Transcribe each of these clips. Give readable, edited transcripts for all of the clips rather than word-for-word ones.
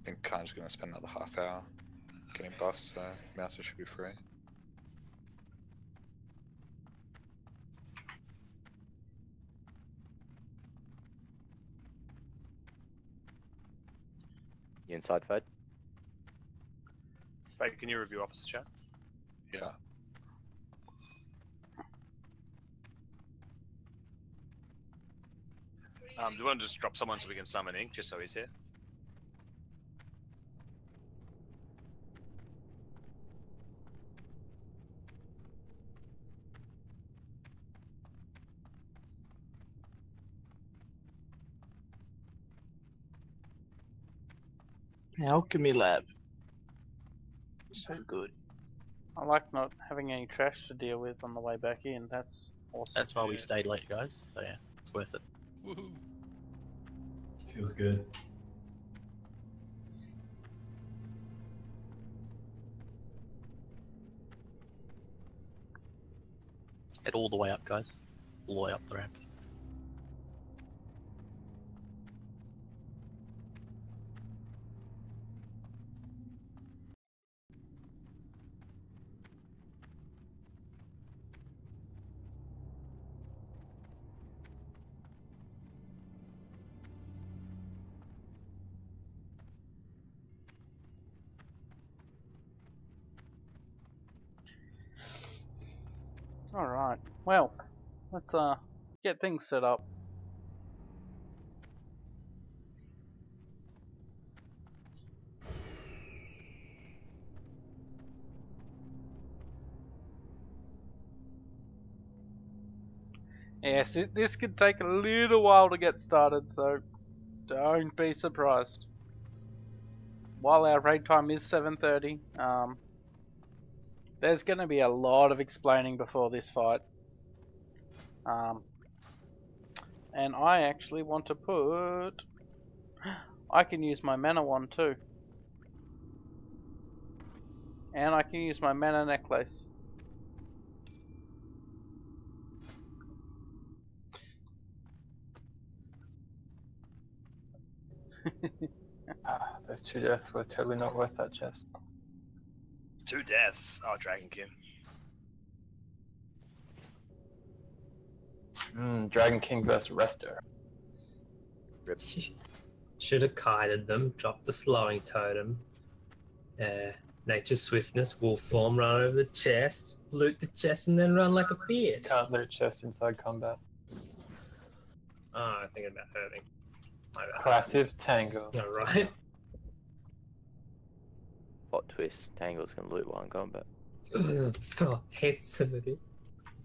I think Khan's going to spend another half hour getting buffs, so Mouser should be free. You inside, Fade? Fade, can you review officer chat? Yeah. Do you want to just drop someone so we can summon Ink, just so he's here? Alchemy lab. So good. I like not having any trash to deal with on the way back in. That's awesome. That's why we stayed late, guys. So yeah, it's worth it. Woohoo! Feels good. Get all the way up, guys. All the way up the ramp. Alright, well, let's get things set up. Yes, this could take a little while to get started, so don't be surprised. While our raid time is 7:30, there's going to be a lot of explaining before this fight. And I actually want to put... I can use my mana wand too. And I can use my mana necklace. Those 2 deaths were totally not worth that chest. 2 deaths. Oh, Dragon King. Dragon King versus Rester. Should have kited them, dropped the slowing totem. Nature's swiftness, wolf form, run over the chest, loot the chest, and then run like a bitch. Can't loot chest inside combat. Oh, I was thinking about hurting. Classive Tango. Alright. Plot twist. Tangle's gonna loot while in combat. So handsome of it.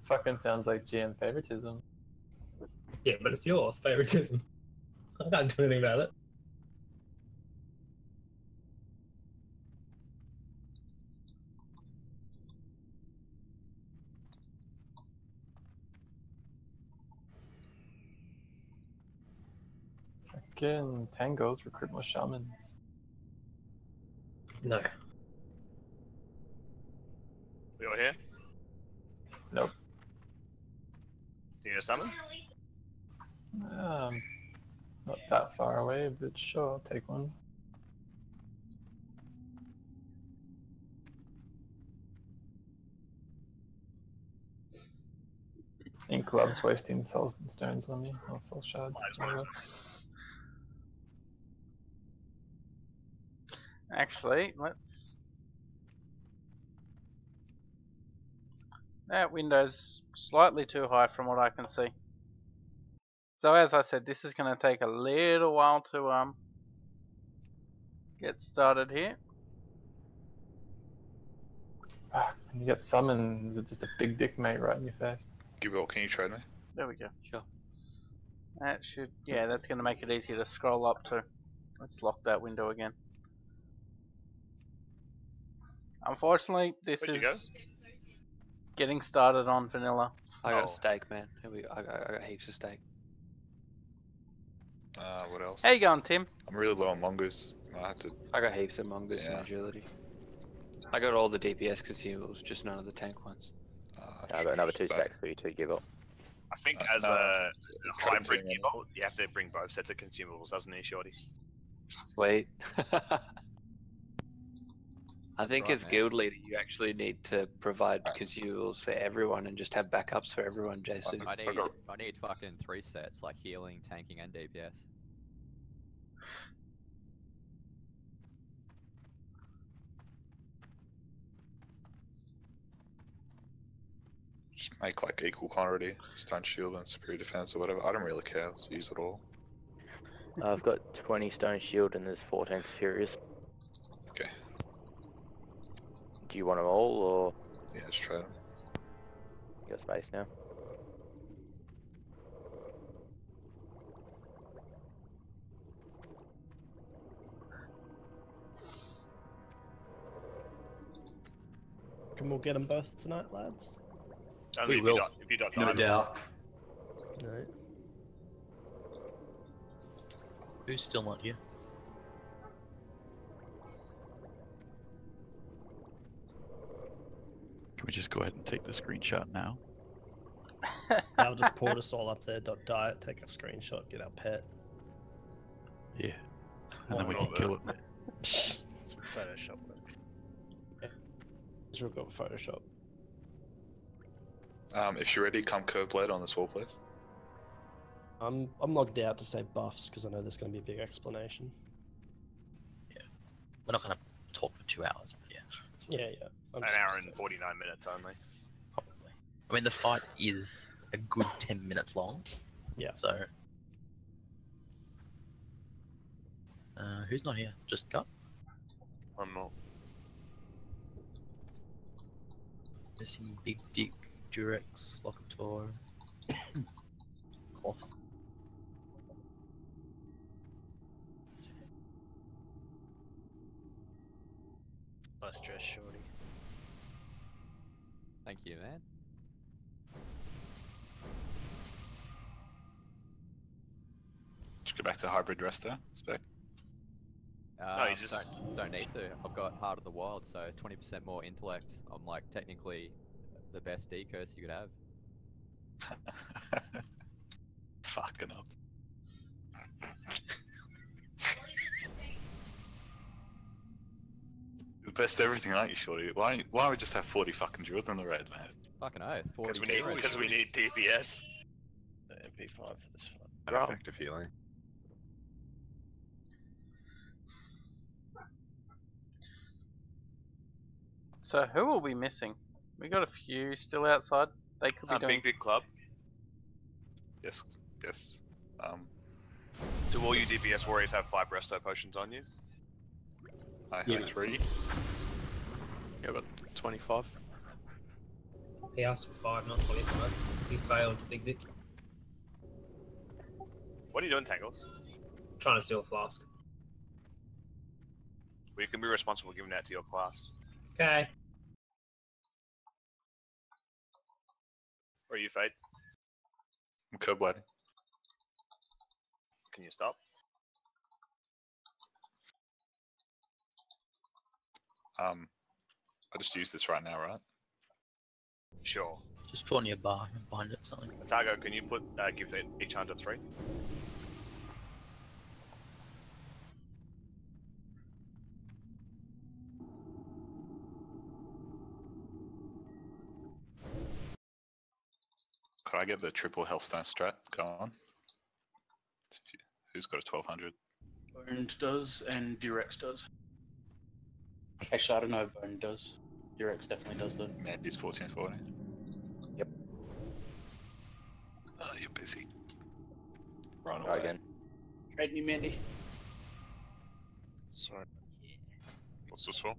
Fucking sounds like GM favoritism. Yeah, but it's yours, favoritism. I can't do anything about it. Again, Tangos recruit more shamans. No. You're here? Nope. You gonna summon? Not that far away, but sure, I'll take one. Ink loves wasting souls and stones on me. Or soul shards. Actually, let's... That window's slightly too high from what I can see. So as I said, this is going to take a little while to get started here. When you get summoned, it's just a big dick mate right in your face. Gabriel, can you trade me? There we go. Sure. That should... Yeah, that's going to make it easier to scroll up to. Let's lock that window again. Unfortunately, this Where'd you go? is getting started on vanilla. I got Oh. a steak, man. Here we go. I got heaps of steak. What else? How you going, Tim? I'm really low on mongoose. I have to... I got heaps of mongoose and Yeah. agility. I got all the DPS consumables, just none of the tank ones. I've got another 2 stacks for you to give up. I think as no, a try hybrid to- guild, you have to bring both sets of consumables, doesn't he, Shorty? Sweet. I think right, as man. guild leader, you actually need to provide consumables for everyone and just have backups for everyone, JC. I need fucking 3 sets, like healing, tanking, and DPS. Just make like equal quantity, stone shield and superior defense or whatever. I don't really care. Just use it all. I've got 20 stone shield and there's 14 superiors. Okay. Do you want them all, or Yeah, just try them. you got space now? Can we get them both tonight, lads? Only We if will. You dot No diamonds. doubt. No. Who's still not here? Can we just go ahead and take the screenshot now? I'll just port us all up there. Diet, take a screenshot, get our pet. Yeah. And then we Why can kill it. Some Photoshop work. Yeah. We've got Photoshop. If you're ready, come curve blade on this wall, please. I'm logged out to say buffs because I know there's going to be a big explanation. We're not going to talk for 2 hours, but yeah. Yeah. An hour and 49 minutes only. Probably. I mean, the fight is a good 10 minutes long. Yeah. So. Who's not here? Just Gut? I'm not. Missing Big Dick, Durex, Locator, Cloth. Nice dress, shorty. Thank you, man. Just go back to hybrid rester. Spec. No, you just- don't need to. I've got Heart of the Wild, so 20% more intellect. I'm like technically the best D curse you could have. Fucking up. The best everything, aren't you, Shorty? Why don't we just have 40 fucking druids in the raid, man? Fucking oath. Because we need DPS. MP5 for this fight. And effective healing. So who are we missing? We got a few still outside. They could be doing. Big Club. Yes. Do all you DPS warriors have 5 resto potions on you? I have Yeah. 3. Yeah, I've got 25. He asked for 5, not 25. He failed, Big Dick. What are you doing, Tangles? Trying to steal a flask. Well, you can be responsible for giving that to your class. Okay. Or are you, Fade? I'm curve blading. Can you stop? I just use this right now, right? Sure. Just put on your bar and bind it something. Targo, can you put give each hunter 3? Could I get the triple Hellstone strat going? Who's got a 1200? Bone does, and Durex does. Actually, I don't know if Bone does. Durex definitely does, though. Mandy's 1440. Yep. Oh, you're busy. Run Try away. again. Trade me, Mandy. Sorry. What's this for?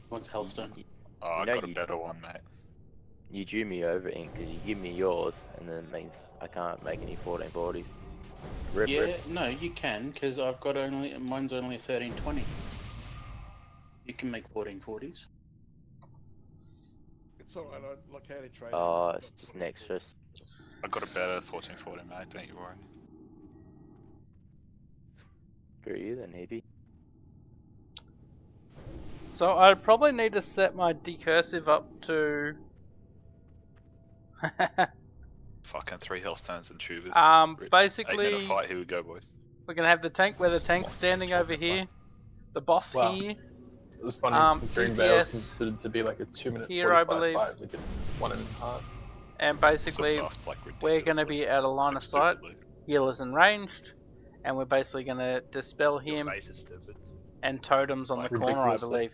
What's Hellstone? Oh, I You know got a better one, mate. You drew me over, Ink, because you give me yours, and then it means I can't make any 1440s. Rip, Yeah, rip. no, you can, because I've got mine's only a 1320. You can make 1440s. It's alright, I look how to trade. Oh, it's just an extra. I got a better 1440, mate. Don't you worry. Screw you then, Heapy. So I probably need to set my decursive up to. Fucking 3 Hellstones and tubers. Basically. 8 minute fight. Here we go, boys. We're gonna have the tank where the tank's standing over here, the boss Wow. here. It was funny considering Vale's DPS considered to be like a 2-minute here, I 45 believe. fight. We did 1.5. And basically, buffed, like, we're going to ridiculously, be out of line like, of sight. stupidly. Healer's enraged, and we're basically going to dispel Your him. face is stupid. And totems on Like, the corner, I ridiculously. believe.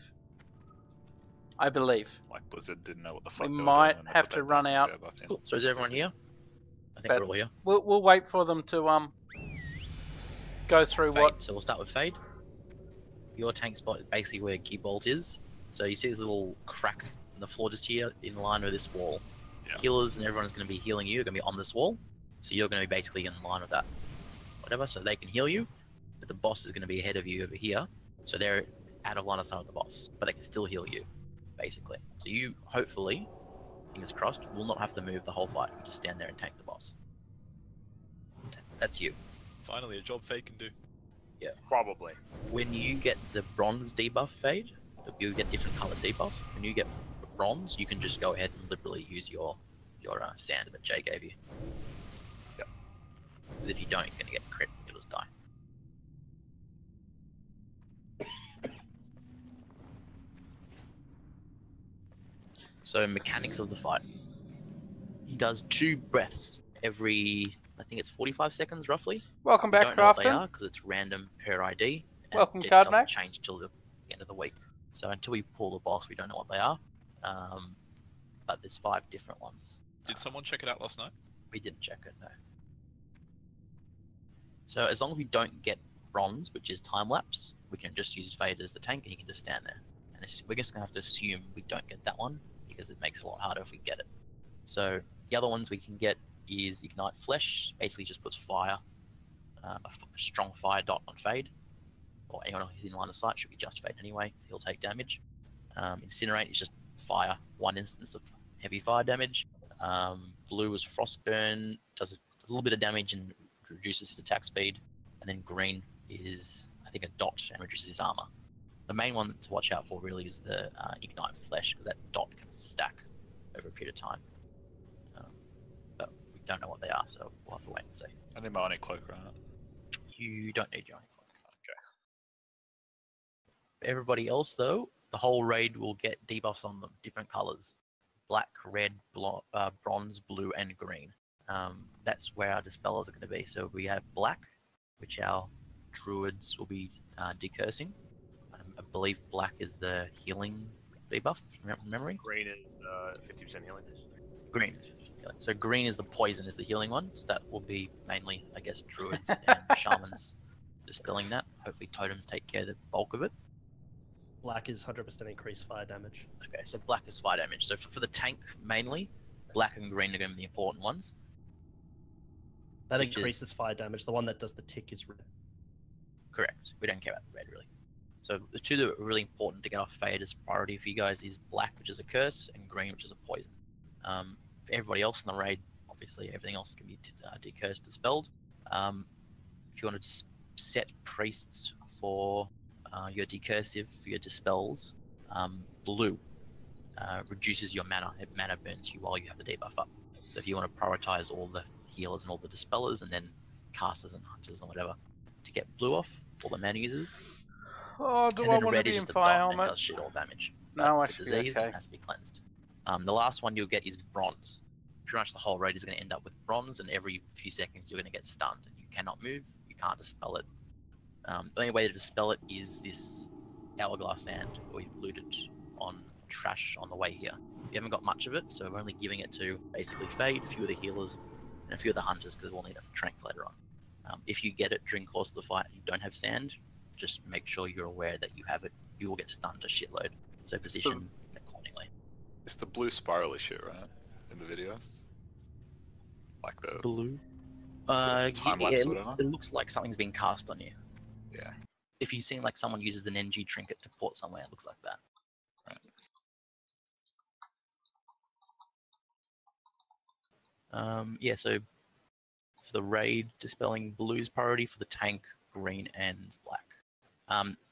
I believe. Like Blizzard didn't know what the fuck We they were might doing when they have put to that run damn out. fair buff in. Cool. So is everyone here? I think But we're all here. We'll wait for them to go through Fade. what. So we'll start with Fade. Your tank spot is basically where Gearbolt is. So you see this little crack in the floor just here, in line with this wall. Yeah. Healers and everyone's going to be healing you. Are going to be on this wall. So you're going to be basically in line with that. Whatever. So they can heal you, but the boss is going to be ahead of you over here. So they're out of line of sight of the boss, but they can still heal you, basically. So you hopefully, fingers crossed, will not have to move the whole fight. You just stand there and tank the boss. That's you. Finally, a job Fade can do. Yeah. Probably. When you get the bronze debuff Fade, you get different colored debuffs. When you get bronze, you can just go ahead and liberally use your sand that Jay gave you. Yep. Because if you don't, you're gonna get crit. You'll just die. So mechanics of the fight. He does 2 breaths every, I think it's 45 seconds roughly. Welcome We back, don't know what they Crafton. are because it's random per ID. And Welcome, it Cardmax. doesn't change till the end of the week. So until we pull the boss, we don't know what they are. But there's 5 different ones. Did someone check it out last night? We didn't check it, no. So as long as we don't get bronze, which is time lapse, we can just use Fade as the tank and he can just stand there. And we're just gonna have to assume we don't get that one because it makes it a lot harder if we get it. So the other ones we can get is Ignite Flesh, basically just puts fire, a strong fire dot on Fade, or anyone who's in line of sight should be just Fade anyway, so he'll take damage. Incinerate is just fire, 1 instance of heavy fire damage. Blue is Frostburn, does a little bit of damage and reduces his attack speed. And then green is, I think, a dot and reduces his armor. The main one to watch out for really is the Ignite Flesh, because that dot can stack over a period of time. But we don't know what they are, so we'll have to wait and see. I need my Onyx Cloak, right? You don't need your Onyx Cloak. Okay. For everybody else, though, the whole raid will get debuffs on them, different colors. Black, red, bronze, blue, and green. That's where our dispellers are going to be. So we have black, which our druids will be decursing. I believe black is the healing debuff, from memory. Green is 50% healing. Green is healing. So green is the poison, is the healing one. So that will be mainly, I guess, druids and shamans dispelling that. Hopefully totems take care of the bulk of it. Black is 100% increased fire damage. Okay, so black is fire damage. So for the tank, mainly, black and green are going to be the important ones. That Which increases fire damage. The one that does the tick is red. Correct. We don't care about red, really. So the 2 that are really important to get off Fade as priority for you guys is black, which is a curse, and green, which is a poison. For everybody else in the raid, obviously everything else can be decursed, dispelled. If you want to set priests for your decursive, for your dispels, blue reduces your mana. It mana burns you while you have the debuff up. So if you want to prioritize all the healers and all the dispellers and then casters and hunters and whatever to get blue off, all the mana users. Oh, do And I then want to red be is in just a fire dot and helmet? does shit all damage. No, I It's a should be disease and okay. it has to be cleansed. The last one you'll get is bronze. Pretty much the whole raid is going to end up with bronze, and every few seconds you're going to get stunned. You cannot move, you can't dispel it. The only way to dispel it is this hourglass sand that we've looted on trash on the way here. We haven't got much of it, so we're only giving it to basically Fade, a few of the healers, and a few of the hunters because we'll need it for trank later on. If you get it during the course of the fight and you don't have sand, just make sure you're aware that you have it. You will get stunned a shitload. So position accordingly. It's the blue spirally shit, right? In the videos? Like the blue? time lapse Yeah, or whatever? it looks like something's been cast on you. Yeah. If you've seen like someone uses an NG trinket to port somewhere, it looks like that. Yeah, so for the raid, dispelling blue's priority, for the tank, green and black.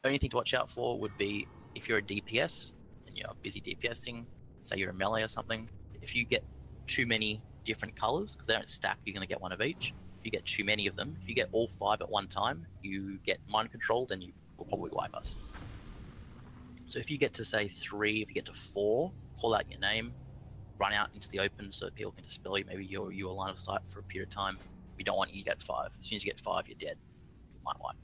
Only thing to watch out for would be if you're a DPS and you're busy DPSing, say you're a melee or something, if you get too many different colors, because they don't stack, you're going to get one of each. If you get too many of them, if you get all 5 at one time, you get mind controlled and you will probably wipe us. So if you get to say 3, if you get to 4, call out your name, run out into the open so that people can dispel you. Maybe you're a line of sight for a period of time. We don't want you to get 5. As soon as you get 5, you're dead. You might wipe.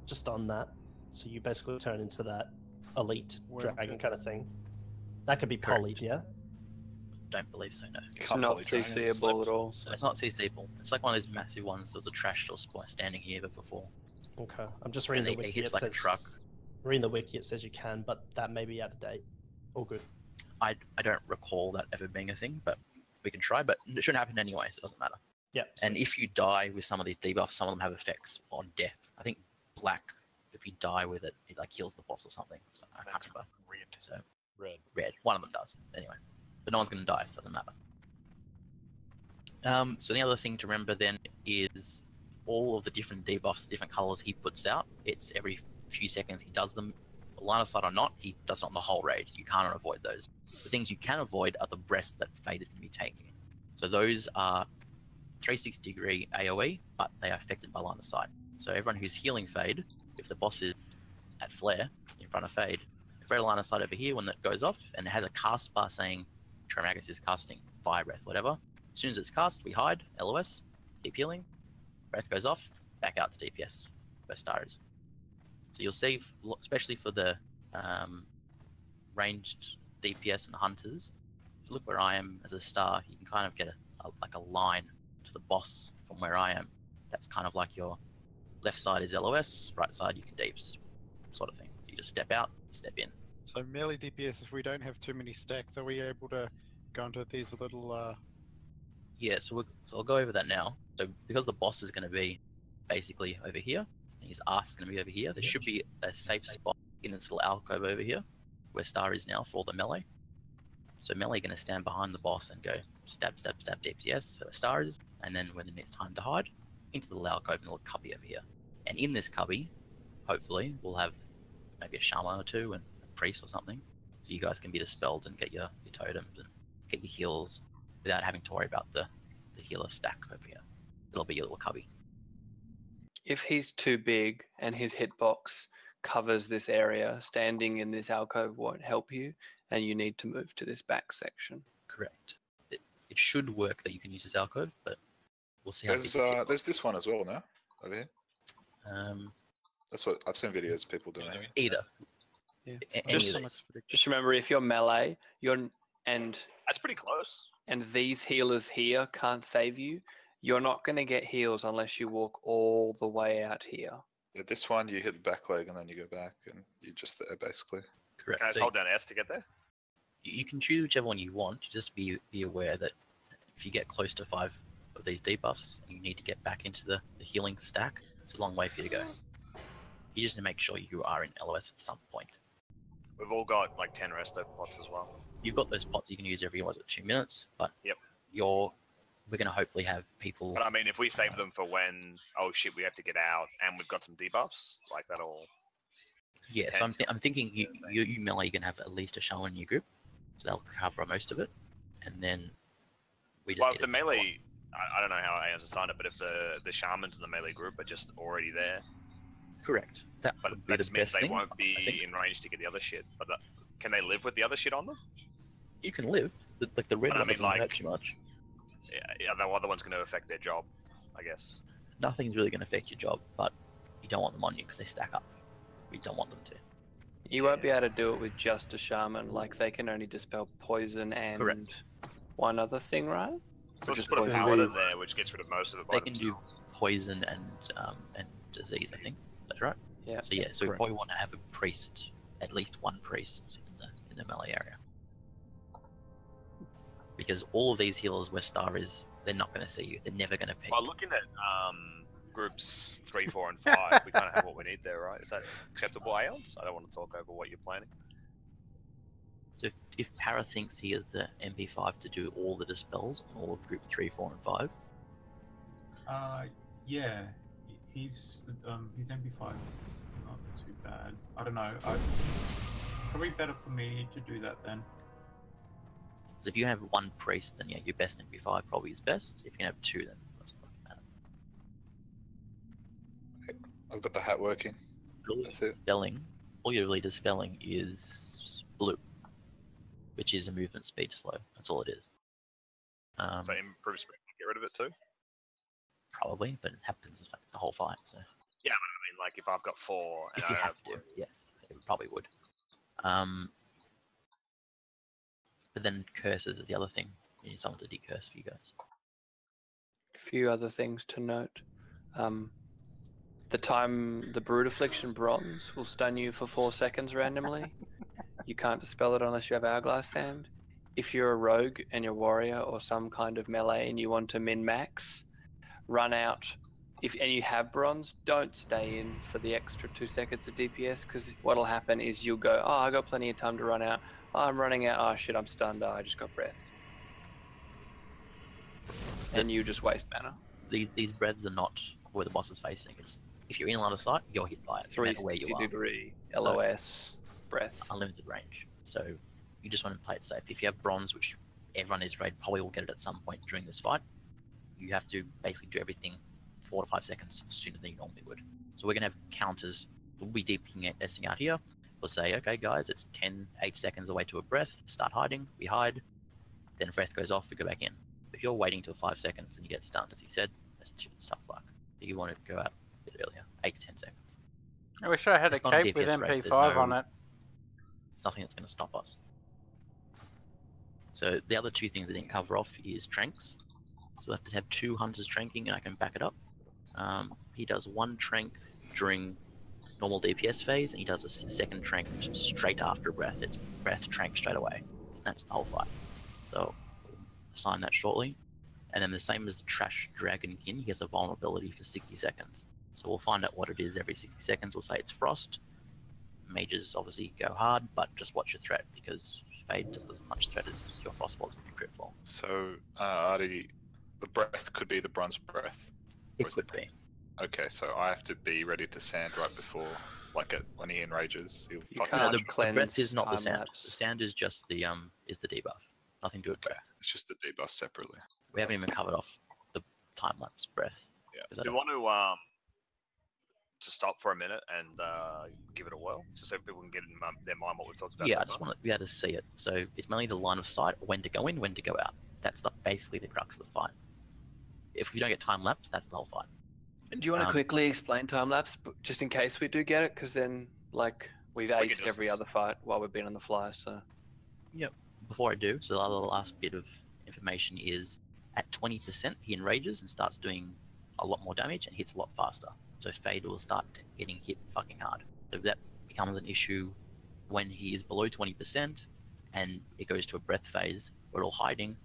Just on that, so you basically turn into that elite dragon kind of thing. That could be polyed, yeah? Don't believe so, no. It's not CCable at all. So it's not CCable. It's like one of those massive ones. There was a trash store standing here before. Okay, I'm just reading the It wiki. hits It like a says, truck. reading the wiki, it says you can, but that may be out of date. All good. I don't recall that ever being a thing, but we can try. But it shouldn't happen anyway, so it doesn't matter. Yeah. And if you die with some of these debuffs, some of them have effects on death. I think black, if you die with it, it like heals the boss or something. So I can't remember. Red. So Red. One of them does. Anyway, but no one's going to die. So it doesn't matter. So the other thing to remember then is all of the different debuffs, the different colors he puts out. It's every few seconds he does them. Line of sight or not, he does it on the whole raid. You can't avoid those. The things you can avoid are the breaths that Fade is going to be taking. So those are 360-degree AoE, but they are affected by line of sight. So everyone who's healing Fade, if the boss is at flare in front of Fade, if they're line of sight over here when that goes off, and it has a cast bar saying Traumagus is casting, fire breath, whatever. As soon as it's cast, we hide, LOS, keep healing, breath goes off, back out to DPS, where Star is. So you'll see, especially for the ranged DPS and hunters, if you look where I am as a Star, you can kind of get like a line to the boss from where I am. That's kind of like your left side is LOS, right side you can deeps, sort of thing. So you just step out, step in. So melee DPS, if we don't have too many stacks, are we able to go into these little... Yeah, so I'll go over that now. So because the boss is going to be basically over here, and his ass is going to be over here, there should be a safe spot in this little alcove over here, where Star is now for all the melee. So melee going to stand behind the boss and go stab, stab, stab DPS, so where Star is, and then when it's time to hide, into the little alcove and a little cubby over here. And in this cubby, hopefully, we'll have maybe a shaman or two and a priest or something, so you guys can be dispelled and get your totems and get your heals without having to worry about the healer stack over here. It'll be your little cubby. If he's too big and his hitbox covers this area, standing in this alcove won't help you, and you need to move to this back section. Correct. It should work that you can use this alcove, but we'll see how There's this one as well now, over here. That's what I've seen videos of people doing. Either. Yeah. Just Just remember, if you're melee, that's pretty close. And these healers here can't save you, you're not going to get heals unless you walk all the way out here. Yeah, this one you hit the back leg and then you go back and you're just there basically. Correct. Can I just hold down S to get there? You can choose whichever one you want. Just be aware that if you get close to 5 of these debuffs and you need to get back into the healing stack, it's a long way for you to go. You just need to make sure you are in LOS at some point. We've all got like 10 resto pots as well. You've got those pots you can use every 2 minutes, but yep. We're going to hopefully have people... But I mean, if we save them for when, oh shit, we have to get out and we've got some debuffs, like that'll... Yeah, so I'm thinking you melee, you can have at least a shaman in your group, so they'll cover most of it, and then we just... Well, if the melee... I don't know how I understand it, but if the shamans in the melee group are just already there... Correct. That just means they won't be in range to get the other shit. But can they live with the other shit on them? You can live. The red one doesn't hurt too much. Yeah, the other one's going to affect their job, I guess. Nothing's really going to affect your job, but you don't want them on you because they stack up. We don't want them to. You won't be able to do it with just a shaman. Like, they can only dispel poison and one other thing, right? So just put a paladin there, which gets rid of most of it. They can do poison and disease, I think. That's right. Yeah. So we probably want to have a priest, at least one priest in the melee area. Because all of these healers where Star is, they're not going to see you. They're never going to pick. Well, looking at groups 3, 4, and 5, we kind of have what we need there, right? Is that acceptable, Aeons? I don't want to talk over what you're planning. So if Para thinks he is the MP5 to do all the dispels on all of group 3, 4, and 5. Yeah. His MP5's not too bad. I don't know. Probably better for me to do that then. So if you have one priest, then yeah, your best MP5 probably is best. If you can have two, then that's not matter. I've got the hat working. That's it. Spelling, all you're really dispelling is blue, which is a movement speed slow. That's all it is. So improve speed, get rid of it too? Probably, but it happens like the whole fight. So Yeah, but I mean, like, if I've got 4 and if I you don't have to, yes, it probably would. But then curses is the other thing. You need someone to decurse for you guys. A few other things to note. The time the Brood Affliction Bronze will stun you for 4 seconds randomly. You can't dispel it unless you have Hourglass Sand. If you're a rogue and you're warrior or some kind of melee and you want to min-max, run out. And you have bronze, don't stay in for the extra 2 seconds of DPS, because what'll happen is you'll go, oh, I got plenty of time to run out. Oh, I'm running out. Oh shit, I'm stunned. Oh, I just got breathed. And you just waste mana. These breaths are not where the boss is facing. It's if you're in line of sight, you're hit by it, no matter where you are. 360-degree LOS breath. Unlimited range. So you just want to play it safe. If you have bronze, which everyone is raid probably will get it at some point during this fight, you have to basically do everything 4 to 5 seconds sooner than you normally would. So we're going to have counters. We'll be DPSing out here. We'll say, okay, guys, it's 8 seconds away to a breath. Start hiding. We hide. Then breath goes off. We go back in. If you're waiting till 5 seconds and you get stunned, as he said, that's tough luck. You want to go out a bit earlier, 8 to 10 seconds. I wish I had It's a not a cape with DPS race, MP5 on it. There's nothing that's going to stop us. So the other two things I didn't cover off is tranks. So we'll have to have 2 hunters tranking, and I can back it up. He does 1 trank during normal DPS phase, and he does a second trank straight after breath. It's breath trank straight away. That's the whole fight. So we'll assign that shortly. And then the same as the Trash Dragonkin, he has a vulnerability for 60 seconds. So we'll find out what it is every 60 seconds. We'll say it's Frost. Mages obviously go hard, but just watch your threat, because Fade does as much threat as your Frostbolt's going to crit for. So, Artie, the breath could be the bronze breath. It could be. Okay, so I have to be ready to sand right before, like when he enrages. He'll You fucking can't watch me. The breath is not the time sand. lapse. The sand is just the debuff. Nothing to do with breath. It's just the debuff separately. We haven't even covered off the time lapse breath. Yeah. Is that Do you want to stop for a minute and give it a whirl, just so people can get in their mind what we've talked about? Yeah, so I just far? want to be able to see it. So it's mainly the line of sight, when to go in, when to go out. That's basically the crux of the fight. If we don't get time lapse, that's the whole fight. Do you want to quickly explain time lapse, just in case we do get it? Because then, like, we've can aced just- every other fight while we've been on the fly. So Yep. Before I do, so the other last bit of information is at 20%, he enrages and starts doing a lot more damage and hits a lot faster. So Fade will start getting hit fucking hard. So that becomes an issue when he is below 20% and it goes to a breath phase. We're all hiding.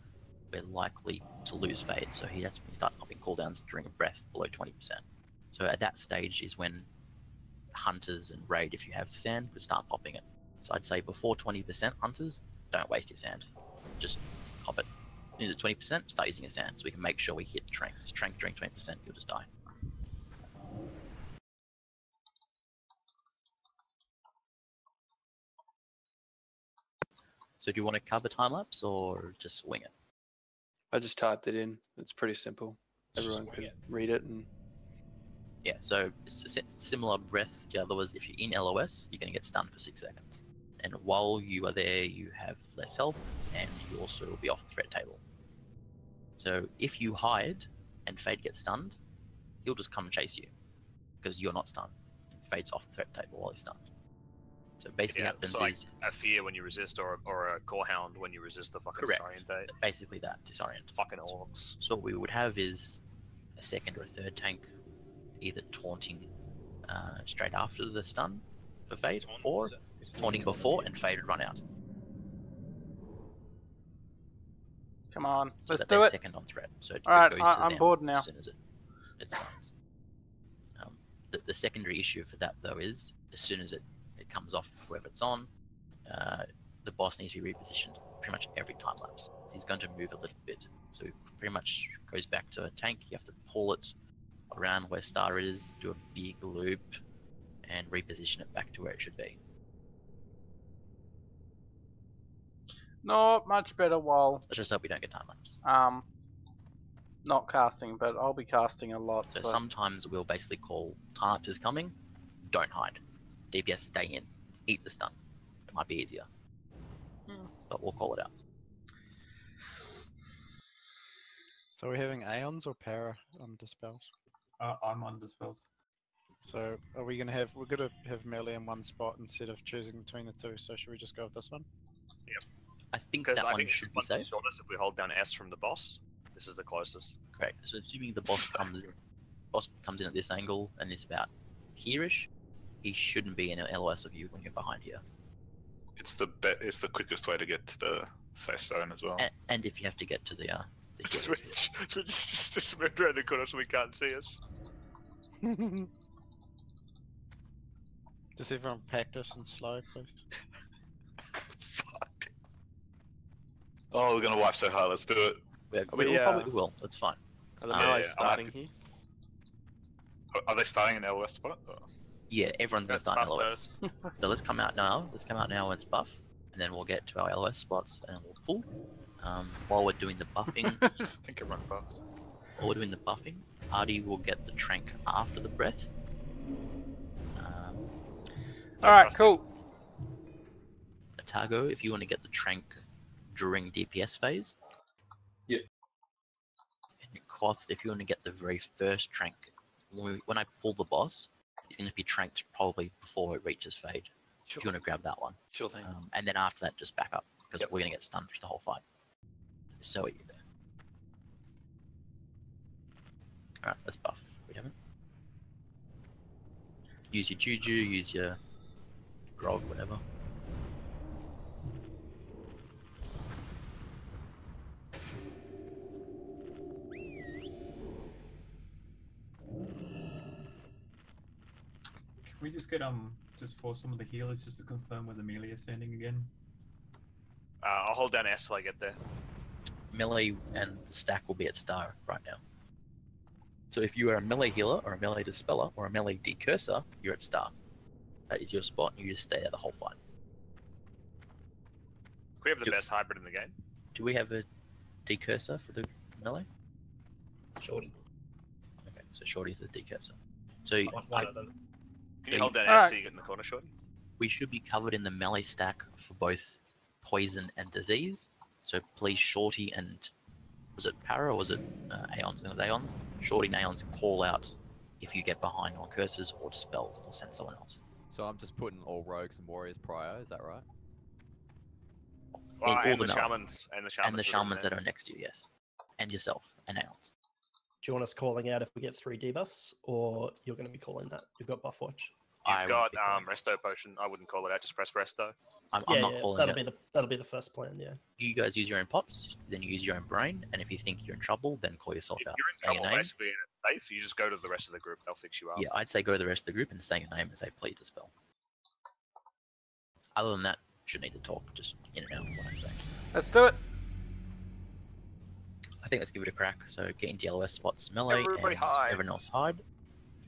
We're likely to lose Fade. So he starts popping cooldowns during a breath below 20%. So at that stage is when hunters and raid, if you have sand, would start popping it. So I'd say before 20% hunters, don't waste your sand. Just pop it. Into 20%, start using your sand so we can make sure we hit trank. Trank during 20%, you'll just die. So do you want to cover time lapse or just wing it? I just typed it in. It's pretty simple. Everyone can read it and. Yeah, so it's a similar breath to the other was if you're in LOS, you're going to get stunned for 6 seconds. And while you are there, you have less health, and you also will be off the threat table. So if you hide and Fade gets stunned, he'll just come and chase you, because you're not stunned. And Fade's off the threat table while he's stunned. So basically happens so like is a fear when you resist, or a core hound when you resist the fucking correct. disorientate. Basically that, disorient. Fucking orcs. So what we would have is a second or a third tank either taunting straight after the stun for Fade, or taunting before and Fade would run out. Come on, So let's that do they're it. second on threat. So it Alright, goes to I'm them bored now. as soon as it stuns. The secondary issue for that though is as soon as it comes off whoever it's on, the boss needs to be repositioned pretty much every time lapse. He's going to move a little bit. So it pretty much goes back to a tank. You have to pull it around where Star is, do a big loop, and reposition it back to where it should be. Not much better while Let's just hope we don't get time lapse. not casting, but I'll be casting a lot. So So sometimes we'll basically call time lapse is coming. Don't hide. DPS stay in. Eat the stun. It might be easier. But we'll call it out. So we're having Aeons or Para on Dispels? I'm on Dispels. So are we gonna have melee in one spot instead of choosing between the two? So should we just go with this one? Yep. I think Because that I one think should be it's the safe. shortest if we hold down S from the boss. This is the closest. Correct. So assuming the boss comes in at this angle and is about here-ish, he shouldn't be in an LOS of you when you're behind here. It's the quickest way to get to the safe zone as well. And if you have to get to the Switch just moved around the corner so we can't see us. Just everyone practice and slow, please. Fuck. Oh, we're gonna wipe so hard. Let's do it. We probably will. That's fine. Are the melees starting here? Are they starting in LOS spot? Or? Yeah, everyone's gonna start in LOS. So let's come out now. Let's come out now when it's buff, and then we'll get to our LOS spots and we'll pull. While we're doing the buffing, I think everyone buffs. while we're doing the buffing, Artie will get the trank after the breath. alright, cool. Otago, if you want to get the trank during DPS phase. Yep. And Koth, if you want to get the very first trank, when I pull the boss, he's going to be tranked probably before it reaches fade. Sure. If you want to grab that one. Sure thing. And then after that, just back up, because we're going to get stunned for the whole fight. So are you there. Alright, let's buff. We haven't. Use your Juju, use your grog, whatever. Can we just get just for some of the healers just to confirm where the melee is standing again? I'll hold down S till I get there. Melee and stack will be at star right now. So if you are a melee healer or a melee dispeller or a melee decursor, you're at star. That is your spot, and you just stay there the whole fight. We have the best hybrid in the game. Do we have a decursor for the melee? Shorty. Okay, so Shorty's the decursor. So One of them. Can you hold down S till you get in the corner, Shorty? we should be covered in the melee stack for both poison and disease. So please, Shorty and was it Para or was it Aeons? It was Aeons. Shorty and Aeons call out if you get behind on curses or dispels or send someone else. So I'm just putting all rogues and warriors prior, is that right? Well, all and the melee. shamans. And the shamans. And the shamans that are next to you, yes. And yourself, and Aeons. Do you want us calling out if we get 3 debuffs, or you're going to be calling that? You've got buff watch. You've got resto potion. I wouldn't call it out. Just press resto. I'm Yeah, not calling that'll be the first plan. Yeah. You guys use your own pots, then you use your own brain, and if you think you're in trouble, then call yourself out. You're in Say your trouble name. basically, and it's safe. You just go to the rest of the group. They'll fix you up. Yeah, I'd say go to the rest of the group and say your name and say please dispel. Other than that, shouldn't need to talk, just in and out what I say. Let's do it. I think let's give it a crack. So get into LOS spots, melee, Everybody and hide. everyone else hide.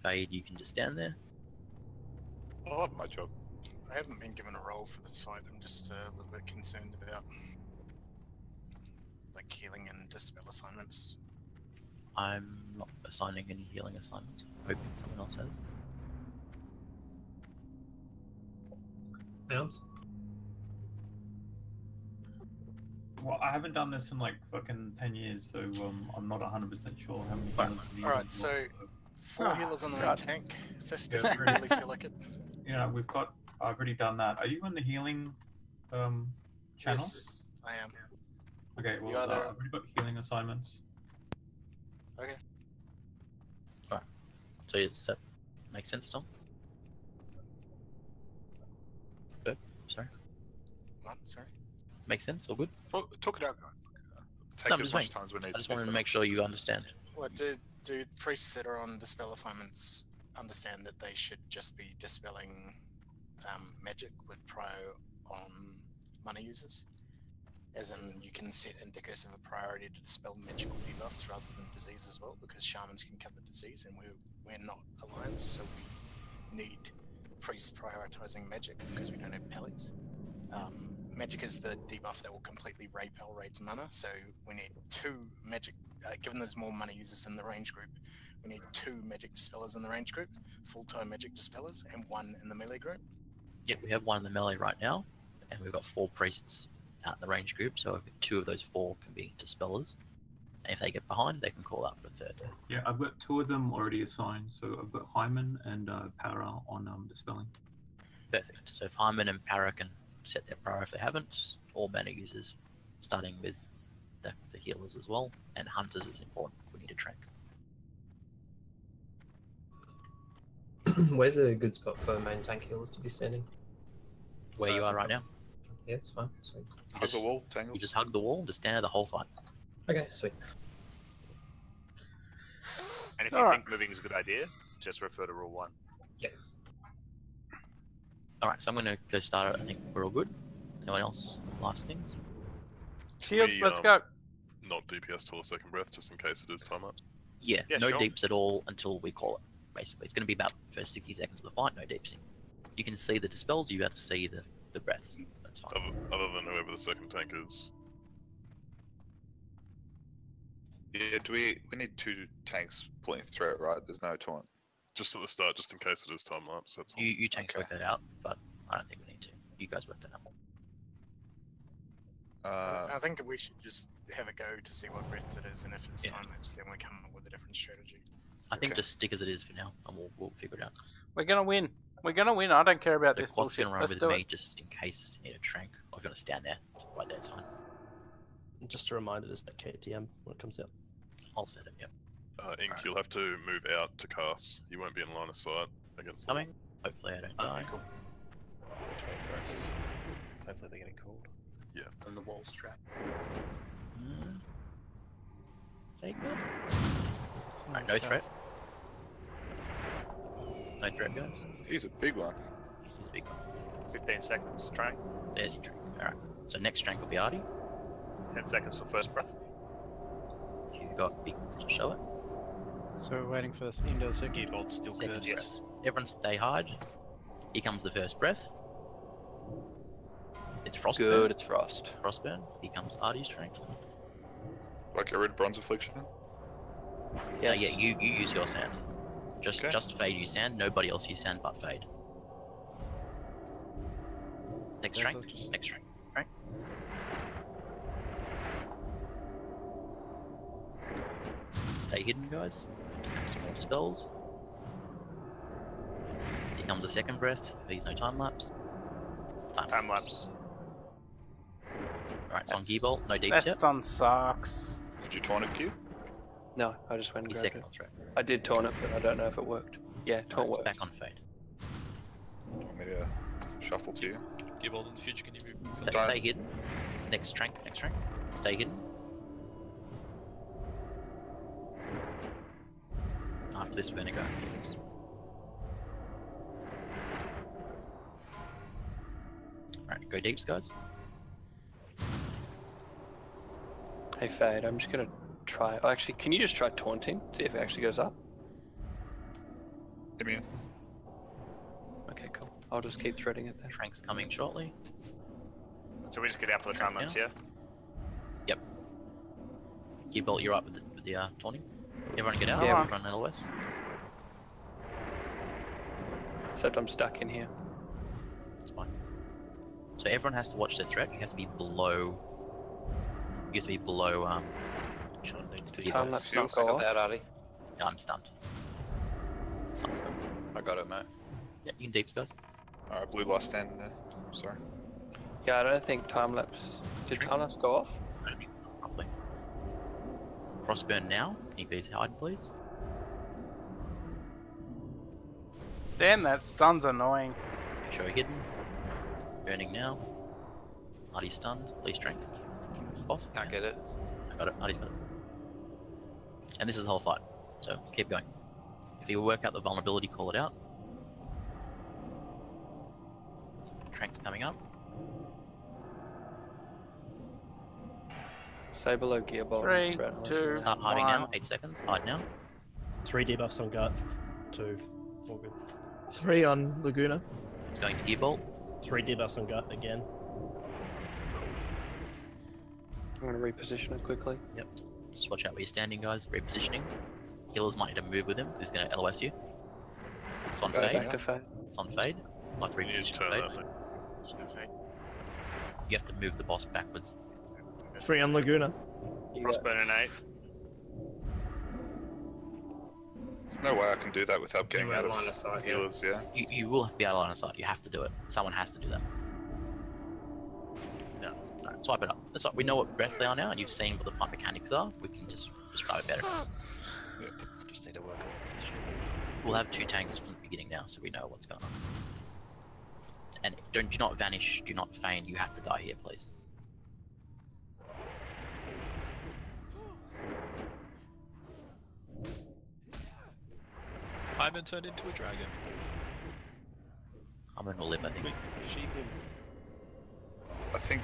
Fade, you can just stand there. I love my job. I haven't been given a role for this fight. I'm just a little bit concerned about like healing and dispel assignments. I'm not assigning any healing assignments. Hoping someone else has. Bounce. Well, I haven't done this in like fucking 10 years, so I'm not 100% sure how many healers we need. Alright, so 4 healers on the main God. tank, 50 if you really feel like it. Yeah, I've already done that. Are you in the healing channel? Yes, I am. Okay, well, You are there. I've already got healing assignments. Okay. Alright. So does that make sense, Tom? Good. Sorry. What? Sorry? Makes sense? All good? Talk it out, guys. Take No, I'm as just much waiting. time as we need. I just wanted to make sure you understand. What do priests that are on dispel assignments understand that they should just be dispelling magic with prio on money users? As in, you can set indicators of a priority to dispel magical debuffs rather than disease as well, because shamans can cover disease, and we're not alliance, so we need priests prioritizing magic because we don't have pallies. magic is the debuff that will completely repel Raid's mana, so we need 2 magic, given there's more mana users in the range group, we need 2 magic dispellers in the range group, full-time magic dispellers, and 1 in the melee group. Yep, we have 1 in the melee right now, and we've got 4 priests out in the range group, so 2 of those 4 can be dispellers. And if they get behind, they can call out for a 3rd. Yeah, I've got 2 of them already assigned. So I've got Hyman and Para on dispelling. Perfect. So if Hyman and Para can set their prior if they haven't, all mana users, starting with the healers as well, and hunters is important. We need a trank. Where's a good spot for main tank healers to be standing? Where you are right now. Yeah, it's fine. Sweet. Hug the wall, Tangle. You just hug the wall, just stand there the whole fight. Okay, sweet. And if you think moving is a good idea, just refer to rule 1. Yeah. Alright, so I'm going to go start it. I think we're all good. Anyone else? Last things? Shield, let's go. Not DPS till the second breath, just in case it is time up. Yeah, Yeah, no sure. deeps at all until we call it. Basically, it's going to be about the first 60 seconds of the fight, no deepsing. You can see the dispels, you have to see the breaths. That's fine. Other than whoever the second tank is. Yeah, we need 2 tanks pulling threat, right? There's no taunt. Just at the start, just in case it is time lapse, that's all. You tanks work that out, but I don't think we need to. You guys work that out. I think we should just have a go to see what breath it is, and if it's time lapse, then we come up with a different strategy. I think just stick as it is for now, and we'll figure it out. We're gonna win. We're gonna win. I don't care about this Quaff's bullshit. gonna run Let's with do me it. just in case you need a trank, or if you want to stand there, right there, it's fine. Just a reminder, there's that KTM when it comes out. I'll set it, yep. Ink, you'll have to move out to cast. You won't be in line of sight against Coming. Hopefully I don't die. Cool. Hopefully they're getting called. Yeah. And the wall strap. Take that. Alright, no threat. No threat, guys. He's a big one. He's a big one. 15 seconds, trank. There's your trank. Alright. So next trank will be Artie. 10 seconds for first breath. You've got big things to show it. So we're waiting for this end of the second. Gearbolt still Second cursed. Yes. Everyone stay hard. Here comes the first breath. It's Frostburn. Good, it's Frost. Frostburn. Here comes Artie's trank. Like a red bronze affliction. Yes. Yeah, you use your sand. Just Fade use sand. Nobody else use sand but Fade. Next Yes, trank. I'll just- Next trank. Right. Stay hidden, guys. Here comes some more spells. Here comes the second breath. Please no time lapse. Time lapse. Alright, it's on Gearbolt. No deep That tip. stun sucks. Did you taunt it, Q? No, I just went and Your grabbed second it. on threat. I did taunt it, but I don't know if it worked. Yeah, taunt It's worked. back on Fade. Want me to shuffle to you? Gearbolt in the future, can you move? Stay hidden. Next trank. Stay hidden. After this, we're gonna go. Yes. Alright, go deeps, guys. Hey Fade, I'm just gonna try. Oh, actually, can you just try taunting? See if it actually goes up. Hit me in. Okay, cool. I'll just keep threading it then. Trank's coming shortly. So we just get out for the time lapse, yeah? Yep. Gearbolt, you're up with the taunting. Everyone get out. Yeah, Everyone LOS. Except I'm stuck in here. It's fine. So everyone has to watch their threat. You have to be below. You have to be below. Time lapse not go off. No, I'm stunned. Someone's got it. I got it, mate. Yeah, you can deeps, guys. Alright, blue last stand there. Sorry. Yeah, I don't think time lapse. Did time lapse go off? Probably. Frostburn now. Can you please hide, please? Damn, that stun's annoying. Show hidden. Burning now. Artie's stunned. Please trank. Off. Can't get it. I got it. Artie's got it. And this is the whole fight. So let's keep going. If you work out the vulnerability, call it out. Trank's coming up. Stay below Gearbolt. 3, 2, Start hiding 1. now. 8 seconds. Hide now. 3 debuffs on gut. 2. All good. 3 on Laguna. It's going to Gearbolt. 3 debuffs on gut again. I'm going to reposition it quickly. Yep. Just watch out where you're standing, guys. Repositioning. Healers might need to move with him. He's going to LOS you. It's on Go fade. back to fade. It's on fade. Might have to reposition fade. You have to move the boss backwards. 3 on Laguna. Frostburn and 8. There's no way I can do that without getting You're out out of line of sight, yeah. healers, yeah. You will be out of line of sight. You have to do it. Someone has to do that. No. Alright, swipe it up. That's right. We know what breaths they are now, and you've seen what the fight mechanics are. We can just describe it better. Just need to work on the position. We'll have 2 tanks from the beginning now, so we know what's going on. And do not vanish. Do not feign. You have to die here, please. Hyman turned into a dragon. I'm gonna live, I think. I think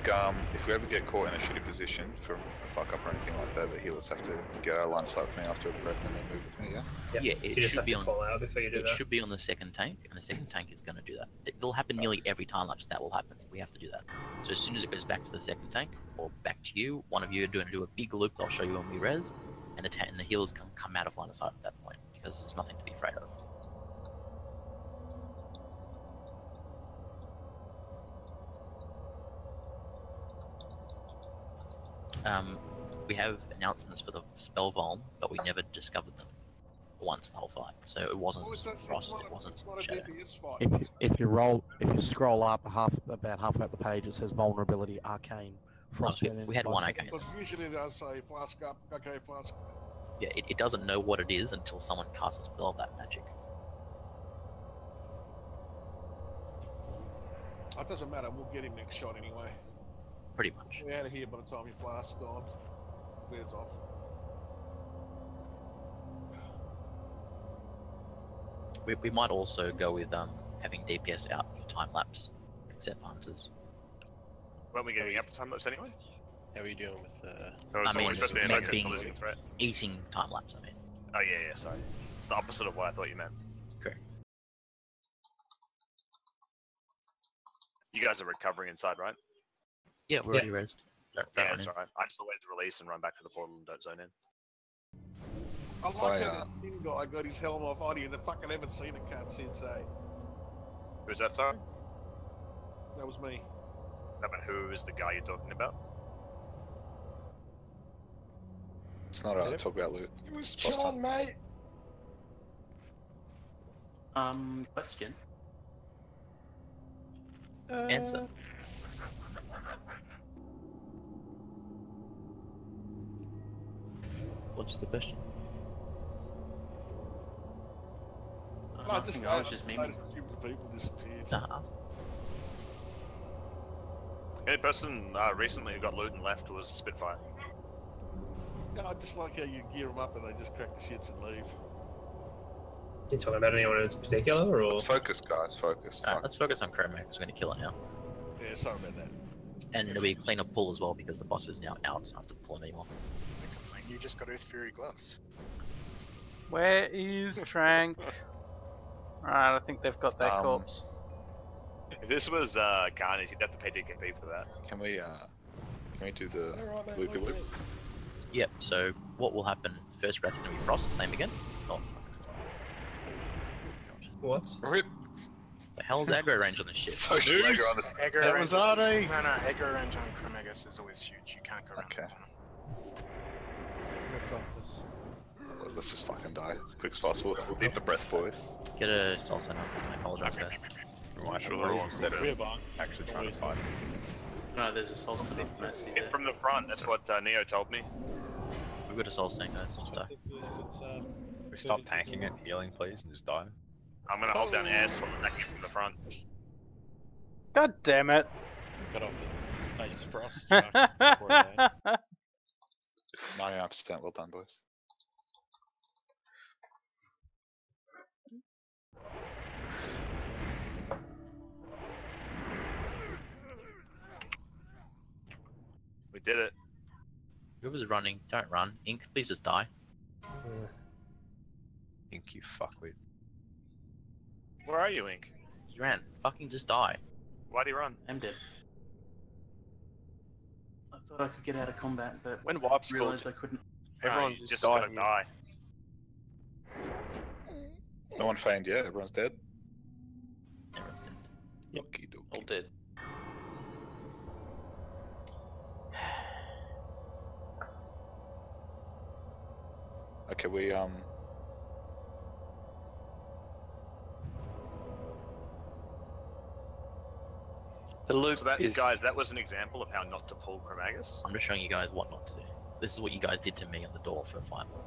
if we ever get caught in a shitty position from a fuck up or anything like that, the healers have to get out of line of sight with me after a breath and then move with me, yeah? Yeah, You it just should have be to on. call out before you do It that. should be on the second tank, and the second tank is going to do that. It'll happen nearly every time like that will happen. We have to do that. So as soon as it goes back to the second tank, or back to you, one of you are going to do a big loop that I'll show you when we res, and the healers can come out of line of sight at that point, because there's nothing to be afraid of. We have announcements for the spell vuln, but we never discovered them once the whole fight. So it wasn't Frost, it wasn't Shadow. If you scroll up about halfway up the page, it says vulnerability arcane. Frost. We had one arcane. Because usually they'll say flask up, okay, flask up. Yeah, it doesn't know what it is until someone casts a spell of that magic. It doesn't matter, we'll get him next shot anyway. Pretty much. We're out of here by the time your flask's gone. Clears off. We might also go with having DPS out for time lapse, except hunters. Weren't we getting up to time lapse anyway? How are you doing with I mean, being losing threat. Eating time lapse. I mean. Oh yeah, sorry. The opposite of what I thought you meant. Correct. You guys are recovering inside, right? Yeah, we're already rezzed. Don't Yeah, run that's in. alright. I just always release and run back to the portal and don't zone in. I like how that skin guy got his helm off on you and I fucking haven't seen a cut since, eh? Who's that, sorry? That was me. No, but who is the guy you're talking about? It's not talk about loot. It was Boss John, mate. Question. Answer. What's the question? I just I was just memeing. noticed a few people disappeared. The only person recently who got loot and left was Spitfire. Yeah, I just like how you gear them up and they just crack the shits and leave. You talking about anyone in particular, or? Let's focus, guys, focus. Alright, let's focus on Chroma, because we're going to kill it now. Yeah, sorry about that. And it'll be a cleaner pull as well, because the boss is now out, so I don't have to pull him anymore. You just got Earth Fury gloves. Where is Trank? Alright, I think they've got their corpse. If this was Carnage, you'd have to pay DKP for that. Can we do the loopy loop? Yep, so what will happen? First breath is going to be Frost, same again. Oh, what? Rip. The hell's aggro range on this shit? Aggro That range was is- Arnie. No, aggro range on Chromegus is always huge. You can't go around the corner. Let's just fucking die as quick as possible. We'll beat the breath, boys. Get a soul center. I apologize, guys. Am I sure they're all Instead of instead actually trying to fight. No, there's a soul stone of mercy there. Hit from the front, that's what Neo told me. We've got a soul stone, guys. Let's die. We stop tanking and healing, please, and just die. I'm gonna hold down S while attacking from the front. God damn it! Cut off the nice frost. 99%, well done, boys. We did it. Whoever's running, don't run. Ink, please just die. Ink, you fuckwit. Where are you, Ink? You ran. Fucking just die. Why'd he run? I'm dead. thought I could get out of combat, but When wipes realised called, I couldn't. everyone you just gotta died. die. No one feigned yet. Everyone's dead. Everyone's dead. Okie dokie. All dead. Okay, we The loop So that, is. guys, that was an example of how not to pull Chromagus. I'm just showing you guys what not to do. This is what you guys did to me on the door for 5 more.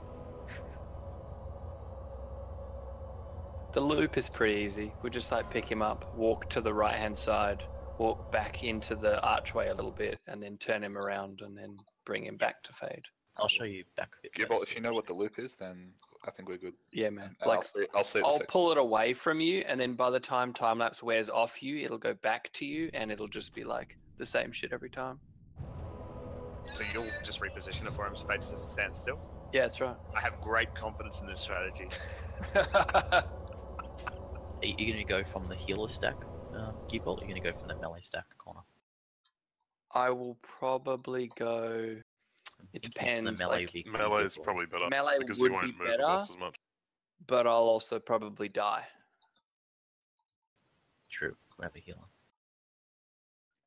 The loop is pretty easy. We just like pick him up, walk to the right hand side, walk back into the archway a little bit, and then turn him around and then bring him back to Fade. I'll show you back a bit. Gibbolt, if you know what the loop is, then I think we're good. Yeah, man. And Like, I'll see it in a I'll second. pull it away from you, and then by the time time lapse wears off you, it'll go back to you, and it'll just be like the same shit every time. So you'll just reposition it for him so Fade's just stand still? Yeah, that's right. I have great confidence in this strategy. Are you going to go from the healer stack, Gibbolt, or are you going to go from the melee stack corner? I will probably go. It depends. The melee like, Melee is probably better. melee because would you won't be move the better, boss as much. but I'll also probably die. True, we have a healer.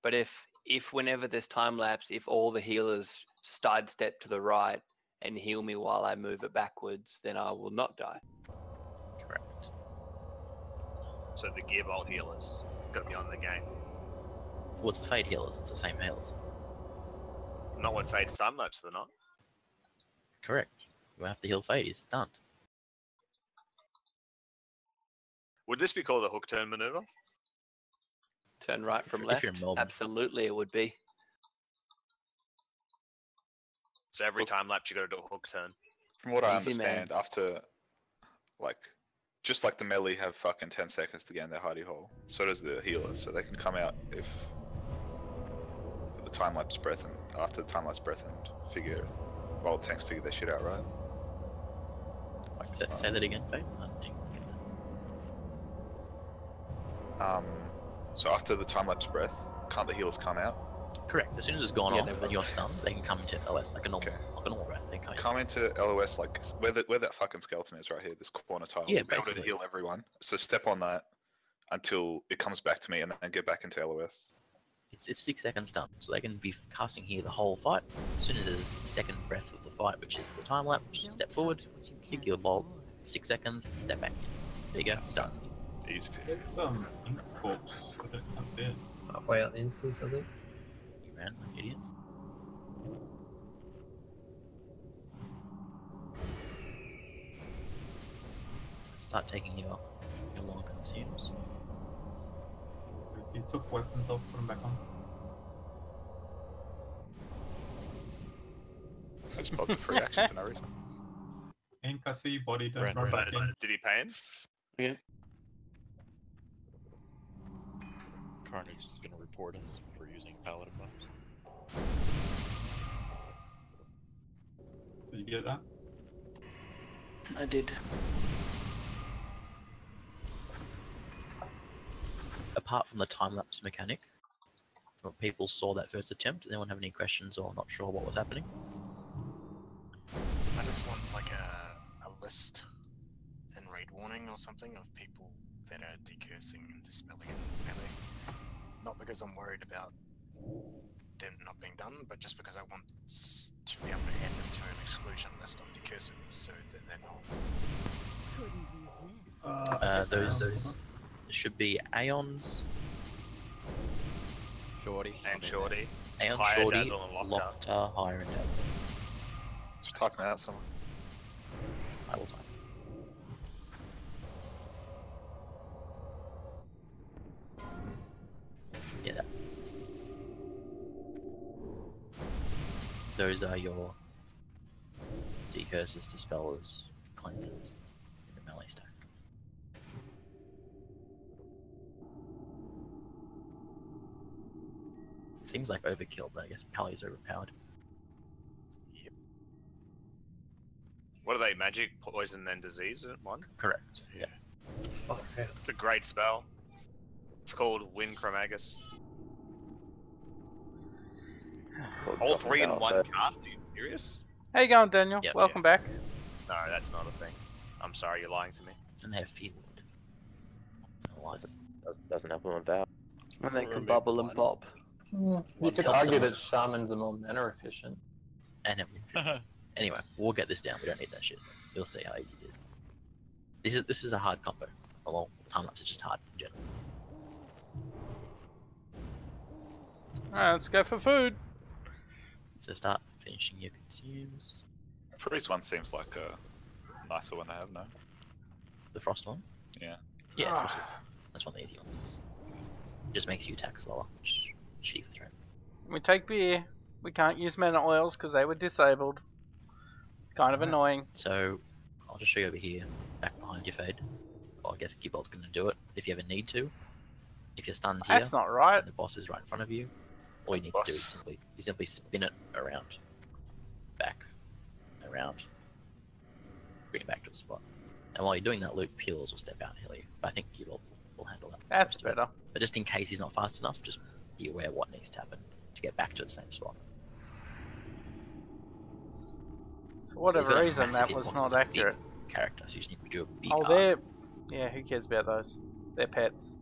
But if whenever there's time lapse, if all the healers sidestep to the right and heal me while I move it backwards, then I will not die. Correct. So the Gearbolt healers got to be on the game. What's the Fade healers? It's the same healers. Not when Fade's time lapse, they're not. Correct. You have to heal Fade, he's stunned. Would this be called a hook turn maneuver? Turn right from If left. you're in Melbourne. Absolutely, it would be. So every time lapse you got to do a hook turn. From what I Easy, understand, after, like, just like the melee have fucking 10 seconds to get in their hidey hole, so does the healer, so they can come out if for the time lapse breath and after the time lapse breath and figure while the tanks figure their shit out, right? Like, Say that again, Fade. I didn't get that. So after the time lapse breath, can't the healers come out? Correct. As soon as it's gone Yeah, off they and will. you're stunned, they can come into LS like a normal, breath. They can't. Come into LOS like where that fucking skeleton is right here, this corner tile. Yeah, Be able to basically. heal everyone. So step on that until it comes back to me, and then get back into LOS. It's 6 seconds done, so they can be casting here the whole fight. As soon as there's second breath of the fight, which is the time lapse, step forward, kick your bolt, 6 seconds, step back. There you go, done. Easy peasy. It's Ink's corpse. I can't see it. Halfway out the instance, I think. You ran like an idiot. Start taking your long consumes. If you took weapons off, put them back on. I just popped a free action for no reason. Ink, I see your body. Don't Ran run away. back in. Did he pay him? Yeah. Carnage is going to report us for using paladin buffs. Did you get that? I did. Apart from the time lapse mechanic, when people saw that first attempt, did anyone have any questions or not sure what was happening? I just want like a list and raid warning or something of people that are decursing and dispelling in melee. Not because I'm worried about them not being done, but just because I want to be able to add them to an exclusion list on decursive so that they're not. Those should be Aeons, Shorty. And Shorty. Aeon, Higher Shorty, Dazzle and Locktar. Locktar, Higher and Dazzle. Just typing out someone. I will type. Yeah, that. Those are your decurses, dispellers, cleansers in the melee stack. Seems like overkill, but I guess Pally's overpowered. What are they? Magic, poison, and disease? Is it one? Correct. Yeah. Fuck yeah. It's a great spell. It's called Wind Chromagus. All three in one cast? Are you serious? How you going, Daniel? Yep. Welcome back. No, that's not a thing. I'm sorry, you're lying to me. And they have field. Doesn't help them about. And they can bubble and pop. You could argue that shamans are more mana efficient. And anyway, we'll get this down. We don't need that shit. You'll see how easy it is. This is a hard combo. Well, time lapse is just hard in general. Alright, let's go for food. So start finishing your consumes. Freeze one seems like a nicer one to have, no? The frost one? Yeah. Yeah, frost is. That's one of the easy ones. Just makes you attack slower, which is shitty for threat. We take beer. We can't use mana oils because they were disabled. It's kind of annoying. So I'll just show you over here, back behind your fade. Well, I guess Gibolt's going to do it if you ever need to. If you're stunned here, That's not right. and the boss is right in front of you, all you need to do is simply spin it around, back, around, bring it back to the spot. And while you're doing that, Luke Peels will step out and heal you. But I think Gibolt will handle that. That's better. But just in case he's not fast enough, just be aware what needs to happen to get back to the same spot. For He's whatever got a reason, massive that hit was points, not it's a big accurate. Character, so you just need to do a big Oh, arc. they're... Yeah, who cares about those? They're pets.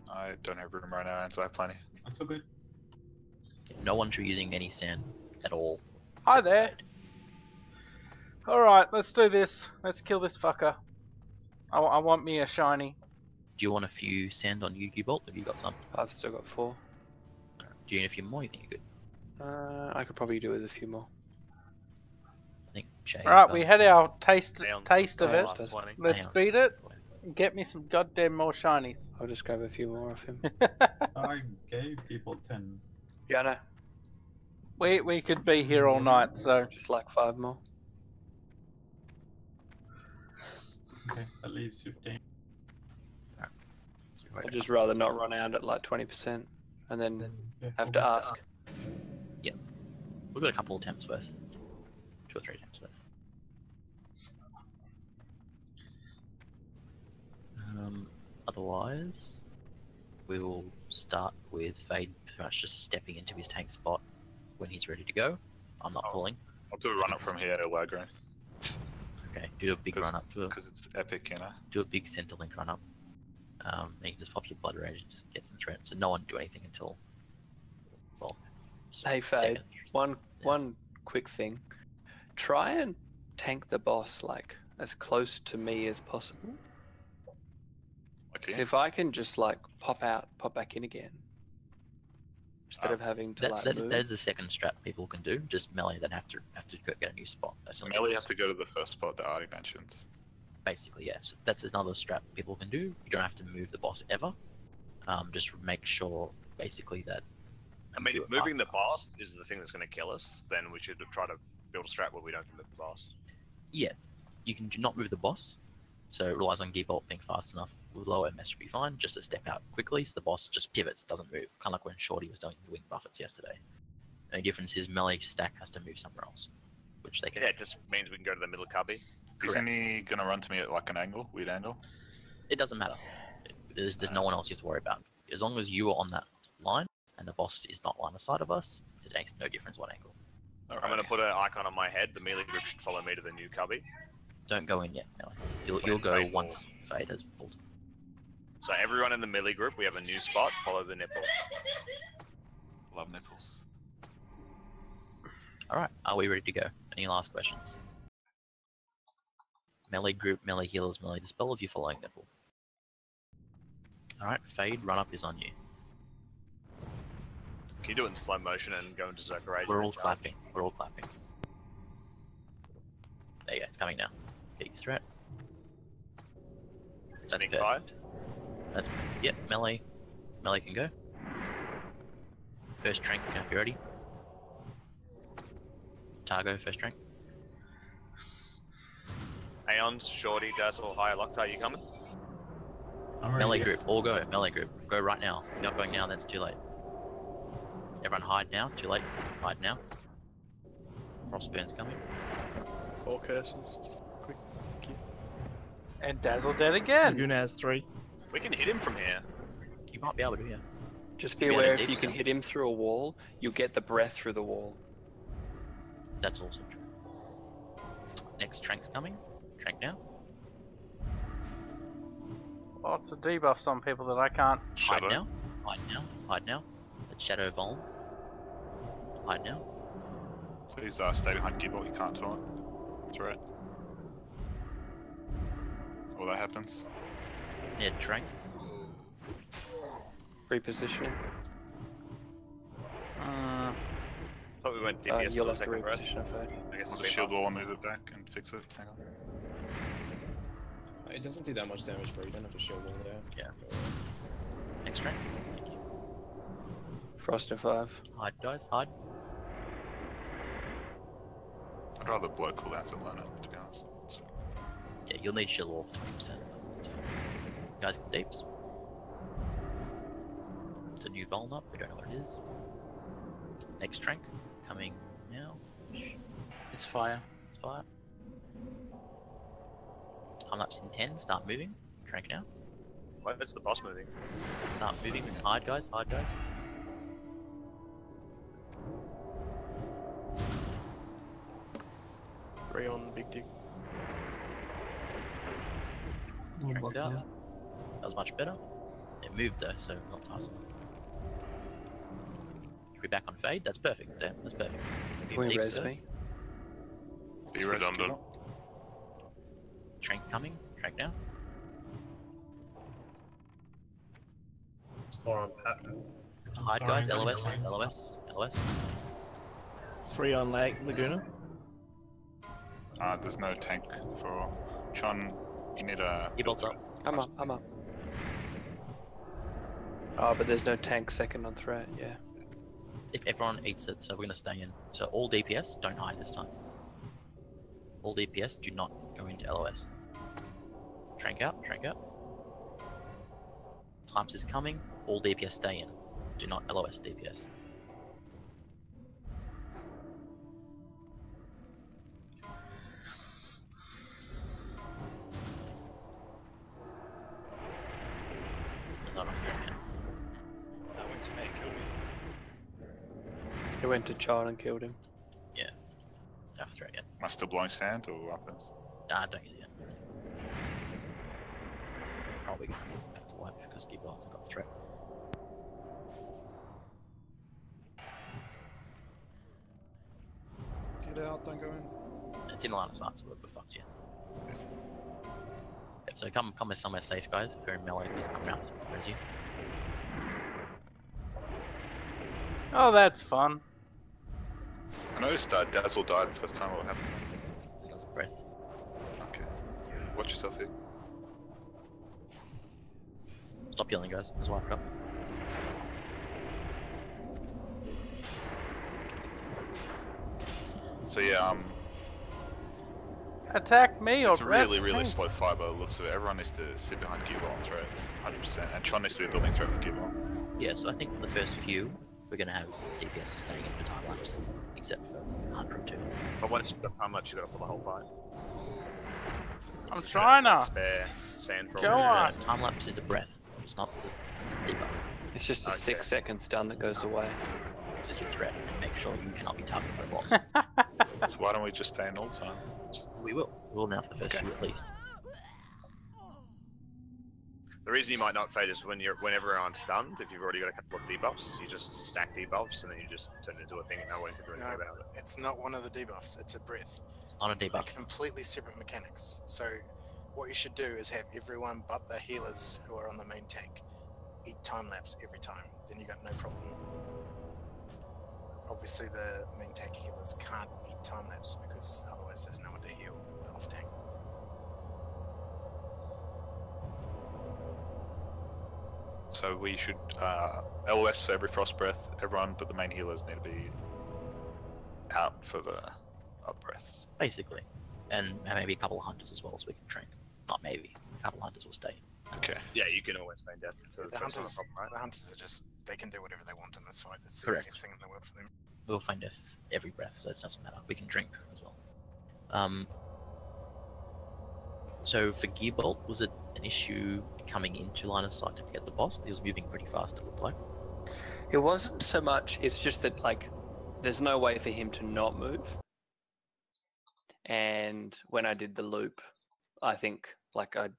I don't have room right now, and so I have plenty. That's all good. No one should be using any sand at all. Hi there. Alright, let's do this. Let's kill this fucker. I want me a shiny. Do you want a few sand on you, Gibolt? Have you got some? I've still got 4. Do you need a few more? You think you're good? I could probably do with a few more. I think Shay. Alright, we had our taste of it. Last 20. Let's beat it. Get me some goddamn more shinies. I'll just grab a few more of him. I gave people 10. Yeah, I know. We could be here all night, so... Just like 5 more. Okay, that leaves 15. I'd just rather not run out at like 20% and then have to ask. Yeah. We've got a couple attempts worth. 2 or 3 attempts worth. Otherwise, we will start with Fade pretty much just stepping into his tank spot when he's ready to go. I'm not pulling. I'll do a run up from here to Lagrin. Okay, do a big run up to it. Because it's epic, you know? Do a big Centerlink run up. And you can just pop your Blood Rage and just get some threat. So no one do anything until, well, Hey Fade, one quick thing. Try and tank the boss like as close to me as possible. Because if I can just like pop out, pop back in again, instead of having to like move. That is the second strat people can do. Just melee, then have to go get a new spot. That's Melee have to go to the first spot that Artie mentioned. Basically, yes. That's another strat people can do. You don't have to move the boss ever. Just make sure, basically, that. I mean, if moving the boss is the thing that's going to kill us, then we should try to build a strat where we don't move the boss. Yeah, you can not move the boss, so it relies on Gearbolt being fast enough with lower MS should be fine, just to step out quickly so the boss just pivots, doesn't move. Kind of like when Shorty was doing the wing buffets yesterday. The only difference is melee stack has to move somewhere else, which they can. Yeah, it just means we can go to the middle cubby. Isn't he going to run to me at like an angle, weird angle? It doesn't matter. There's no one else you have to worry about. As long as you are on that line and the boss is not line of sight of us, it makes no difference what angle. I'm going to put an icon on my head. The melee group should follow me to the new cubby. Don't go in yet, melee. You'll go once Fade has pulled. So everyone in the melee group, we have a new spot. Follow the nipple. Love nipples. Alright, are we ready to go? Any last questions? Melee group, melee healers, melee dispellers, you following nipple. Alright, Fade, run up is on you. Can you do it in slow motion and go into Zerker Rage? We're all clapping. We're all clapping. There you go, it's coming now. Big threat. That's Sneak perfect. That's yep, melee. Melee can go. First strength, if you're ready. Targo, first strength. Aeons, Shorty, Dazzle, High, Loctite, you coming? Melee group, all go. Melee group, go right now. If you're not going now, that's too late. Everyone hide now, too late. Hide now. Frostburn's coming. 4 curses. Quick. And Dazzle dead again. Laguna has 3. We can hit him from here. You might be able to, yeah. Just be If you had a aware if deep you can stun. hit him through a wall, you'll get the breath through the wall. That's also true. Next Trank's coming. Trank now. Lots of debuffs on people that I can't. Hide now. Hide now. Hide now. That's Shadow Vuln. Hide now. Please stay behind Gibble, you can't taunt. That's right. All that happens. Near Trank. Repositioning. Thought we went DPS you'll for the have to second breath. reposition, I'm afraid. I guess I'll it's just shield wall and move it back and fix it. Hang on. It doesn't do that much damage, bro. You don't have to shield all there. Yeah. Next Trank. Thank you. Frost and 5. Hide, guys. Hide. I'd rather blow cooldowns than learn it, to be honest. So, Yeah, you'll need shield wall for 20%. That's fine. Guys get deeps. It's a new Vuln up. We don't know what it is. Next Trank. Coming now. It's fire. It's fire. Time lapse in 10. Start moving. Trank now. Where's the boss moving? Start moving. Hide, guys. Hide, guys. Three on Big Dick. Trank's out. That was much better. It moved though, so not fast enough. We're back on fade. That's perfect. Damn, that's perfect. Can we res me? be redundant. Trank coming. Trank now. It's 4 on Pat. Hide, guys. LOS. LOS. LOS. 3 on Laguna. There's no tank for Chon. You need a. He bolts up. I'm up. I'm up. Oh, but there's no tank second on threat. Yeah. If everyone eats it, so we're gonna stay in. So all DPS don't hide this time. All DPS do not go into LOS. Trank out. Trank out. Times is coming. All DPS stay in. Do not LOS DPS. Not off there yet. That went to me, killed me. He went to Chon and killed him. Yeah. Not off threat yet. Am I still blowing sand or weapons? Nah, don't use it yet. Probably gonna have to wipe because Gibble hasn't got threat. Get out, don't go in. It's in the line of sight, so we're fucked yet. Yeah, so come somewhere safe, guys. If you're in melee, please come around. Where's you? Oh, that's fun. I noticed Dazzle died the first time. What happened? That was a breath. Okay. Watch yourself here. Stop yelling, guys. Let's wipe it up. So yeah, Attack me or it's a really, rat really tank. slow fight by the looks of it. Everyone needs to sit behind Gibble and threat, 100%. And Chon needs to be building threat with Gibble. Yeah, so I think for the first few, we're gonna have DPS staying in for time lapse, except for 102. But once you've got time lapse, you've got to pull the whole fight. I'm trying to. Spare sand for Go all on. Time lapse is a breath. It's not the debuff. It's just a 6 second stun that goes away. Just your threat and make sure you cannot be targeted by the boss. So why don't we just stay in all the time? We will. We will now for the first few at least. The reason you might not fade is whenever everyone's stunned, if you've already got a couple of debuffs, you just stack debuffs and then you just turn it into a thing and no one can do anything about it. It's not one of the debuffs, it's a breath. It's not a debuff. They're completely separate mechanics. So what you should do is have everyone but the healers who are on the main tank eat time lapse every time. Then you got no problem. Obviously the main tank healers can't eat time lapse because otherwise there's no one to heal the off tank. So we should LOS for every frost breath. Everyone but the main healers need to be out for the up breaths. Basically. And maybe a couple of hunters as well so we can train. Not maybe. A couple of hunters will stay. Okay. Yeah, you can always feign death. So The that's not a hunters, problem, right? the hunters are just, they can do whatever they want in this fight. It's the Correct. easiest thing in the world for them. We'll find death every breath, so it doesn't matter. We can drink as well. So for Gearbolt, was it an issue coming into line of sight to get the boss? He was moving pretty fast, it looked like. It wasn't so much. It's just that like, there's no way for him to not move. And when I did the loop, I think like I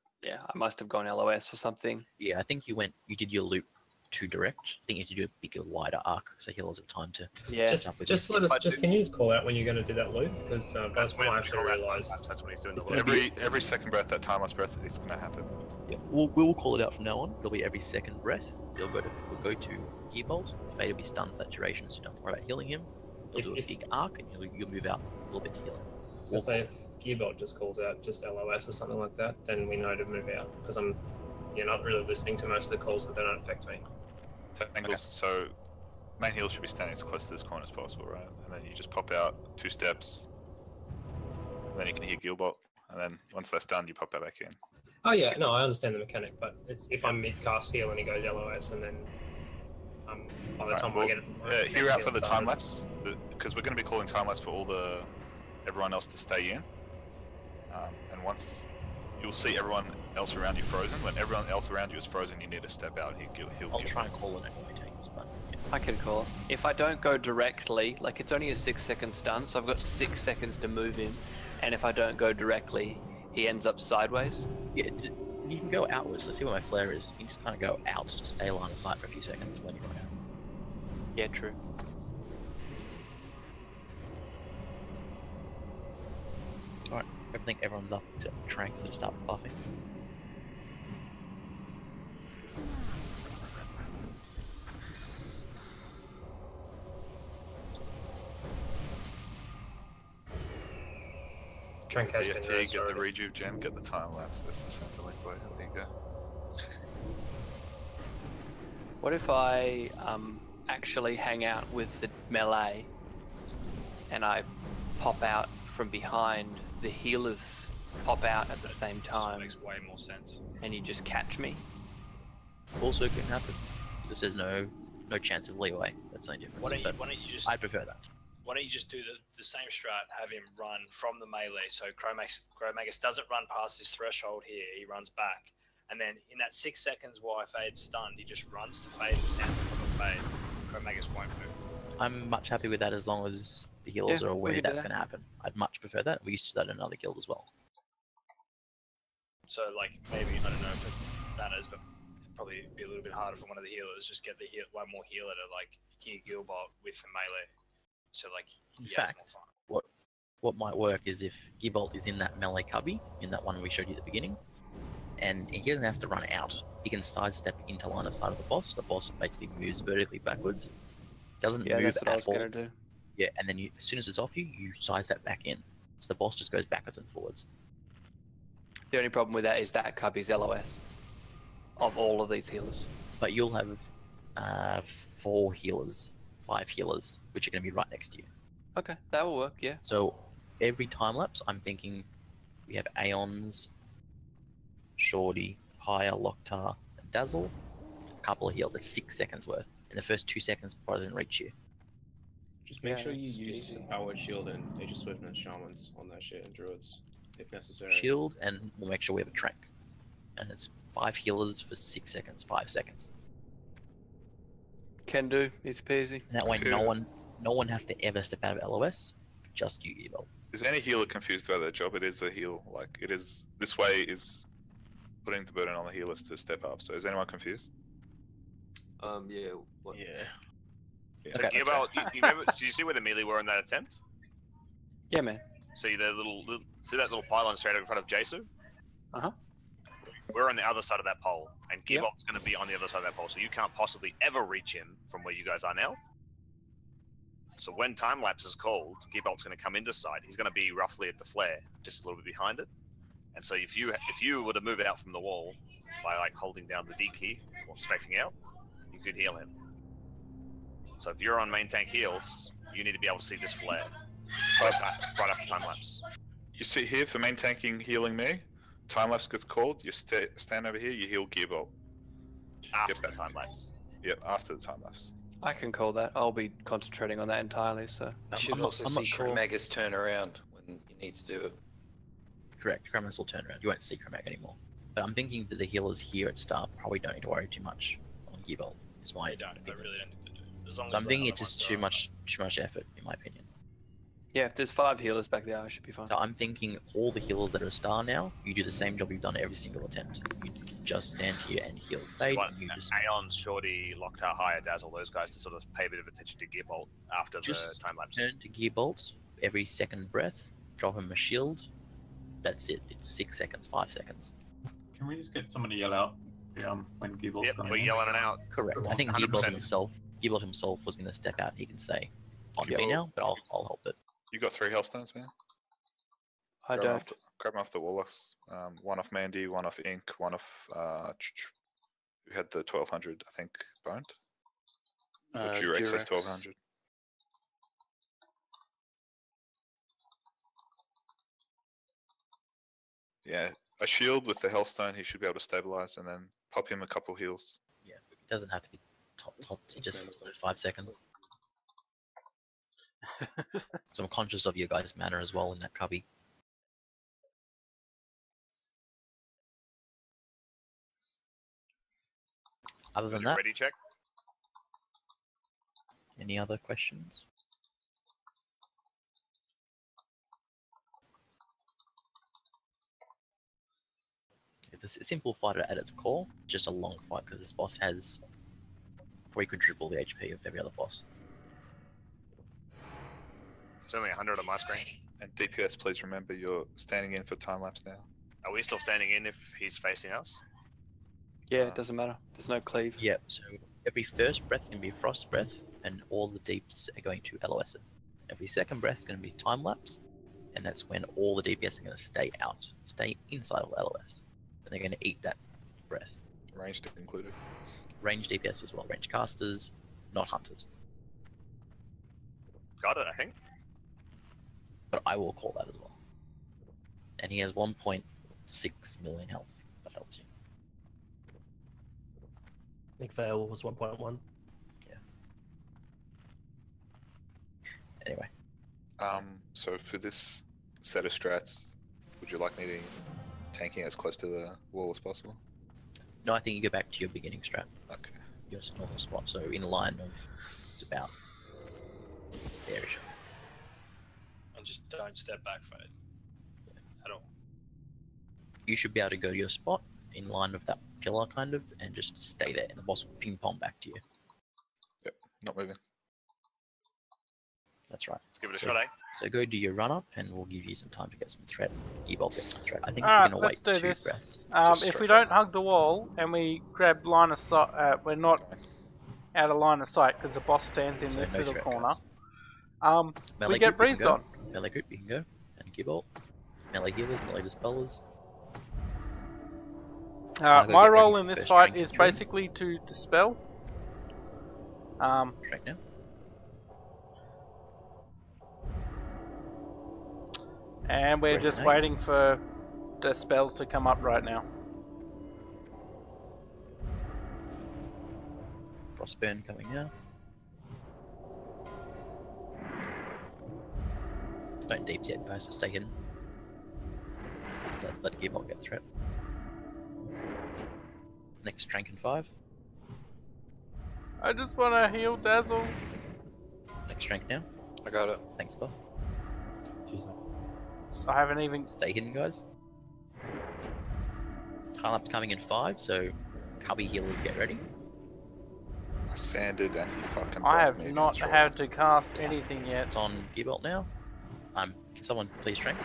must have gone LOS or something. Yeah, I think you did your loop too direct. I think you have to do a bigger, wider arc so healers have time to. Yeah. Just let us. Just can you just call out when you're going to do that loop? Because that's when I actually realised. That's when he's doing the loop. Every second breath, that timeless breath, is going to happen. Yeah, we'll call it out from now on. It'll be every second breath. We'll go to Gearbolt. Fade will be stunned for that duration, so don't worry about healing him. He'll do a big arc, and you'll move out a little bit to heal him. I'll say if Gearbolt just calls out just LOS or something like that, then we know to move out. Because you're not really listening to most of the calls because they don't affect me. So main heal should be standing as close to this corner as possible, right? And then you just pop out 2 steps, and then you can hear Gearbolt, and then once that's done, you pop that back in. Oh yeah, no, I understand the mechanic, but it's if I'm mid-cast heal and he goes LOS and then by the time I get it... hear out for the time lapse, because we're going to be calling time lapse for everyone else to stay in. And once you'll see everyone else around you frozen, when everyone else around you is frozen, you need to step out. I'll try and call it anyway, James, but... I can call it. If I don't go directly, like it's only a 6-second stun, so I've got 6 seconds to move him, and if I don't go directly, he ends up sideways. Yeah, you can go outwards. Let's see where my flare is. You just kind of go out to stay line of sight for a few seconds when you run out. Yeah, true. Alright, I think everyone's up except for Trank, so start buffing. Trank has been DFT, get the rejuve gem, get the time lapse. That's the center link way. There you go. What if I actually hang out with the melee and I pop out from behind, the healers pop out at the same time? Makes way more sense. And you just catch me? Also can happen. This is no chance of leeway. That's no difference. Why don't you just? I prefer that. Why don't you just do the same strat? Have him run from the melee, so Chromagus doesn't run past his threshold here. He runs back, and then in that 6 seconds while Fade's stunned, he just runs to Fade and stands on top of Fade. Chromagus won't move. I'm much happy with that as long as the healers are aware that's going to happen. I'd much prefer that. We used to do that in another guild as well. So like maybe I don't know if it matters, but it'd probably be a little bit harder for one of the healers. Just get one more healer to like heal Gilbot with the melee. So like In fact, what might work is if Gearbolt is in that melee cubby, in that one we showed you at the beginning, and he doesn't have to run out. He can sidestep into line of sight of the boss. The boss basically moves vertically backwards. Doesn't move that's what at I was all. gonna do. Yeah, and then as soon as it's off you, you sidestep back in. So the boss just goes backwards and forwards. The only problem with that is that cubby's LOS of all of these healers. But you'll have 4 healers, 5 healers, which are going to be right next to you. Okay, that will work, yeah. So every time lapse, I'm thinking we have Aeons, Shorty, Hire, Loktar, and Dazzle. A couple of heals, that's 6 seconds worth. In the first 2 seconds before it doesn't reach you. Just make sure you use Powered Shield and Age of Swiftness Shamans on that shit and Druids, if necessary. Shield, and we'll make sure we have a Trank. And it's 5 healers for 6 seconds, 5 seconds. Can do, easy peasy. And that way no one has to ever step out of LOS, just you, Evo. Is any healer confused about their job? It is a heal. Like, it is... This way is putting the burden on the healers to step up. So is anyone confused? Yeah. So Gearbolt, you remember? Did you see where the melee were in that attempt? Yeah, man. See the see that little pylon straight in front of Jesu? Uh-huh. We're on the other side of that pole, and Gearbolt's going to be on the other side of that pole, so you can't possibly ever reach him from where you guys are now. So when time lapse is called, Gearbolt's going to come into sight. He's going to be roughly at the flare, just a little bit behind it. And so if you were to move out from the wall by like holding down the D key or strafing out, you could heal him. So if you're on main tank heals, you need to be able to see this flare right after time lapse. You see here, for main tanking healing me, time lapse gets called, you stand over here, you heal Gearbolt. After that time lapse. Yep, after the time lapse. I can call that. I'll be concentrating on that entirely, so... You should also see Chromagus turn around when you need to do it. Correct, Chromagus will turn around. You won't see Chromagus anymore. But I'm thinking that the healers here at start probably don't need to worry too much on Gearbolt. It's my I really don't think they do. As long So as I'm the thinking other it's just ones too much effort, in my opinion. Yeah, if there's 5 healers back there, I should be fine. So I'm thinking all the healers that are a star now, you do the same job you've done every single attempt. You just stand here and heal Fade. What, And you just Aeon, Shorty, Locktar, Higher, Dazzle, those guys to sort of pay a bit of attention to Gearbolt after the time lapse. turn to Gearbolt every second breath, drop him a shield. That's it. It's 6 seconds, 5 seconds. Can we just get someone to yell out when Gearbolt's Yep, going we're in? yelling it out. Correct. I think 100%. Gearbolt himself was going to step out. He can say, "On me Gearbolt. now," but I'll help it. You got 3 Hellstones, man. I don't. Grab them off the Warlocks. One off Mandy, one off Ink, one off who had the 1200, I think, boned. Or Durex has 1200. Yeah, a shield with the Hellstone, he should be able to stabilize, and then pop him a couple heals. Yeah, it doesn't have to be top. He just 5 seconds. So I'm conscious of your guys' mana as well in that cubby. Other than that, Ready check. any other questions? It's a simple fighter at its core, just a long fight because this boss has probably quadruple the HP of every other boss. It's only 100 on my screen. And DPS, please remember you're standing in for time lapse now. Are we still standing in if he's facing us? Yeah, it doesn't matter. There's no cleave. Yeah, so every first breath is going to be Frost Breath, and all the deeps are going to LOS it. Every second breath is going to be Time Lapse, and that's when all the DPS are going to stay out, stay inside of LOS. And they're going to eat that breath. Ranged included. Ranged DPS as well, ranged casters, not hunters. Got it, I think. But I will call that as well. And he has 1.6 million health. That helps you. Nick Vale was 1.1. Yeah. Anyway. So for this set of strats, would you like me to tanking as close to the wall as possible? No, I think you go back to your beginning strat. Okay. Just normal spot, so in line of about there-ish. And just don't step back, Fade. At all. You should be able to go to your spot in line of that pillar, kind of, and just stay there, and the boss will ping pong back to you. Yep, not moving. That's right. Let's give it a shot, eh? So go do your run up, and we'll give you some time to get some threat. Gearbolt get some threat. I think Alright, we're gonna let's wait do 2 this. breaths. If we don't hug the wall and we grab line of sight, we're not out of line of sight because the boss stands in So this no little threat, corner. guys. We Melee get group, you can breathed go. on. Melee group, you can go. And Gearbolt. Melee healers, melee dispellers. Targo, My get role ready in for this first fight drink is and drink. basically to dispel. Right now. And we're Great just night. waiting for the spells to come up right now. Frostburn coming now. Don't deeps yet, guys, so stay hidden. Let Gearbolt get threat. Next Trank in 5. I just want to heal Dazzle. Next Trank now. I got it. Thanks, Buff. I haven't even. Stay hidden, guys. Time-lapse coming in 5, so cubby healers get ready. I sanded and he fucking I blasted have me not against had to cast anything yet. It's on Gearbolt now. Can someone please Trank?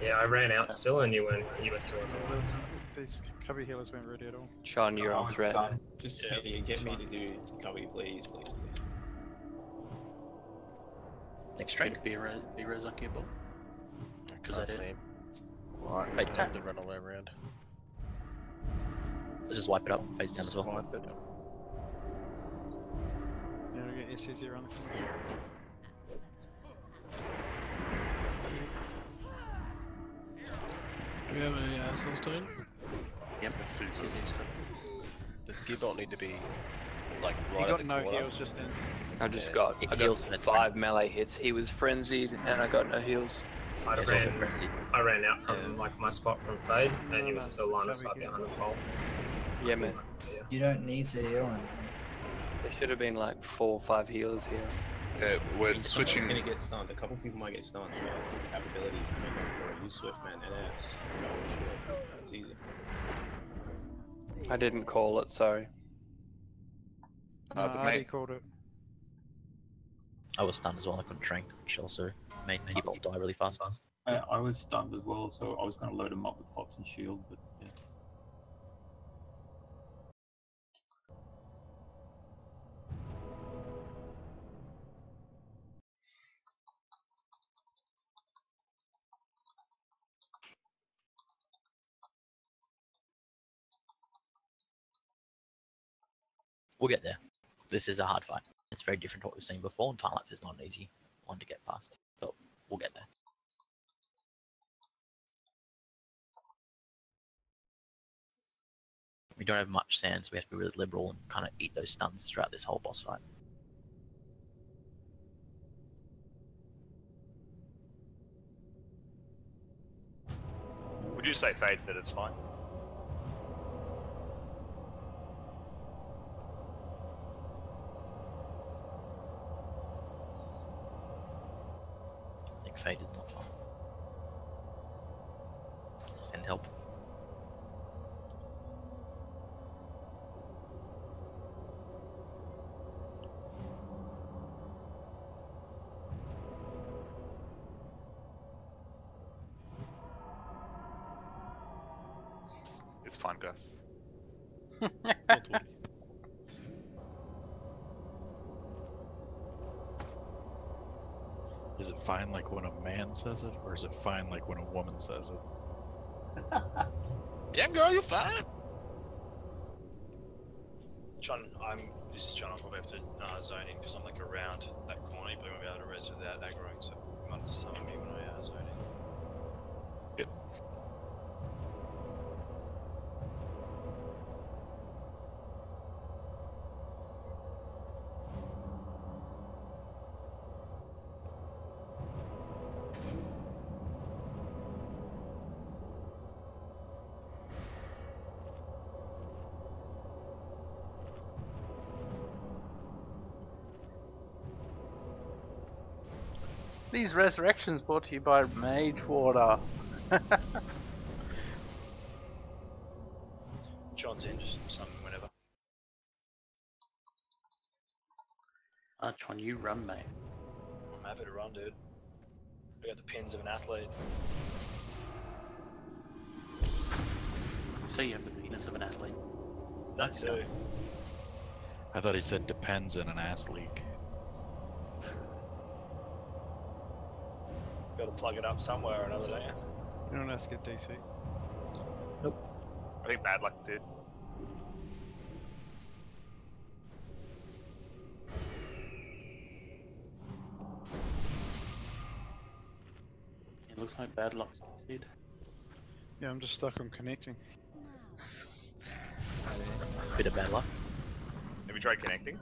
Yeah, I ran out still, and you were still on the list. These cubby healers weren't ready at all. Sean, you're on threat. Just get me to do cubby, please, please, please. Next Trank. Be res on Gearbolt. Is that it? Right, Fade I down. have to run all the way around. Let's just wipe it up. Face down as well. Wipe it. Yeah, we get SCZ around the corner. Do we have a Soulstone? Yep. Does Gearbolt need to be like He right got at the no corner? heals just then. I just Yeah, got, it I heals got at 5 melee hits. He was frenzied, and I got no heals. I Yeah, it's also ran, frenzy. I ran out from like my spot from Fade, and No, you were no, still line of cubby sight heal. behind the pole. Yeah, man. You don't need to heal him. There should have been like 4 or 5 healers here. Yeah, we're Someone's switching. gonna get stunned. A couple people might get stunned. You have abilities to make up for it. Use Swiftman and ads. Oh shit, that's easy. I didn't call it, sorry. The Artie main, called it. I was stunned as well. I couldn't drink, which also made people die really fast. I was stunned as well, so I was going to load him up with hots and shield, but yeah. We'll get there. This is a hard fight. It's very different to what we've seen before, and time-lapse is not an easy one to get past. But we'll get there. We don't have much sand, so we have to be really liberal and kind of eat those stuns throughout this whole boss fight. Would you say, Fade, that it's fine? I think Fade is not fine. Send help. It's fine, Gus. Is it fine like when a man says it, or is it fine like when a woman says it? Damn girl, you're fine. John, this is John. I'll probably have to zone in because I'm like around that corner. You probably won't be able to res without aggroing, so you might have to summon me when I zone in. Yep. These resurrections brought to you by Mage Water. John's in, just summon whenever. John, you run, mate. I'm happy to run, dude. I got the pins of an athlete. So you have the penis of an athlete. That too. I thought he said depends in an ass leak. Got to plug it up somewhere or another, don't you? You don't have to get DC. I think Bad Luck did. It looks like Bad Luck succeed. Yeah, I'm just stuck on connecting. Bit of bad luck. Have you tried connecting?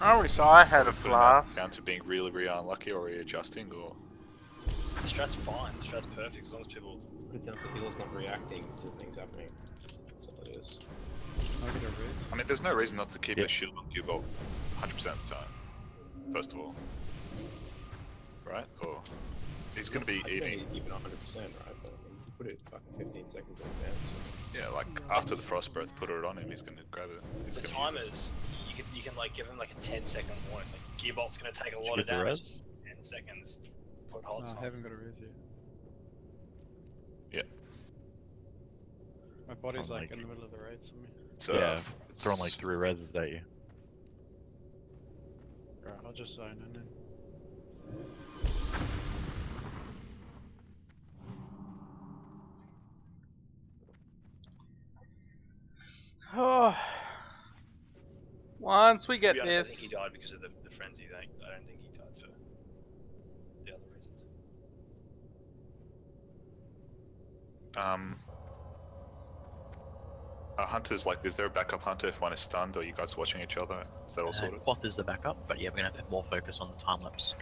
I wish I had a Putting that flask. down to being really, really unlucky or readjusting, or The strat's fine. The strat's perfect as long as people. Put it down to healers not reacting to things happening. That's all it is. I mean, there's no reason not to keep a shield on Q-Bolt 100% of the time. First of all, right? Or he's going to be eating. Even 100%, right? But I mean, put it fucking 15 seconds in advance or something. Yeah, like after the frost breath, put it on him. He's going to grab it. He's The going to timers, you can like give him like a 10-second warning. Like Gearbolt's gonna take a Did you lot of get the damage. res? 10 seconds. Put No, hots I on. haven't got a res yet. Yeah. My body's From, like like- in the middle of the raid somewhere. So, yeah, throwing like 3 reses at you. Right, I'll just zone in then. Oh. Once we To get be honest, I this, think he died because of the frenzy. I don't think he died for the other reasons. Hunters, like, is there a backup hunter if one is stunned, or you guys watching each other? Is that all sorted? Quoth is the backup, but yeah, we're gonna have more focus on the time lapse.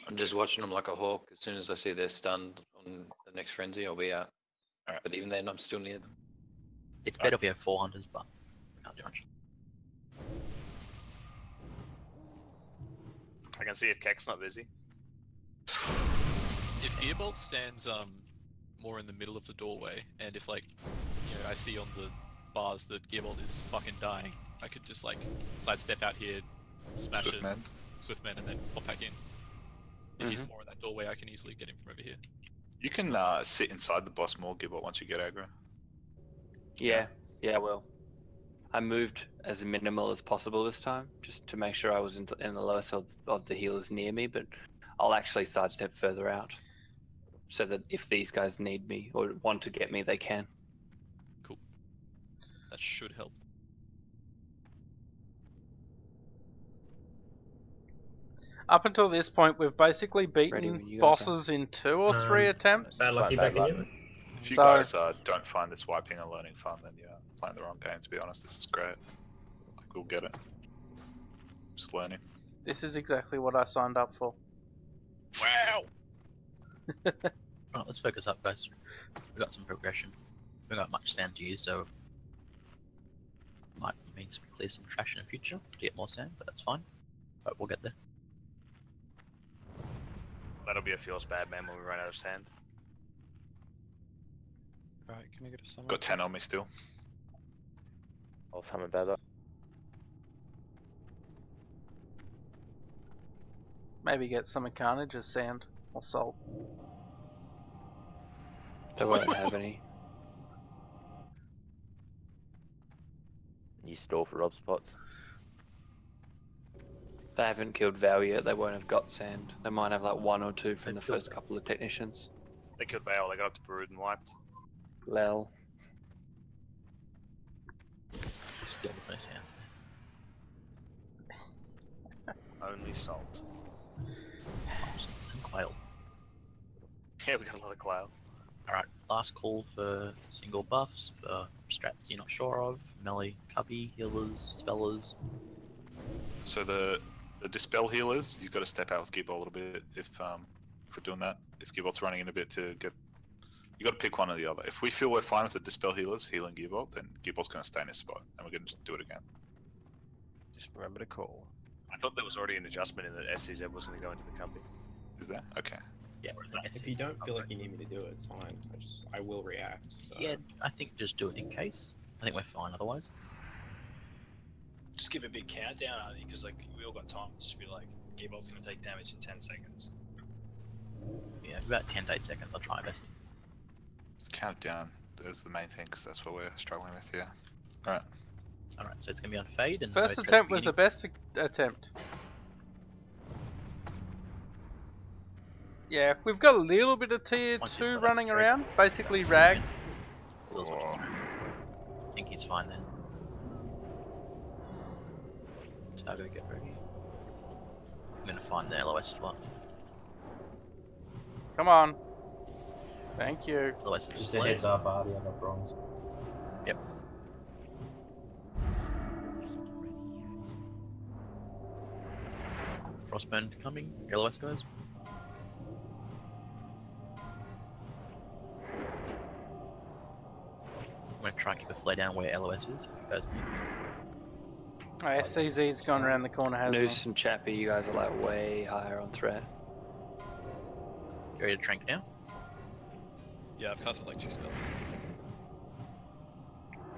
I'm just watching them like a hawk. As soon as I see they're stunned on the next frenzy, I'll be out. But even then, I'm still near them. It's better if we have 4 hunters, but we can't do much. I can see if Kek's not busy. If Gearbolt stands more in the middle of the doorway, and if like, you know, I see on the bars that Gearbolt is fucking dying, I could just like sidestep out here, smash it, Swiftman, and then pop back in. If he's more in that doorway, I can easily get him from over here. You can sit inside the boss more, Gibbot, once you get aggro. Yeah, I will. I moved as minimal as possible this time, just to make sure I was in the lowest of the healers near me, but I'll actually sidestep further out, so that if these guys need me or want to get me, they can. Cool. That should help. up until this point, we've basically beaten bosses in 2 or 3 attempts. If you guys don't find this wiping and learning fun, then you're playing the wrong game, to be honest. This is great. Like, we'll get it. Just learning. This is exactly what I signed up for. Wow! Alright, let's focus up, guys. We've got some progression. We've got much sand to use, so might means we clear some trash in the future to get more sand, but that's fine. But we'll get there. That'll be a feels bad, man, when we run out of sand. Right, can I get a summon? Got 10 on me still. I'll summon better. Maybe get some of Carnage's sand or salt. They won't have any. You store for rob spots. If they haven't killed Val yet, they won't have got sand. They might have like 1 or 2 from the first couple of technicians. They killed Bale, they got up to Brood and wiped. Lel. Still there's no sand. Only salt. And quail. Yeah, we got a lot of quail. Alright, last call for single buffs, for strats you're not sure of, melee, cubby, healers, spellers. So the dispel healers, you've got to step out with Gearbolt a little bit if we're doing that. If Gearbolt's running in a bit to get, you got to pick one or the other. If we feel we're fine with the dispel healers healing Gearbolt, then Gearbolt's going to stay in his spot, and we're going to just do it again. Just remember to call. I thought there was already an adjustment in that SCZ was going to go into the company. Is there? Okay. Yeah. If you don't feel like you need me to do it, it's fine. I will react. So. Yeah, I think just do it in case. I think we're fine otherwise. Just give a big countdown, Arnie, because like we all got time. Just be like, Gearbolt's going to take damage in 10 seconds. Yeah, about 10 to 8 seconds. I'll try my best. Just count it down is the main thing, because that's what we're struggling with here. Alright. Alright, so it's going to be on fade. And first attempt was the best attempt. Yeah, we've got a little bit of tier 2 running around, basically rag. I think he's fine then. Targo, get ready. I'm gonna find the LOS slot. Come on. Thank you. LOS Just a heads up, Artie, I got bronze. Yep. Frostburn coming. LOS guys. I'm gonna try and keep a flare down where LOS is. If you guys need. Alright, SCZ's gone around the corner, hasn't Noose and Chappy, you guys are like way higher on threat. You ready to trank now? Yeah, I've casted like 2 spells.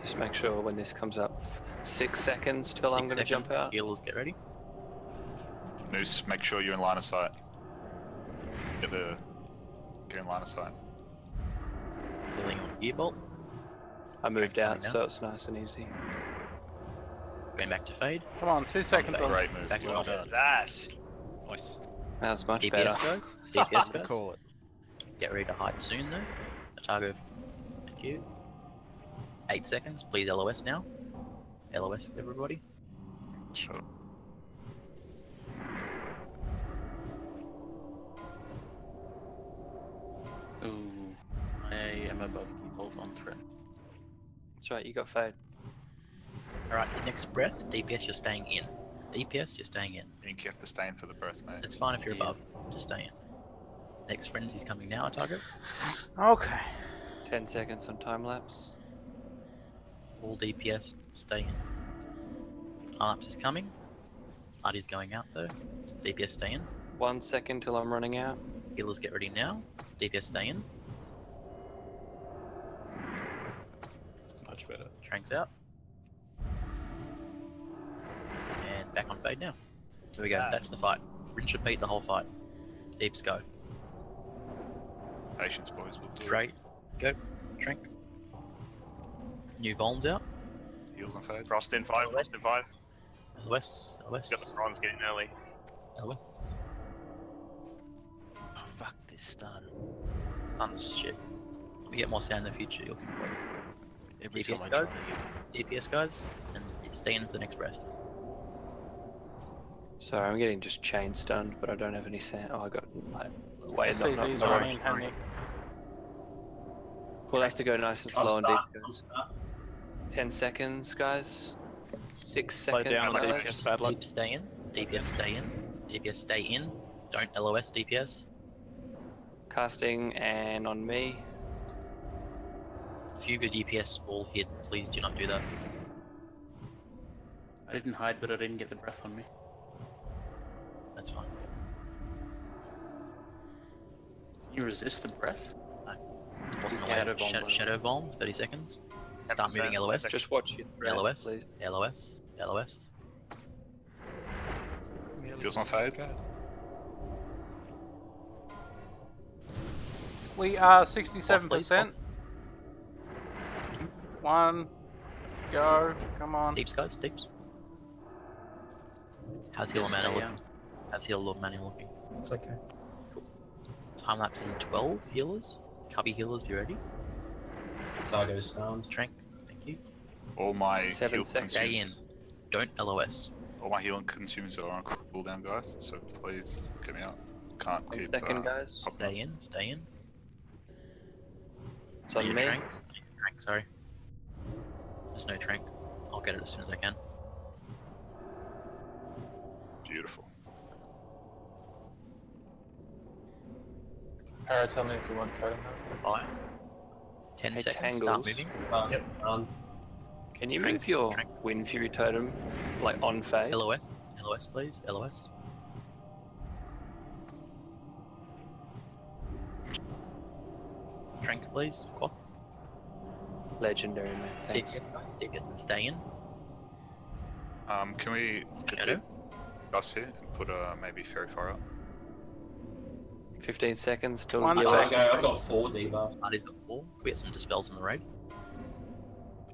Just make sure when this comes up, 6 seconds till I'm going to jump out. Healers, get ready. Noose, make sure you're in line of sight. Get in line of sight. Healing on Gearbolt. I moved out, so it's nice and easy. Going back to fade. Come on, 2 seconds. Great move. Back Well to that. Nice. That was much DPS better. guys. DPS guys. Call it. Get ready to hide soon though. Otago, thank you. 8 seconds, please LOS now. LOS everybody. Sure. Ooh, I am above Keybolt on threat. That's right, you got fade. Alright, next breath, DPS, you're staying in. DPS, you're staying in. I think you have to stay in for the breath, mate. It's fine if you're above, just stay in. Next frenzy's coming now, target. Okay. 10 seconds on time lapse. All DPS, stay in. Time lapse is coming. Artie's going out though. DPS, stay in. 1 second till I'm running out. Healers, get ready now. DPS, stay in. Much better. Tranks out. And back on fade now. Here we go, that's the fight. Rinse, repeat the whole fight. Deeps go. Patience, boys. We'll do Straight. Go. Trank. New Volms out. Heals on fade. Frost in 5, Frost in 5. LOS. LOS. Got the bronze getting early. LOS. Oh, fuck this stun. Sun's shit. We get more sound in the future, you'll complain. Every DPS time I go. try DPS guys. And stay in for the next breath. Sorry, I'm getting just chain stunned, but I don't have any sound. Oh, I got like way CZ's running in panic. We'll have to go nice and I'll slow on start, DPS. I'll start. 10 seconds, guys. 6 Slow seconds. down on guys. DPS, bad luck. Deep stay in. DPS stay in. DPS stay in. Don't LOS DPS. Casting and on me. If you go DPS all hit, please do not do that. I didn't hide, but I didn't get the breath on me. That's fine. Can you resist the breath? Wasn't Yeah, aware. Shadow Bomb, Shadow Bomb, 30 seconds. Start 10%, moving LOS. Just watch your threat, LOS. please. LOS. LOS. Heals on fade. We are 67%. One. Go. Come on. Deeps guys, deeps. How's healer mana looking? How's healer mana looking? It's okay. Cool. Time lapse in 12 healers. Cubby healers, be ready. Targo sound. Trank, thank you. All my 7 heal seconds. Stay in. Don't LOS. All my healing consumers are on cooldown, guys. So please get me out. Can't 1 keep. second, guys. Stay in, stay in. It's on Need a me. Trank, sorry. There's no trank. I'll get it as soon as I can. Beautiful. Arrow, tell me if you want totem now. Fire. 10 Hey, seconds, start Tangles. moving. Yep, Can you Trank, move your trank. Wind Fury totem like on fade? LOS. LOS, please. LOS. Trank, please. Quaff. Legendary, man. Thanks. DPS, guys. DPS and stay in. Can we get Shadow. Gus here and put maybe Fairy Fire up? 15 seconds till One you're second. back. I've got 4 debuffs. Artie's got 4. Can we get some dispels in the raid?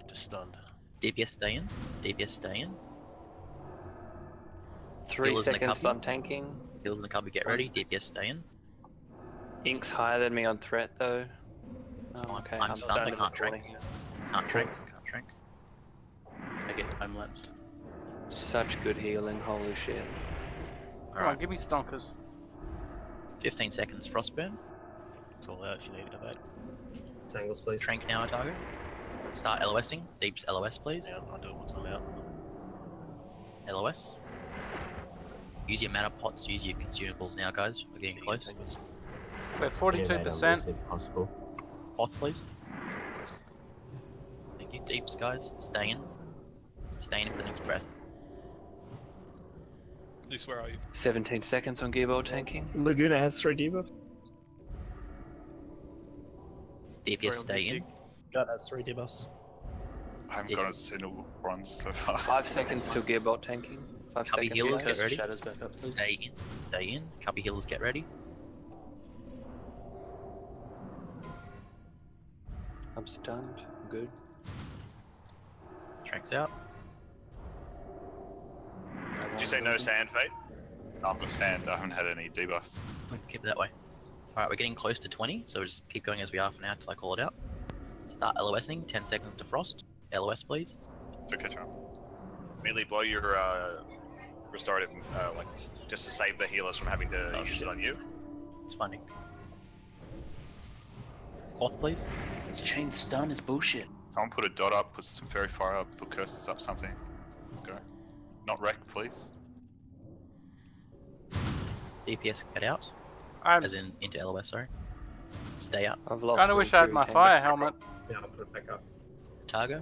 Just stunned. DPS stay in. DPS stay in. 3 Healers in the seconds cubby. I'm tanking. Heals in the cubby, get ready. DPS stay in. Ink's higher than me on threat though. It's Oh, fine. okay, I'm stunned, I starting can't to trank. warning here. Can't trank. Can't trank. I get time lapsed. Such good healing, holy shit. Come on, Alright. give me stonkers. 15 seconds frostburn. Call out if you need it, mate. Tangles, please. Trank now, target. Start LOSing. Deeps LOS, please. Yeah, I'll do it once I'm out. LOS. Use your mana pots, use your consumables now, guys. We're getting close. We're 42%. Cloth, please. Thank you. Deeps, guys. Stay in. Stay in for the next breath. Luce, where are you? 17 seconds on Gearbolt tanking. Laguna has 3 debuff. DPS stay in. God has 3 debuffs. I haven't got a single bronze so far. 5 seconds till Gearbolt tanking. 5 Cubby seconds. healers, guys. get ready. Shadows back up, please. Stay in. Stay in. Cubby healers, get ready. I'm stunned. I'm good. Tranks out. Did you say no sand, Fate? I've got sand. I haven't had any debuffs. Keep it that way. Alright, we're getting close to 20, so we'll just keep going as we are for now until I call it out. Start LOSing. 10 seconds to frost. LOS, please. It's okay, Charm. Immediately blow your restorative, like, just to save the healers from having to use it on you. It's funny. Quoth, please. Chain stun is bullshit. Someone put a dot up, put some fairy fire up, put curses up, something. Let's go. Not wreck, please. DPS get out. As in into LOS, sorry. Stay out. I've lost. Kinda wish I had my fire helmet. Yeah, I'll put it back up. Targo.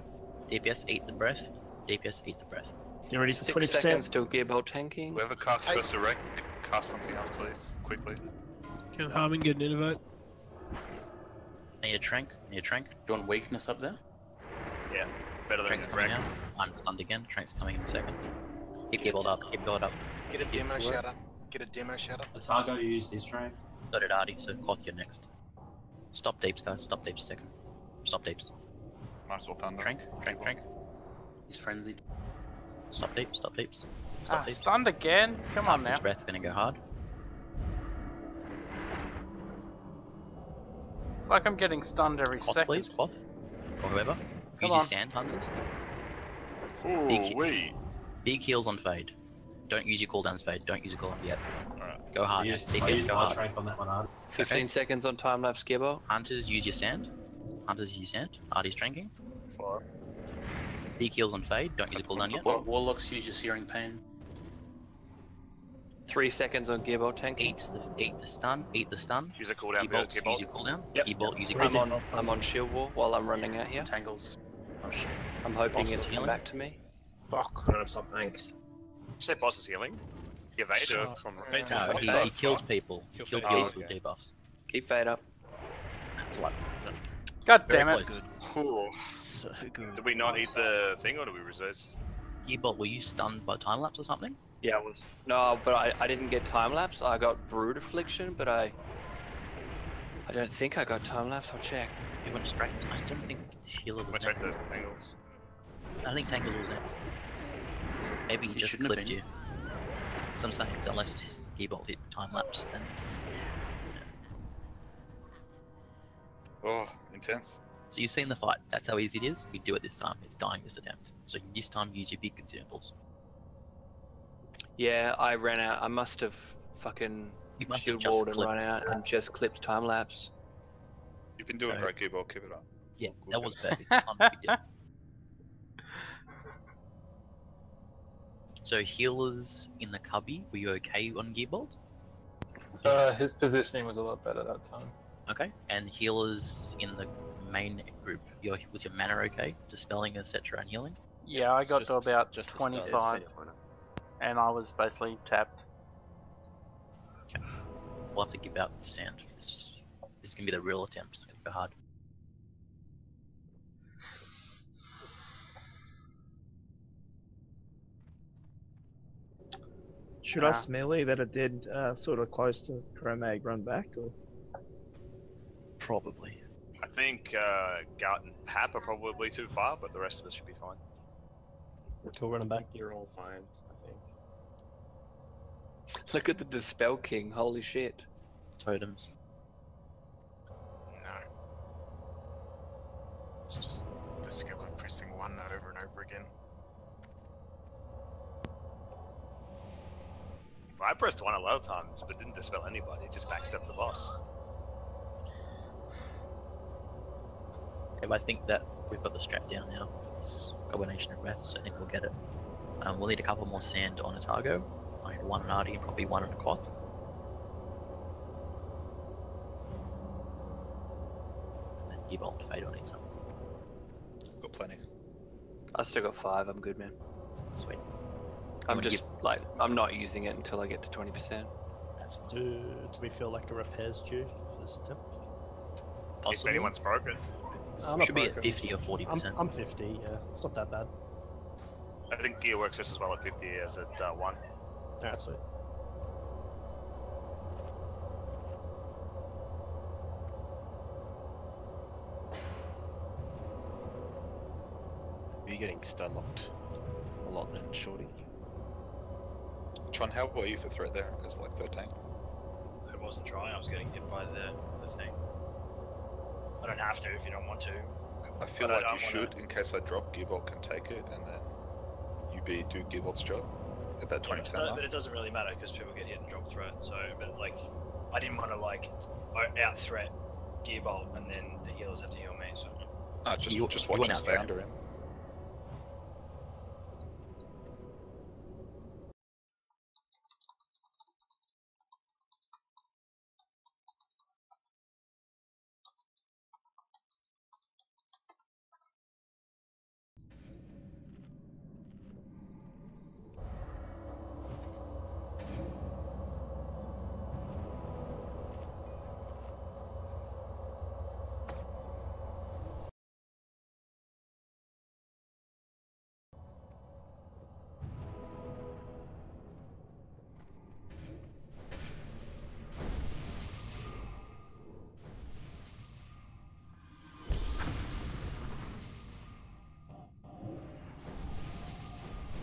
DPS eat the breath. DPS eat the breath. You're ready for 6 seconds till gearbolt tanking. Whoever casts curse to wreck, cast something else, please. Quickly. Can Harmon get an innovate? Need a trank. Need a trank. Do you want weakness up there? Yeah, better than Trank's coming out. I'm stunned again. Trank's coming in a second. Keep gearbolt up. Keep gearbolt up. Get a demo shatter. Get a demo shatter. Targo used his strength. So did Artie, so Quoth, you're next. Stop deeps, guys. Stop deeps a second. Stop deeps. Might as well thunder. Trank. He's frenzied. Stop deeps. Stop deeps. Stop deeps. Stunned again? Come on now. This breath gonna go hard. It's like I'm getting stunned every Quoth, second. please. Quoth. Or whoever. Come Use on. your sand hunters. Big heals on fade. Don't use your cooldowns, fade. Don't use your cooldowns yet. Alright. Go hard. DPS go hard. On that one, Art. 15 seconds on time lapse gearbolt. Hunters use your sand. Hunters use your sand. Artie's tranking. 4. Big heals on fade. Don't use your cooldown yet. Warlocks use your searing pain. 3 seconds on gearbolt tanking. Eat the stun. Eat the stun. Use a cooldown. Gearbolt, use your cooldown. Yep. Gearbolt, use your I'm cooldown. on shield wall while I'm running out here. Tangles. Oh shit. I'm hoping Boss it'll is come healing. back to me. Fuck. I don't have something. Did you say boss is healing? You evade or from No, he kills people. He kills healers with debuffs. Keep fade up. That's what. God Very damn it. close. So good. Did we not eat the thing or did we resist? Gearbolt, were you stunned by time lapse or something? Yeah, it was. No, but I didn't get time lapse. I got brood affliction, but I don't think I got time lapse. I'll check. He went straight. I don't think healer was Let's check next. the tangles. I think Tangles was next. Maybe he just shouldn't have clipped been. you. Some seconds, unless Gearbolt hit time lapse, then. Oh, intense. So you've seen the fight. That's how easy it is. We do it this time. It's dying this attempt. So this time, use your big consumables. Yeah, I ran out. I must have fucking You must have shield just walled and clipped. run out and just clipped time lapse. You've been doing great, Gearball. Keep it up. Yeah, that was perfect. Time we did. So healers in the cubby, were you okay on Gearbolt? His positioning was a lot better that time. Okay. And healers in the main group, was your mana okay? Dispelling, etc. and healing? Yeah, I got to about just the 25, and I was basically tapped. Okay. We'll have to give out the sand. This is going to be the real attempt. It's going to go hard. Should I melee that it did sort of close to Chromag run back, or? Probably. I think Gart and Pap are probably too far, but the rest of us should be fine. Cool, running back. You're all fine, I think. Look at the Dispel King. Holy shit. Totems. No. It's just the skill of pressing 1 over and over again. Well, I pressed 1 a lot of times, but didn't dispel anybody. It just backstepped the boss. Okay, but I think that we've got the strap down now. It's a combination of breaths, so I think we'll get it. We'll need a couple more sand on a Targo. I need 1 on Artie and probably 1 on a Quoth. And then Gearbolt Fade will need some. Got plenty. I still got 5. I'm good, man. Sweet. I'm just like I'm not using it until I get to 20%. That's fine. Do we feel like a repair's due for this attempt? If anyone's broken. I'm Should be at 50 or 40%. I'm 50, yeah. It's not that bad. I think gear works just as well at 50 as at 1. Alright, sweet. You're getting stun locked a lot then, Shorty. Tron, how were you for threat there? It's like 13. I wasn't trying, I was getting hit by the thing. I don't have to if you don't want to. I feel But I like you don't wanna- should, in case I drop, Gearbolt can take it, and then you be do Givolt's job at that 20% mark. But it doesn't really matter because people get hit and drop threat. So, but like, I didn't want to like out threat Gearbolt and then the healers have to heal me. So. Just watch us stay under him.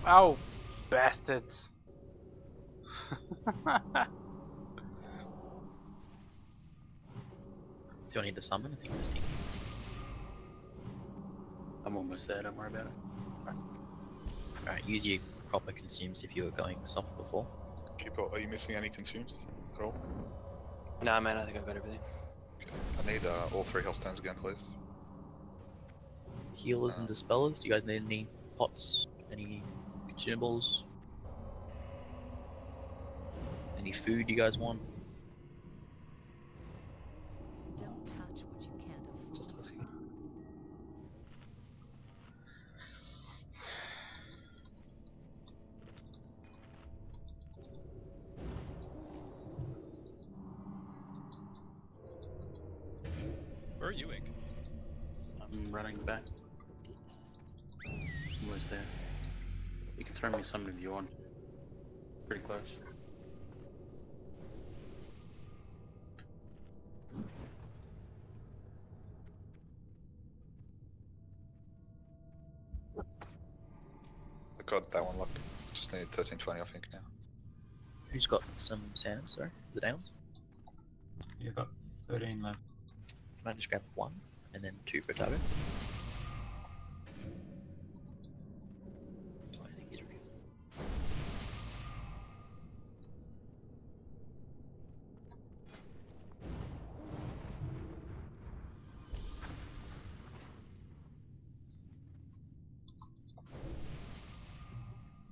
Oh, bastards. Do I need to summon? I think just need. I'm almost there, don't worry about it. Alright, use your proper consumes if you were going soft before. Are you missing any consumes at all? Nah, man, I think I've got everything. Okay. I need all 3 Hellstones again, please. Healers and dispellers, do you guys need any pots? Any consumables? Any food you guys want? Don't touch what you can't afford. Just asking. Where are you, Ink? I'm running back. Almost there. You can throw me some if you want. Pretty close. I got that one locked. Just need 1320 I think now. Who's got some sands, sorry? The downs? You got 13 left. Can I just grab 1 and then 2 for target?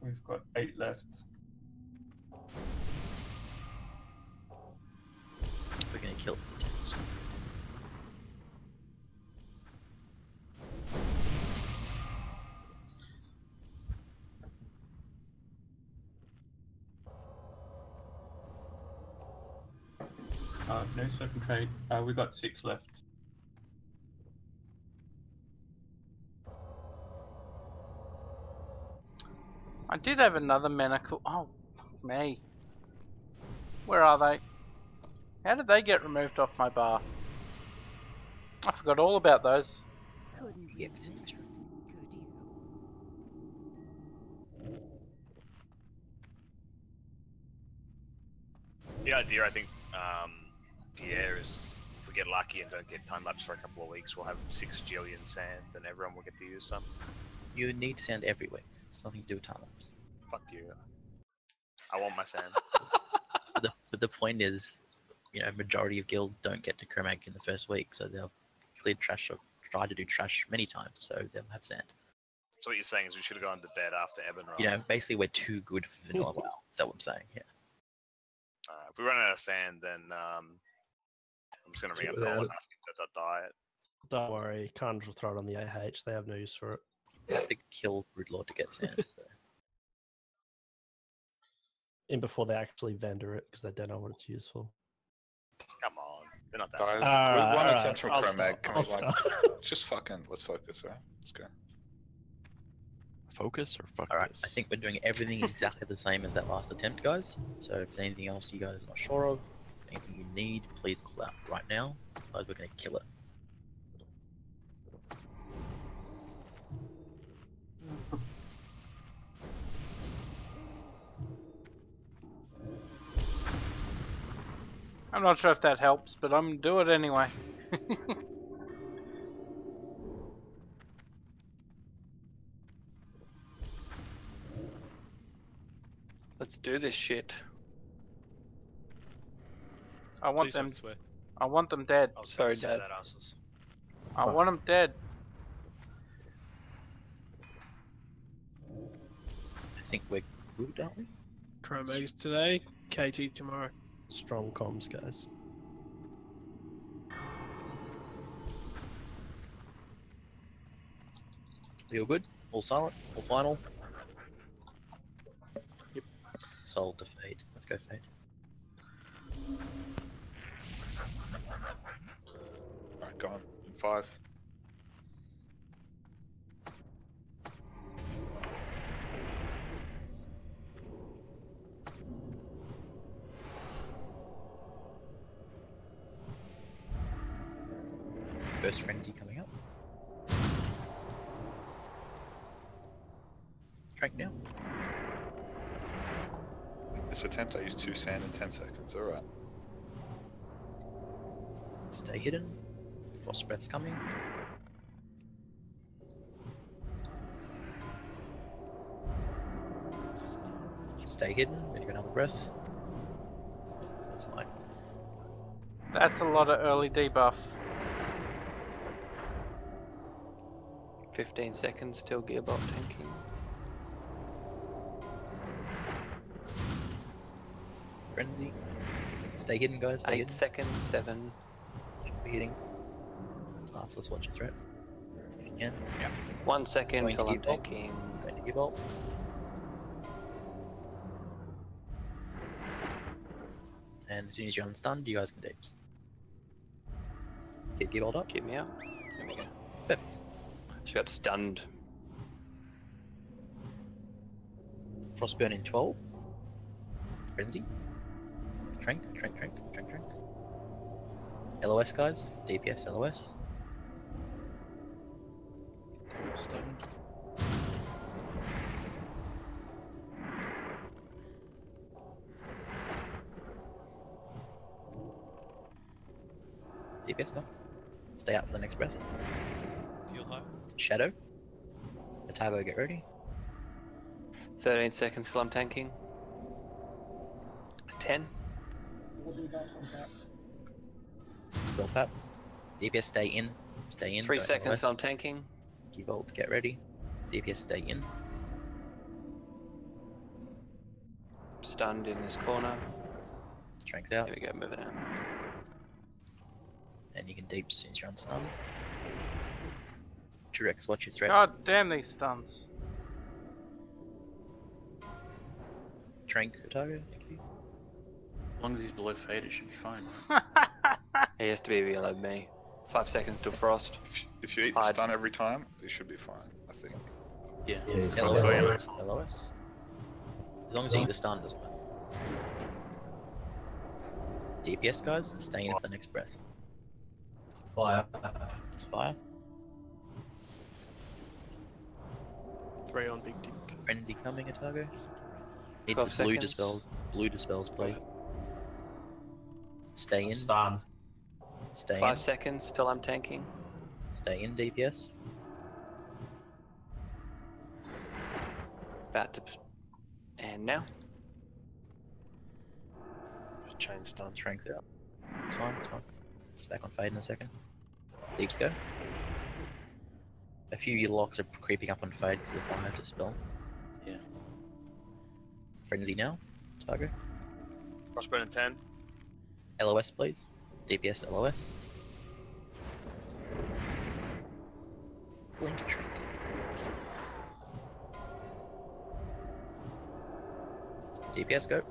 We've got 8 left. We're gonna kill this attacks. No second trade. We got 6 left. I did have another manacle. Oh, fuck me. Where are they? How did they get removed off my bar? I forgot all about those. Couldn't resist, could you? The idea, I think, Pierre, is if we get lucky and don't get time lapse for a couple of weeks, we'll have 6 Jillion sand, and everyone will get to use some. You need sand every week. It's nothing to do with time lapse. Fuck you. I want my sand. But the point is, you know, majority of guild don't get to Chromac in the first week, so they'll clear trash or try to do trash many times, so they'll have sand. So what you're saying is we should have gone to bed after Eben, right? You know, basically we're too good for vanilla WoW. Is that what I'm saying? Yeah. If we run out of sand, then I'm just going to ring up Cole and ask him to diet. Don't worry, Carnage will throw it on the AH. They have no use for it. You have to kill Broodlord to get sand. So. And before they actually vendor it, because they don't know what it's used for. Come on, they're not that. Guys, Alright, we want alright, attempt from I'll Chromac. stop, Just fucking, let's focus, right? Let's go. Focus or fuck Alright, I think we're doing everything exactly the same as that last attempt, guys. So if there's anything else you guys are not sure of, anything you need, please call out right now. Otherwise we're going to kill it. I'm not sure if that helps, but I'm gonna do it anyway. Let's do this shit. I want Please them. don't swear. I want them dead. I was Sorry, about to say Dad. that, asses. I want them dead. I think we're good, aren't we? Chromags today, KT tomorrow. Strong comms, guys. We all good? All silent? All final? Yep. Soul to Fade. Let's go Fade. Alright, go on. In 5. First Frenzy coming up. Trank now. This attempt I used 2 sand in 10 seconds. Alright. Stay hidden. Frost Breath's coming. Stay hidden. Maybe another breath. That's mine. That's a lot of early debuff. 15 seconds till Gearbolt tanking. Frenzy. Stay hidden, guys. Stay 8 hidden. seconds, 7. Should be hitting. Classless, watch your threat. If you can. Yeah. 1 second Going till to I'm Gearbolt. tanking. Going to Gearbolt. And as soon as you're unstunned, you guys can deeps. Keep Gearbolt up. Keep me up. There we go. Pip. She got stunned. Frostburn in 12. Frenzy. Trank. LOS, guys. DPS, LOS. Stunned. DPS, go. Stay out for the next breath. Heal high. Shadow. Otago, get ready. 13 seconds till I'm tanking. 10. Spell pap. DPS, stay in. Stay in. 3 don't seconds LOS. till I'm tanking. Gearbolt, get ready. DPS, stay in. Stunned in this corner. Tranks out. Here we go, moving out. And you can deep as soon as you're unstunned. T-Rex, watch your threat. God damn these stuns. Trank, Otago, thank you. As long as he's below fade, it should be fine. He has to be below me. 5 seconds till frost. If you eat the Hide. stun every time, it should be fine, I think. Yeah. LOS. LOS. As long as you eat the stun, doesn't matter. DPS, guys, and stay in for the next breath. Fire. It's fire. 3 on Big Dick. Frenzy coming, Otago. Need 12 some blue seconds. dispels. Blue dispels, please. Stay in. Stunned. Stay 5 in. seconds till I'm tanking. Stay in, DPS. About to. And now. Chain stun. Tranks out. It's fine, it's fine. It's back on fade in a second. Deeps go. A few of your locks are creeping up on fade because of the fire dispel. Yeah. Frenzy now. Target. Frostburn in 10. LOS, please. DPS, LOS. Blink Trink. DPS, go.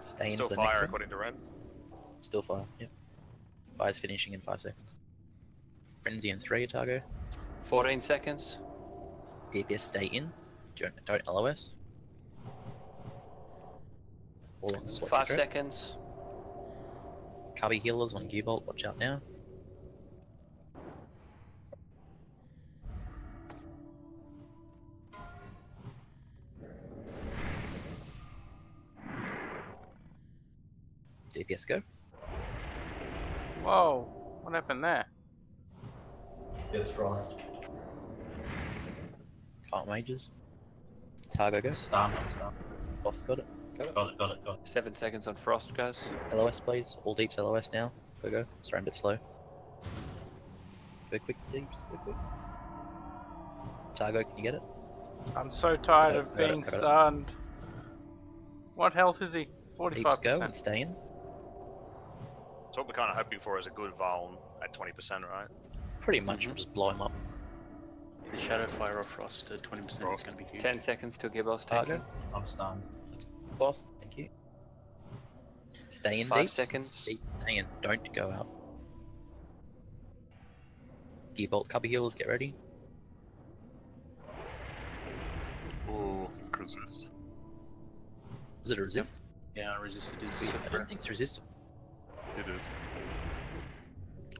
Stay in Still for the next fire one. according to Ren. Still fire, yep. Fire's finishing in 5 seconds. Frenzy in 3, Otago. 14 seconds. DPS, stay in. Don't LOS. Warlocks, watch 5 your threat. seconds. Cubby healers on Gearbolt, watch out now. DPS, go. Whoa, what happened there? It's frost. 5 mages. Targo go. Stun. Goth's got it. Got it. 7 seconds on Frost, guys. LOS please. All deeps LOS now. Go. Start a bit slow. Go quick, deeps. Go quick. Targo, can you get it? I'm so tired Got it, of got it, being got it. stunned. What health is he? 45%. Deeps go and stay in. So what we're kind of hoping for is a good Vuln at 20%, right? Pretty much, we'll just blow him up. The Shadow Fire or Frost at 20% is going to be huge. 10 seconds till Gibel's Targo. taken. I'm stunned. Goth, thank you. Stay in 5 deeps. seconds. Stay in. Don't go out. Gearbolt, cover healers, get ready. Ooh, resist. Was it a resist? Yeah, I resisted his I beat. don't think it's resist. It is.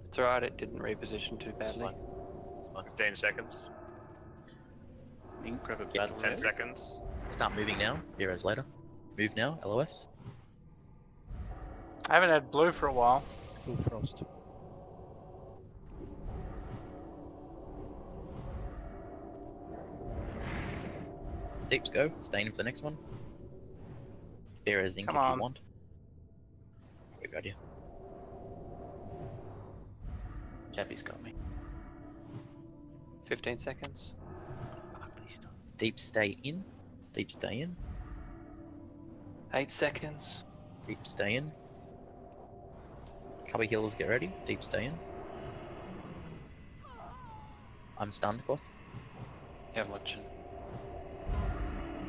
It's alright, it didn't reposition too badly. 15 seconds. Link, grab a Yeah, battle 10 res. seconds. Start moving now. Heroes later. Move now. LOS. I haven't had blue for a while. Still Frost. Deeps go. Stay in for the next one. Bear zinc if Come on. you want. Good idea. Chappie's got me. 15 seconds. Deep stay in. Deep stay in. 8 seconds. Deep stay in. Cover healers, get ready. Deep stay in. I'm stunned, Goth. Yeah, I'm watching.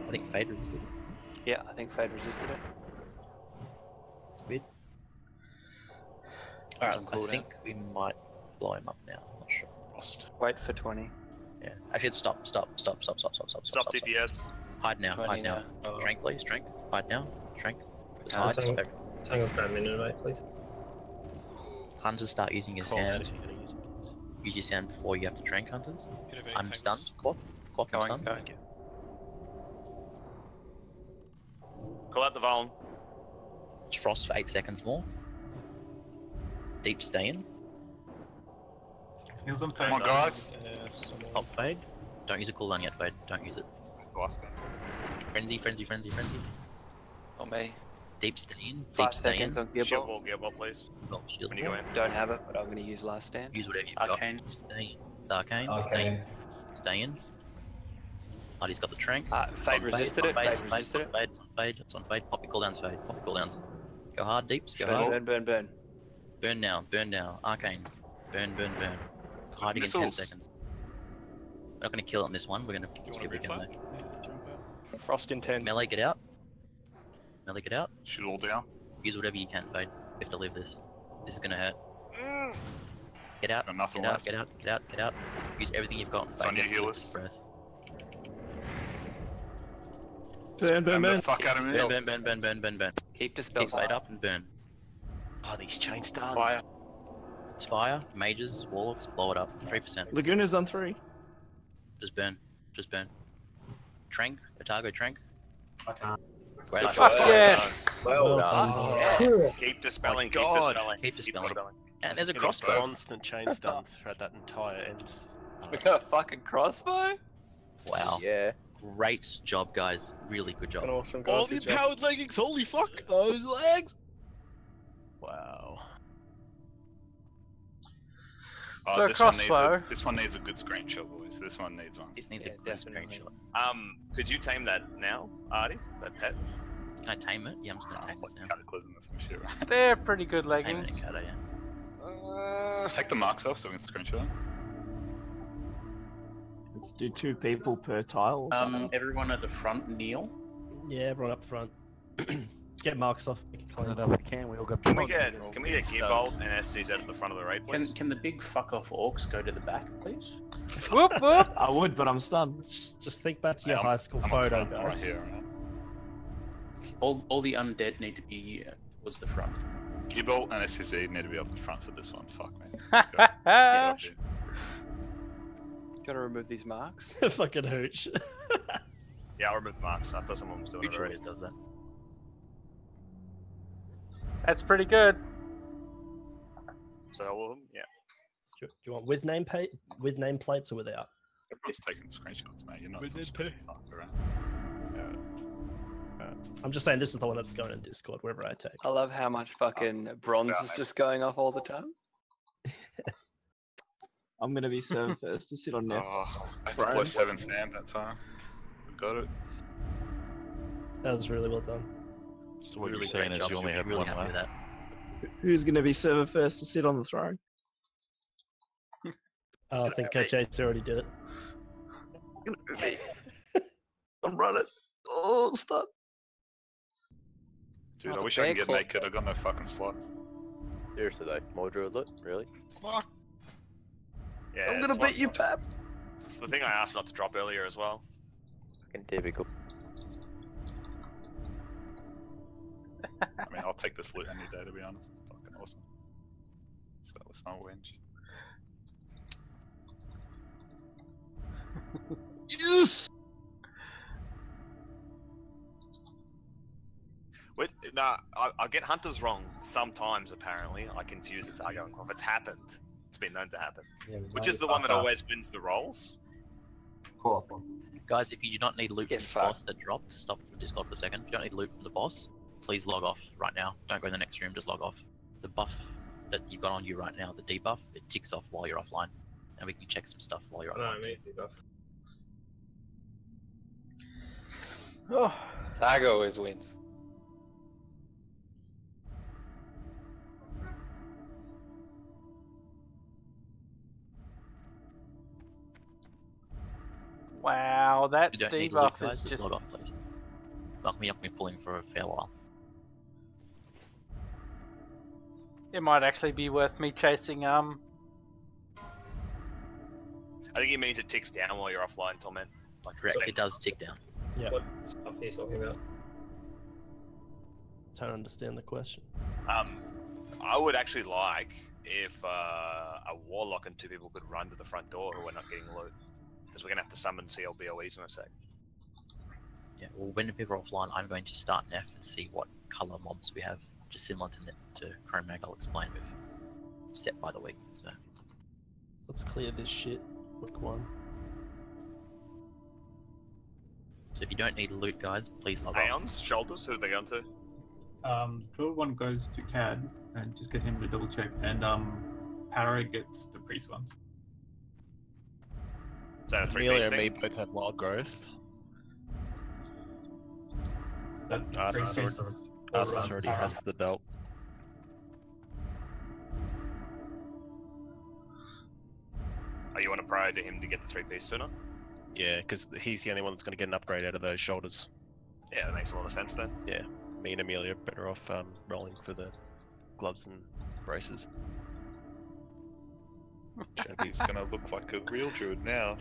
I think Fade resisted it. Yeah, I think Fade resisted it. It's weird. That's Alright, on I cooldown. think we might blow him up now. I'm not sure. Frost. Wait for 20. Yeah. Actually, stop. Stop DPS. Hide now, 20 hide now. now. Strength, please, strength. Hide now, strength. Just Ah, hide, Tango. stop everything. Tango's bad minute, mate, please. Hunters start using your Call out sand. if you're gonna use it, please. Use your sand before you have to trank hunters. Innovating I'm tanks. stunned. Quaff, I'm Going, stunned. going. Call out the Vuln. It's Frost for 8 seconds more. Deep stay in. Heals on Come on, Fade. guys. Top Fade. Don't use a cooldown yet, Fade. Don't use it. Boston. Frenzy. On me. Deep stay in. 5 Deep stay in. seconds on Shield Gibel. wall, please. Oh, shield. When you go in. Don't have it, but I'm going to use last stand. Use whatever you've Arcane. got. Stay in. It's arcane. Stay in. Stay in. Hardy's got the trank. Fade resisted it. Fade resisted it. It's on Fade. It's on Fade. Pop your cooldowns, Fade. Pop your cooldowns. Go hard, deeps. Go Burn, hard. burn. Burn now. Arcane. Burn. Hiding in 10 missiles. seconds. We're not going to kill it on this one. We're going Do you to see if want we to can. reflect? Frost in 10. Melee, get out. Melee, get out. Shoot all down. Use whatever you can, Fade. You have to live this. This is going to hurt. Get out. Got nothing Get out. left. Get out. Use everything you've got. It's on your Get to live healers. this breath. Burn. Burn the fuck out of me. Burn. Keep dispel. Keep Fade up and burn. Oh, these chain stars. Fire. It's fire. Mages, warlocks, blow it up. 3%. Laguna's on 3. Just burn. Trank. Otago trank. I can't. Great. Fuck yes! Well done. Keep dispelling, My God. Keep dispelling. And there's a Getting crossbow. constant chain stuns throughout that entire end. We got a fucking crossbow? Wow. Yeah. Great job, guys. Really good job. Awesome, All guys. the Good job. empowered leggings, holy fuck! Those legs! Wow. So this one needs crossbow. this one needs a good screenshot, boys. This one needs one. This needs a Yeah, good definitely. screenshot. Could you tame that now, Artie? That pet? Can I tame it? Yeah, I'm just gonna tame It's this like now. cataclysm or some shit, right? They're pretty good Tame it leggings. in Kata, yeah. Take the marks off so we can screenshot it. Let's do 2 people per tile. Or something. Everyone at the front kneel. Yeah, everyone up front. Get marks off. Make it clean. If we can, we all go. Can we get Gearbolt and SCs out of the front of the raid, please? Can the big fuck off orcs go to the back, please? Whoop whoop! I would, but I'm stunned. Just think back to your I'm- high school I'm photo, up front, right guys. here, right? All the undead need to be towards the front. Gearbolt and SCZ need to be up the front for this one. Fuck, man. Go. Get up there. Gotta remove these marks. Fucking hooch. Yeah, I'll remove the marks. I thought someone was doing it Hooch already. always does that. That's pretty good. So all of them? Yeah. Do you want with nameplates or without? Everyone's taking screenshots, mate. You're not We some did stupid too. fuck around. I'm just saying this is the one that's going in Discord wherever I take. I love how much fucking bronze is just going off all the time. I'm gonna be server first to sit on Nef. Oh, I had to blow 7 sand that time. We got it. That was really well done. So what you're saying is you only have one left? Who's gonna be server first to sit on the throne? I think Coach Ace already did it. It's gonna be me. I'm running. Oh, stop. Dude, I wish I could get naked. I got no fucking slots. Seriously though, more druidlet? Really? Fuck. Yeah, I'm gonna beat you, Pap. It's the thing I asked not to drop earlier as well. Fucking typical. I mean, I'll take this loot any day, to be honest. It's fucking awesome. So let's not whinge. Yes! Wait, nah, I get hunters wrong sometimes. Apparently, I confuse the target. If it's happened, it's been known to happen. Yeah, Which is the one that always wins the rolls. Cool. Guys, if you do not need loot from this boss that dropped, stop from Discord for a second. If you don't need loot from the boss, please log off right now. Don't go in the next room, just log off. The buff that you've got on you right now, the debuff, it ticks off while you're offline. And we can check some stuff while you're offline. Oh. Targo always wins. Wow, that If you don't need loot, debuff guys, is just just... log off, please. Knock me pulling for a fair while. It might actually be worth me chasing, I think it means it ticks down while you're offline, Tom, man. Like, Correct, it does tick down. Yeah. What stuff are you talking about? Don't understand the question. I would actually like if a warlock and 2 people could run to the front door who are not getting loot. Because we're going to have to summon CLBOEs in a sec. Yeah, well, when people are offline, I'm going to start Nef and see what color mobs we have, just similar to Chrome Mag. I'll explain with set by the week. So let's clear this shit. Week 1. So if you don't need loot, guys, please log off. Aeons, shoulders, who are they going to? Drill one goes to Cad and just get him to double check, and Para gets the priest ones. Is that a 3-piece Amelia and me thing? both have wild growth. That's Arthas already has the belt. Oh, you want to pry to him to get the 3-piece sooner? Yeah, because he's the only one that's going to get an upgrade out of those shoulders. Yeah, that makes a lot of sense then. Yeah, me and Amelia are better off rolling for the gloves and braces. Chappie's gonna look like a real druid now.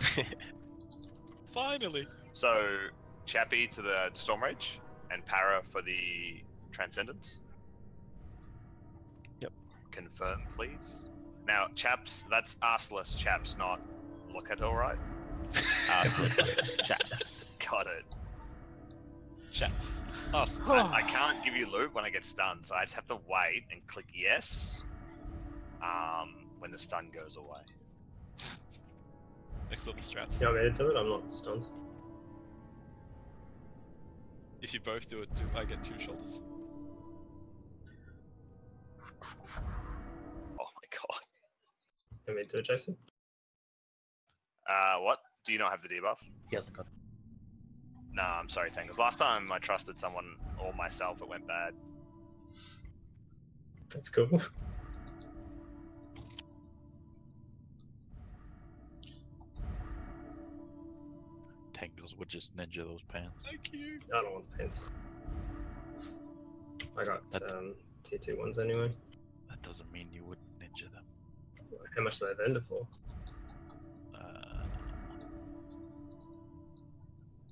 Finally! So, Chappie to the Storm Rage, and Para for the Transcendence. Yep. Confirm, please. Now, chaps, that's arseless chaps, not look at alright? Arseless chaps. Got it. Chaps. I can't give you loot when I get stunned, so I just have to wait and click yes when the stun goes away. Next level strats. You want me to do it? I'm not stunned. If you both do it, I get 2 shoulders. Oh my god. You want me to do it, Jason? What? Do you not have the debuff? He hasn't got it. Nah, I'm sorry, Tangles. Last time I trusted someone or myself, it went bad. That's cool. Tangles would just ninja those pants. Thank you. I don't want the pants. I got tier 2 ones anyway. That doesn't mean you wouldn't ninja them. How much do they vendor for?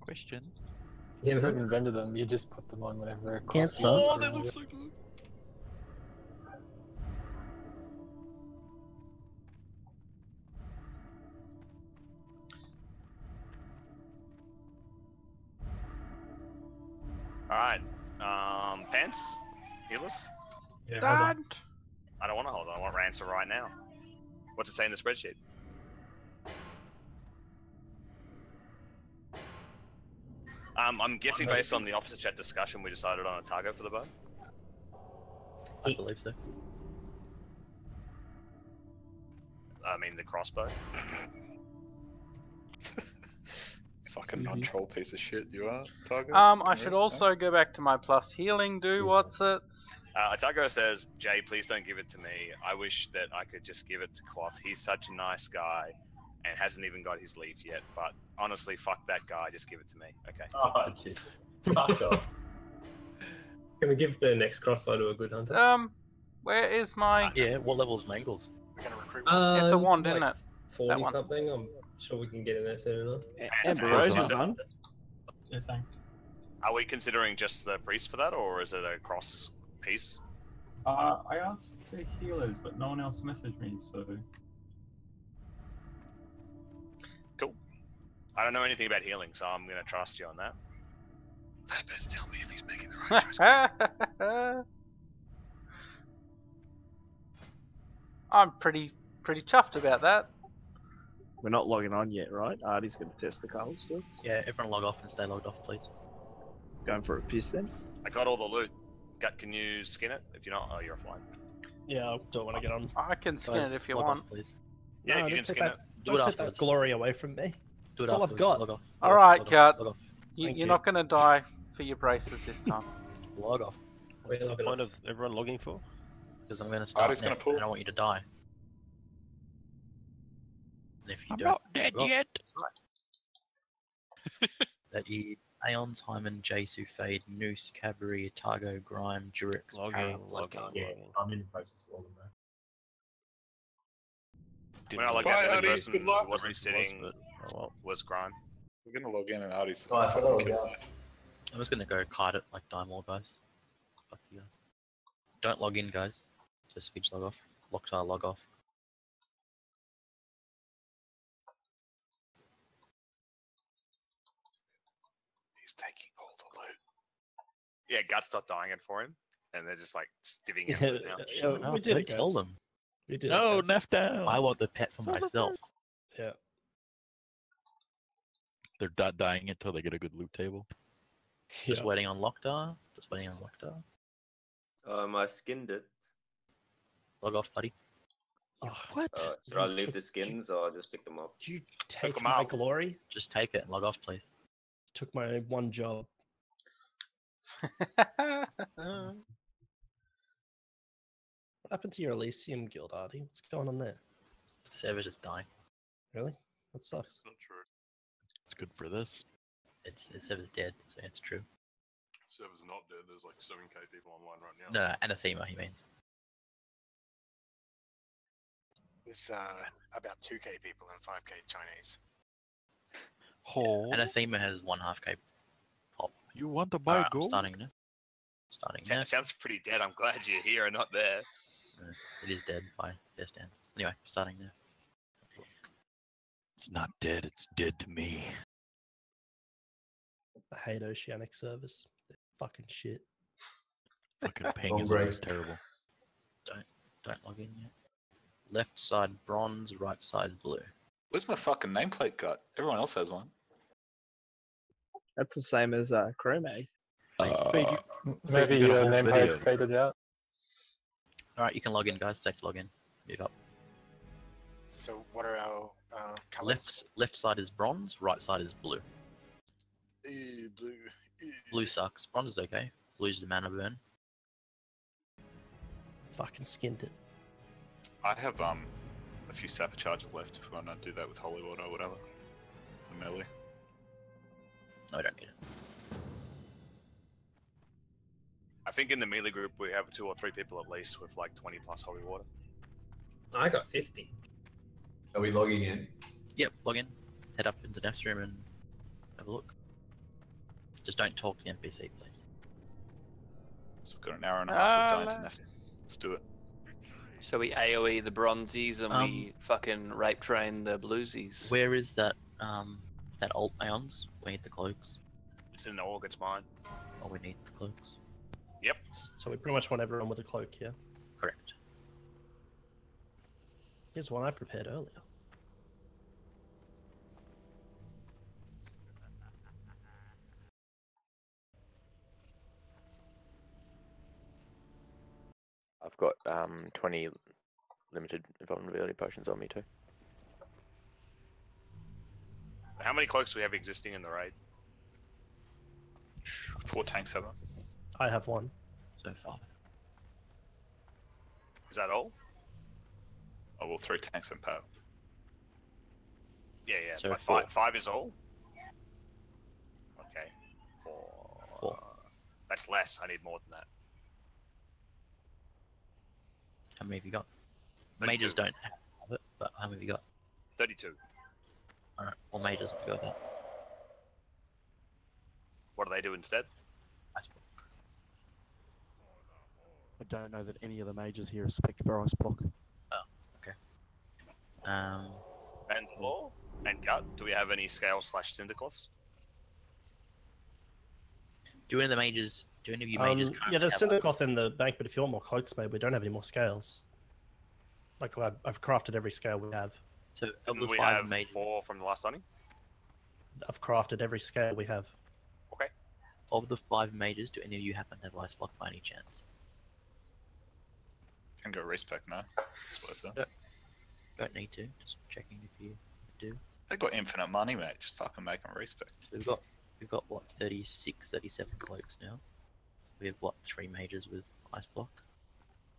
Question. You couldn't render them, you just put them on whatever. Oh, they look so good. Alright. Pants? Healers? Yeah, hold on. I don't want to hold on. I want ransom right now. What's it say in the spreadsheet? I'm guessing based on the officer chat discussion, we decided on a target for the bow. I believe so. I mean, the crossbow. Fucking non-troll piece of shit you are, Tiger. I should also go back to my plus healing. What's it? Atago says, Jay, please don't give it to me. I wish that I could just give it to Quoth. He's such a nice guy and hasn't even got his leaf yet. But honestly, fuck that guy. Just give it to me. Okay. Oh, fuck off. Can we give the next crossbow to a good hunter? Where is my? Yeah, what level is Mangles? It's a wand, isn't it? 40 something. I'm sure we can get in there soon enough. Amber Rose is on. Yes, I. Are we considering just the priest for that, or is it a cross piece? I asked the healers, but no one else messaged me, so. Cool. I don't know anything about healing, so I'm going to trust you on that. Best tell me if he's making the right choice. I'm pretty chuffed about that. We're not logging on yet, right? Artie's going to test the culls still. Yeah, everyone log off and stay logged off, please. Going for a piss then? I got all the loot. Gut, can you skin it? If you're not, oh, you're offline. Yeah, I don't want to get on. I can skin Guys, it if you log want. off, please. Yeah, No, if you don't can take skin that, it. Do don't it take afterwards. that glory away from me. Do it That's all I've afterwards. got. Log off. All right, log off, Gut. log off. Thank You're you. not going to die for your braces this time. Log off. What's What's the point of everyone logging for? Because I'm going to start Artie's gonna next, pull. and I want you to die. And if you I'm don't, not dead log off. yet. That you Aeons, Hyman, Jesu, Fade, Noose, Cabaret, Targo, Grime, Jurix, Para, Logging. I'm in the process of logging there. When I logged Bye, out, the only Artie. person Good who luck. wasn't sitting Oh well. was Grime. We're gonna log in and Artie's. I'm just going to go kite it like Dimewall, guys. Fuck you guys. Don't log in, guys. Just speech log off. Loctile log off. He's taking all the loot. Yeah, Gut's not dying it for him, and they're just like divvying it Yeah, now. yeah, No, we did don't it, tell guys. them. We did No, it, guys. Neff down. I want the pet for myself. Yeah. They're not dying until they get a good loot table. Just Yeah. waiting on Lockdar. Just waiting on Lockdar. I skinned it. Log off, buddy. Oh, What? Should I leave the skins or just pick them up? Did you take 'em my out. glory? Just take it and log off, please. Took my one job. What happened to your Elysium guild, Artie? What's going on there? The server's just dying. Really? That sucks. Not true. It's good for this. The server's dead, so it's true. Server's not dead. There's like 7k people online right now. No, anathema, he means. There's about 2k people and 5k Chinese. Oh, Anathema has 1.5k pop. you want to buy Alright, I'm gold? starting now. Starting now. Sounds pretty dead. I'm glad you're here and not there. It is dead by their standards. Anyway, starting now. It's not dead. It's dead to me. I hate Oceanic servers. They're fucking shit. Fucking ping is always terrible. Don't log in yet. Left side bronze, right side blue. Where's my fucking nameplate cut? Everyone else has one. That's the same as Chromag. Maybe you got a your whole nameplate video. faded out. Alright, you can log in, guys. Sex log in. Move up. So what are our colours? Left side is bronze, right side is blue. Blue. Blue sucks. Bronze is okay. Blue's the mana burn. Fucking skinned it. I have a few sapper charges left if we want to do that with holy water or whatever. The melee. No, we don't need it. I think in the melee group we have 2 or 3 people at least with like 20 plus holy water. I got 50. Are we logging in? Yep, log in. Head up into Nest room and have a look. Just don't talk to the NPC, please. So we've got an hour and a half of dying to Neft. Let's do it. So we AoE the bronzies and we fucking rape train the bluesies. Where is that that alt Aeons? We need the cloaks. It's in the org, it's mine. Oh, we need the cloaks. Yep. So we pretty much want everyone with a cloak, yeah? Correct. Here's one I prepared earlier. I've got 20 limited vulnerability potions on me too. How many cloaks do we have existing in the raid? 4 tanks have them. I have one. So 5. Is that all? Oh well, 3 tanks and Pat. Yeah, yeah. So But 4. 5 is all. Okay. 4. That's less. I need more than that. How many have you got? 32. Mages don't have it, but how many have you got? 32. Alright, well mages will go with that. What do they do instead? I don't know that any of the mages here respect for ice block. Oh, okay. And Law? And Gut? Do we have any scale / Syndiclos? Do any of the mages, do any of you mages Yeah, there's have cinder cloth in the bank, but if you want more cloaks, maybe we don't have any more scales. Like I've crafted every scale we have. So Didn't we have 4 from the last hunting? I've crafted every scale we have. Okay. Of the 5 mages, do any of you happen to have ice block by any chance? Can go respec now. It's worth it. Don't need to. Just checking if you do. They got infinite money, mate. Just fucking make them respec. So we've got what 36, 37 cloaks now. So we have what 3 mages with ice block.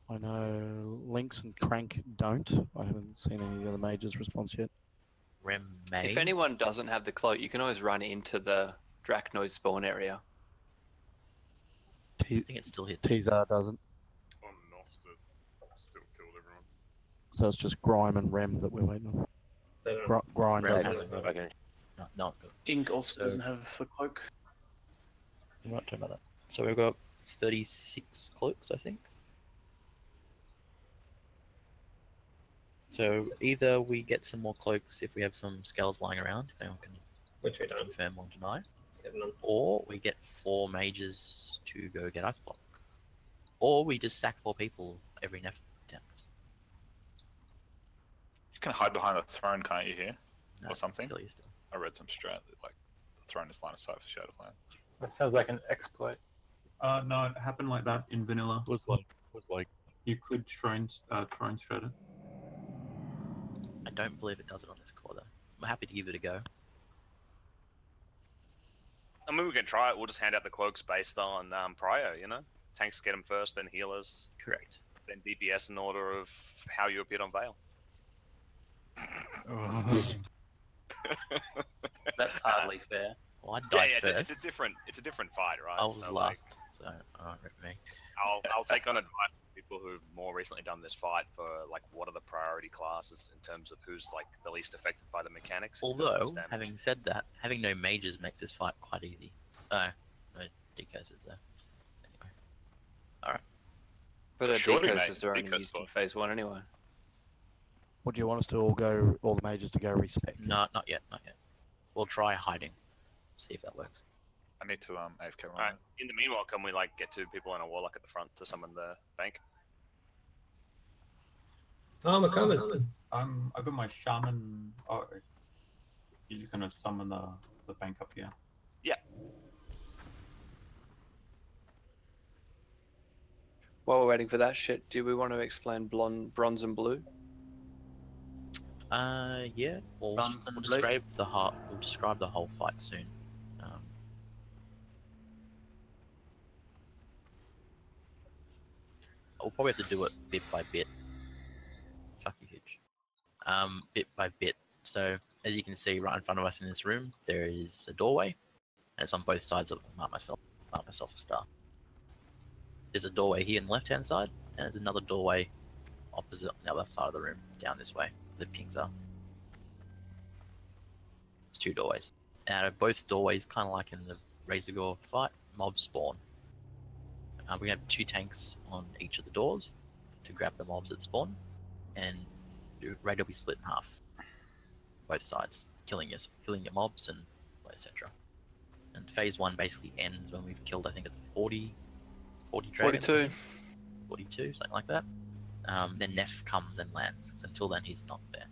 I know Lynx and Crank don't. I haven't seen any of the other mages response yet. Rem may. If anyone doesn't have the cloak, you can always run into the Dracnoid spawn area. I think it still hits. Teaser doesn't. On Noster, still killed everyone. So it's just Grime and Rem that we're waiting on. Grime Rem doesn't. hasn't got it. No, it's good. Ink also doesn't have a cloak. I'm not talking about that. So we've got 36 cloaks, I think. So either we get some more cloaks if we have some scales lying around, if anyone can Which we don't. confirm or deny, We have none. or we get 4 mages to go get ice block, or we just sack 4 people every nef attempt. You can hide behind a throne, can't you? Here No, or something. kill you still. I read some strat that like the throne is line of sight for Shadowland. That sounds like an exploit. No, it happened like that in vanilla. Was like You could throne strat it. I don't believe it does it on this core though. I'm happy to give it a go. I mean, we can try it. We'll just hand out the cloaks based on prior, you know? Tanks get them first, then healers. Correct. Then DPS in order of how you appeared on Veil. That's hardly fair. Well, I died yeah, first. it's a different fight, right? I was So, last, like, so alright, rip me. I'll take on advice from people who've more recently done this fight for like what are the priority classes in terms of who's like the least affected by the mechanics. and who does Although, most damage. having said that, having no mages makes this fight quite easy. Oh, no decos is there. Anyway. Alright. But a Surely, decos mate, is only decos used in bot. phase 1 anyway. What do you want us to all the mages to go respec? No, not yet, not yet. We'll try hiding. See if that works. I need to AFK run. Alright. In the meanwhile, can we like get 2 people and a warlock at the front to summon the bank? Oh, I'm coming. I got my shaman. Oh, he's gonna summon the bank up here. Yeah. While we're waiting for that shit, do we want to explain bronze and blue? Yeah. We'll describe the whole fight soon. We'll probably have to do it bit by bit. Fuck you, Hitch. Bit by bit. So, as you can see right in front of us in this room, there is a doorway, and it's on both sides of mark myself a star. There's a doorway here on the left-hand side, and there's another doorway opposite on the other side of the room, down this way. The pings are. There's 2 doorways. Out of both doorways, kind of like in the Razorgore fight, mobs spawn. We're going to have 2 tanks on each of the doors to grab the mobs that spawn, and the raid will be split in half. Both sides, killing your mobs and etc. And phase 1 basically ends when we've killed, I think it's 40 dragons. 42, something like that. Then Nef comes and lands. So until then, he's not there.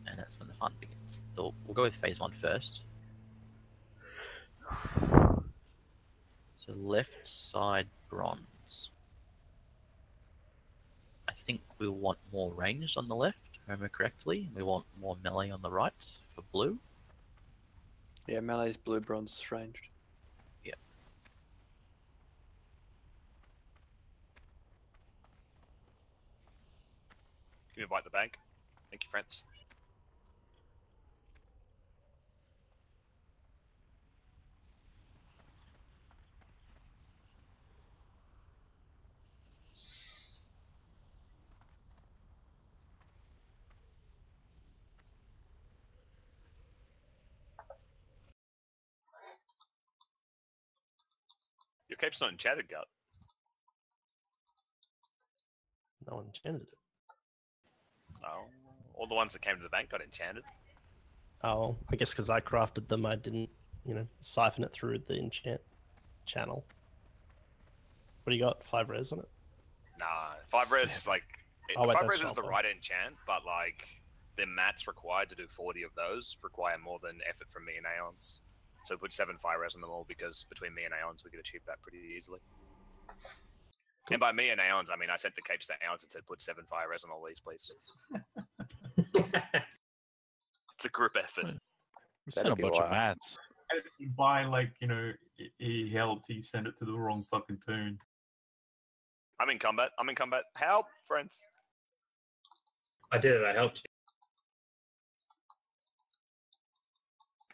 And that's when the fun begins. So we'll go with phase 1 first. So left side bronze. think we'll want more ranged on the left, if I remember correctly. We want more melee on the right for blue. Yeah, melee's blue, bronze ranged. Yeah. Can you invite the bank? Thank you, friends. Your cape's not enchanted, Gut. No one enchanted it. Oh, all the ones that came to the bank got enchanted. Oh, I guess because I crafted them, I didn't, siphon it through the enchant channel. What do you got? 5 res on it? Nah, 5 res is like... Oh, wait, 5 that's res is the 12 right enchant, but like the mats required to do 40 of those require more than effort from me and Aeons. So put 7 fire res on them all because between me and Aeons we could achieve that pretty easily. And by me and Aeons, I mean I sent the capes to Aeons and said put 7 fire res on all these, please. It's a group effort. We sent a bunch of mats. By like, he helped, he sent it to the wrong fucking tune. I'm in combat. I'm in combat. Help, friends. I did it. I helped you.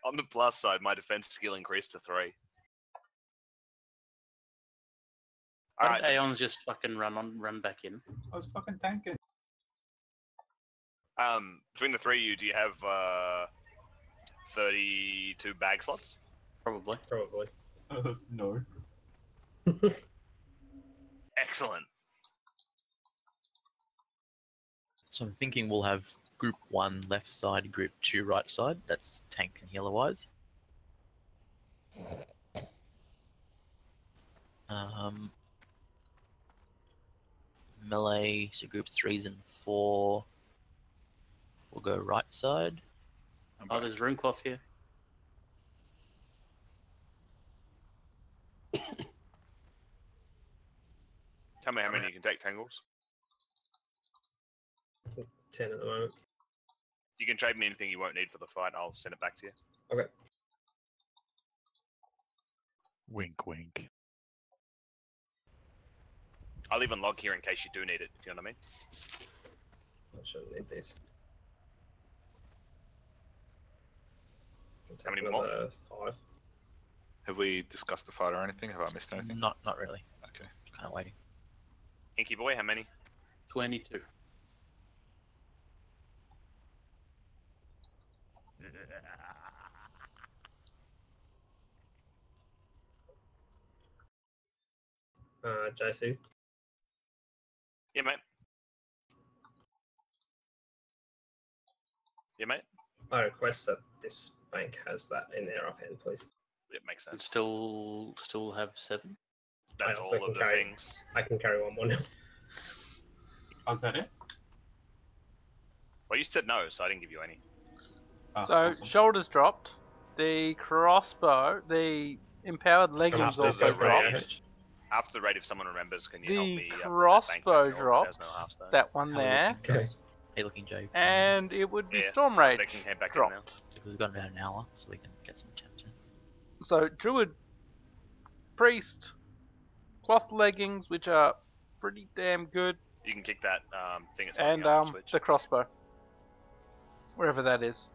On the plus side, my defense skill increased to 3. Why Alright, did Aeons just fucking run back in? I was fucking tanking. between the 3 of you, do you have 32 bag slots? Probably. No. Excellent. So I'm thinking we'll have group 1 left side, group 2 right side. That's tank and healer wise. Melee, so group 3s and 4 will go right side. Oh, there's rune cloth here. Tell me how many you can take, Tangles. 10 at the moment. You can trade me anything you won't need for the fight. I'll send it back to you. Okay. Wink, wink. I'll even log here in case you do need it, if you know what I mean. I shouldn't need these. How many more? 5. Have we discussed the fight or anything? Have I missed anything? Not really. Okay. Kind of waiting. Inky boy, how many? 22. JC. Yeah, mate. Yeah, mate. I request that this bank has that in their offhand, please. It makes sense. Still have 7. That's I also all of can the carry- things. I can carry one more now. Oh, is that it? Well, you said no, so I didn't give you any. So shoulders dropped. The crossbow, the empowered leggings also dropped. After the raid, if someone remembers, can you help The me? crossbow dropped. That one there. Hey, looking Jay. And it would be Yeah, Storm Rage they can head back in now. dropped. We've got about an hour, so we can get some attempts in. So Druid, Priest, cloth leggings, which are pretty damn good, You can kick that thing at and the crossbow, wherever that is.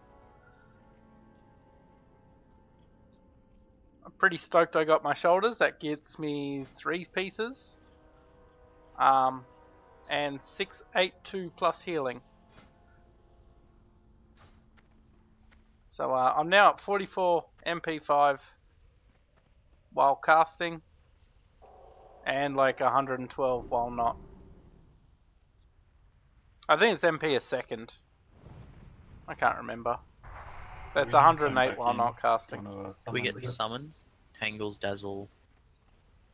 I'm pretty stoked I got my shoulders. That gets me 3 pieces. And 682 plus healing. So I'm now at 44 MP5 while casting, and like 112 while not. I think it's MP a second. I can't remember. But it's 108 while not casting. Can we get summons? Tangles, Dazzle,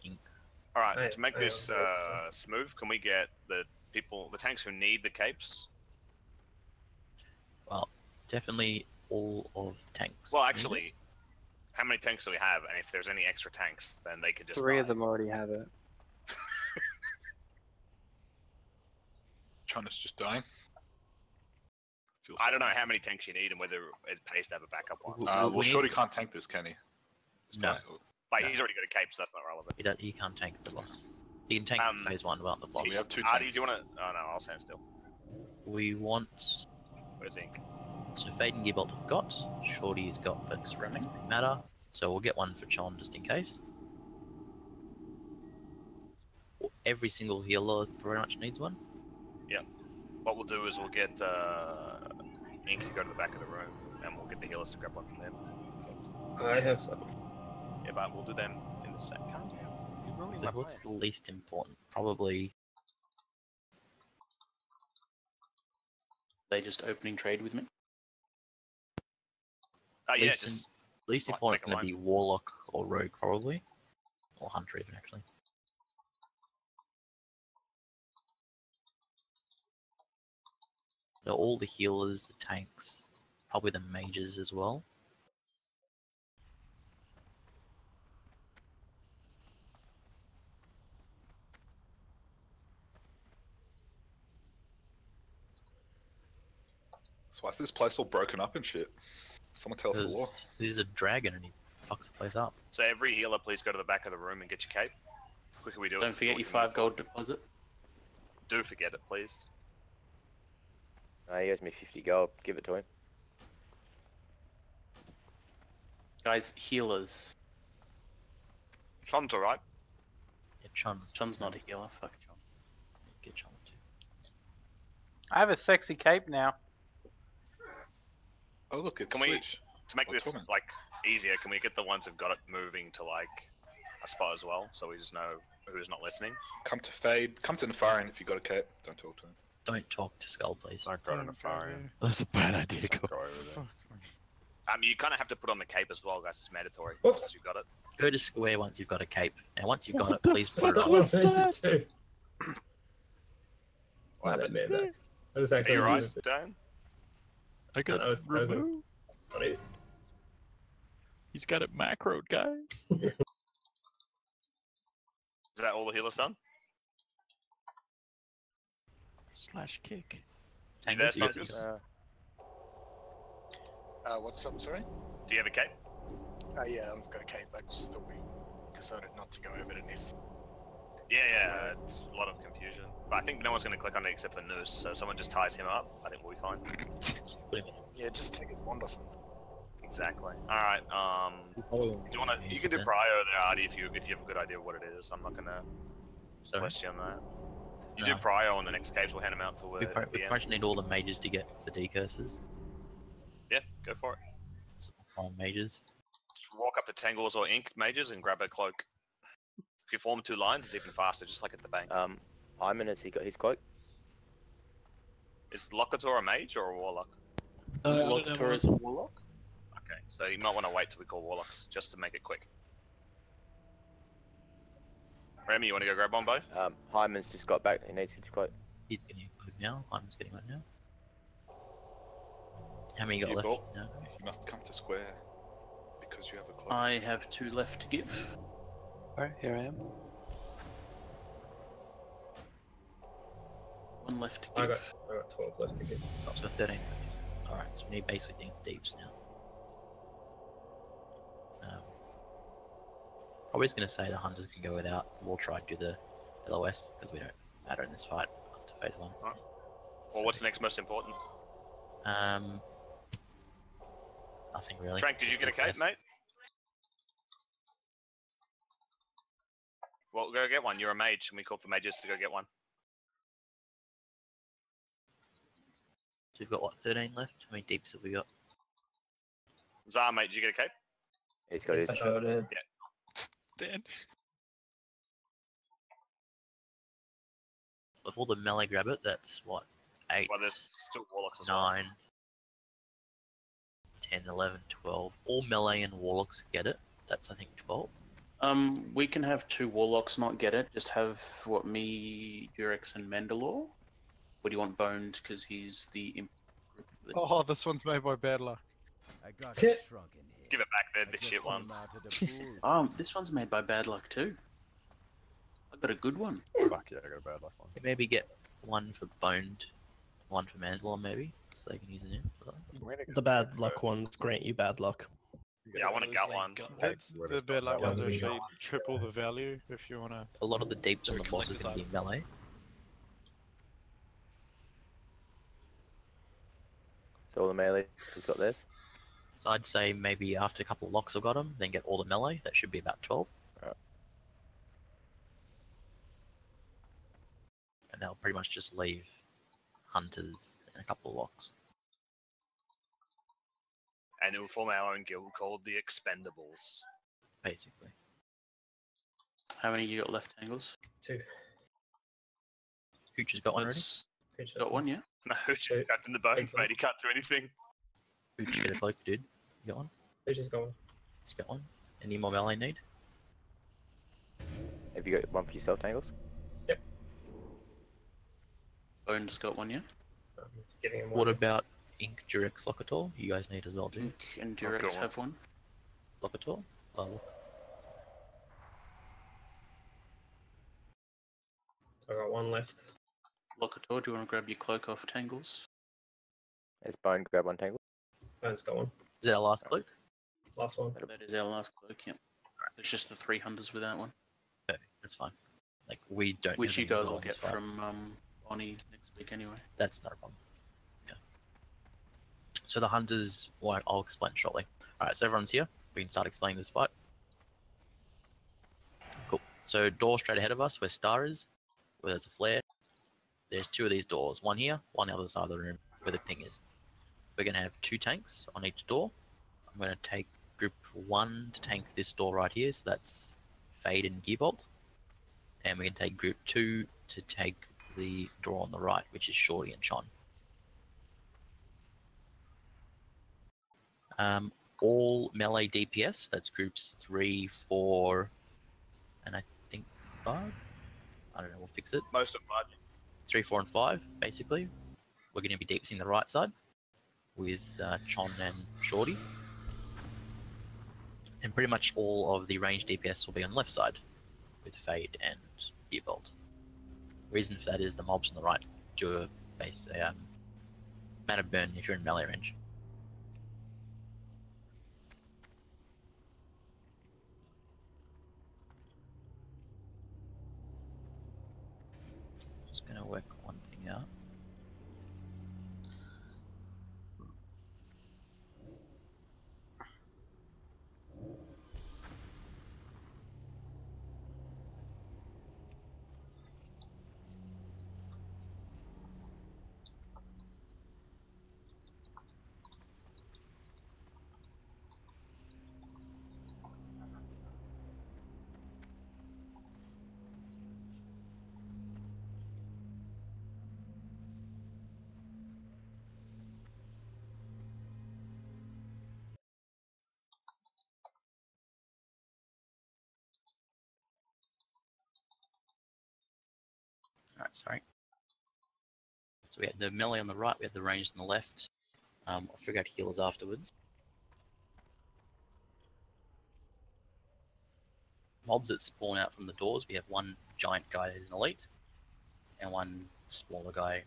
Ink. Alright, Hey, to make hang this on, smooth, can we get the tanks who need the capes? Well, definitely all of the tanks. Well, actually, how many tanks do we have? And if there's any extra tanks, then they could just 3 die. of them already have it. Chon is just dying. I don't know how many tanks you need and whether it pays to have a backup one. Well, Shorty can't tank this, can he? No. But he's already got a cape, so that's not relevant. He can't tank the boss. He can tank phase 1 without the boss. We have 2 Artie, tanks. do you want to? Oh no, I'll stand still. We want... Where's Ink? So Fade and Gearbolt have got. Shorty has got, but it doesn't matter. So we'll get one for Chon just in case. Every single healer pretty much needs one. Yeah. What we'll do is we'll get Ink to go to the back of the room, and we'll get the healers to grab one from them. I have some. Yeah, but we'll do them in the same. Calm down. You're ruining So my what's plan. the least important? Probably... They just opening trade with me? Yeah, least, just least like, important is make a going to be Warlock or Rogue, probably. Or Hunter, even, actually. So all the healers, the tanks, probably the mages as well. So why is this place all broken up and shit? Someone tell us the law. There's a dragon and he fucks the place up. So every healer, please go to the back of the room and get your cape. The quicker we do it. Don't forget your 5 gold deposit. Do forget it, please. He owes me 50 gold. Give it to him. Guys, healers. Chon's alright. Yeah, Chon's not a healer. Fuck Chon. Get Chon too. I have a sexy cape now. Oh look, it's Can we, Switch. to make What's this coming? like easier, can we get the ones who've got it moving to like a spot as well, so we just know who's not listening? Come to Fade. Come to Nefarian if you got a cape. Don't talk to him. Don't talk to Skull, please. Don't go to Nefarian. That's a bad idea. Don't go over there. You kind of have to put on the cape as well, guys. It's mandatory. Whoops. Once you've got it. Go to Square once you've got a cape. And once you've got it, please put it That on. was meant to do. What I happened? made that. I was Are actually you right, just- Dan? I got I was removed. Sorry. He's got it macroed, guys. Is that all the healers done? Slash kick. You there, Tangus, you got- Stonkus? What's up, sorry? Do you have a cape? Yeah, I've got a cape. I just thought we decided not to go over to Nif. Yeah, it's a lot of confusion. But I think no one's going to click on it except for Noose, so if someone just ties him up, I think we'll be fine. Yeah, just take his wand off him. Exactly. Alright, do you want to... You can do Prio there, Artie, if you have a good idea of what it is. I'm not going to question that. You do Prio on the next caves, we'll hand them out to We pretty much need all the mages to get the decurses. Yeah, go for it. So, all mages. Just walk up to Tangles or Ink mages and grab a cloak. If you form 2 lines, it's even faster, just like at the bank. Hyman, has he got his cloak? Is Locator a mage or a warlock? Locator is a warlock. Okay, so you might want to wait till we call warlocks, just to make it quick. Remy, you want to go grab one, Bo? Hyman's just got back. He needs his cloak. He's getting a cloak now. I'm just getting one now. How many you got You left? got- No. You must come to Square because you have a cloak. I have 2 left to give. Alright, here I am. 1 left to I give. got 12 left to give. So 13. Alright, so we need basically deeps now. Probably just going to say the hunters can go without. We'll try to do the LOS because we don't matter in this fight after phase 1. Alright. Well, what's next most important? Nothing really. Trank, did you get a cape, mate? Well, go get one. You're a mage, and we call for mages to go get one. So we've got what, 13 left? How many deeps have we got? Zar, mate, did you get a cape? He's got his. Yeah. Dan. With all the melee grab it, that's what? 8, Well, there's still warlocks as well. 9, 10, 11, 12. All melee and warlocks get it. That's, I think, 12. We can have 2 warlocks not get it. Just have what, me, Durex, and Mandalore. Or do you want Boned because he's the imp group? Oh, this one's made by bad luck. I got Tit. shrunk in here. Give it back, they're the shit ones. This one's made by bad luck too. I got a good one. Fuck yeah, I got a bad luck one. Maybe get one for boned, one for Mandalore maybe, so they can use it in for that. The bad luck ones grant you bad luck. Yeah, I want to gut one. The bad luck ones actually triple the value if you want to. A lot of the deeps on the boss is going to be melee. So all the melee has got this. So I'd say maybe after a couple of locks I've got them, then get all the melee. That should be about 12. Right. And they'll pretty much just leave hunters and a couple of locks. And it will form our own guild called the Expendables. Basically. How many you got left, Angles? 2. Hooch has got one already? Got one, yeah? No, Hooch is in the bones, mate. He can't do anything. Hooch, get a cloak, dude. You got one? Hooch has got one. He's got one. Any more melee need? Have you got one for yourself, Tangles? Yep. Bone's got one, yeah? Giving him What one. about Ink, Durex, Locator? You guys need as well, do you? Ink and Durex have one. Locator? Oh, I got one left. Locator, do you want to grab your cloak off Tangles? Has Bone grab one Tangle? Bone's got one. is that our last cloak? Last one. That is our last cloak, yeah. So it's just the 3 hunters without one. Okay, that's fine. Like, we don't Which have you any guys will more in get this fight. from Bonnie next week anyway. That's not a problem. Yeah. So the hunters, well, I'll explain shortly. Alright, so everyone's here. We can start explaining this fight. Cool. So door straight ahead of us, where Star is, where there's a flare. There's 2 of these doors. One here, one on the other side of the room, where the ping is. We're going to have 2 tanks on each door. I'm going to take group 1 to tank this door right here, so that's Fade and Gearbolt. And we can take group 2 to take the door on the right, which is Shorty and Chon. All melee DPS, that's groups 3, 4, and I think 5? I don't know, we'll fix it. Most of margin. 3, 4, and 5, basically. We're going to be deepsing the right side with Chon and Shorty. And pretty much all of the ranged DPS will be on the left side with Fade and Gearbolt. Reason for that is the mobs on the right do a base mana burn if you're in melee range. Just gonna work one thing out. Alright, sorry. So we had the melee on the right, we had the ranged on the left. I'll figure out healers afterwards. Mobs that spawn out from the doors, we have one giant guy who's an elite, and one smaller guy,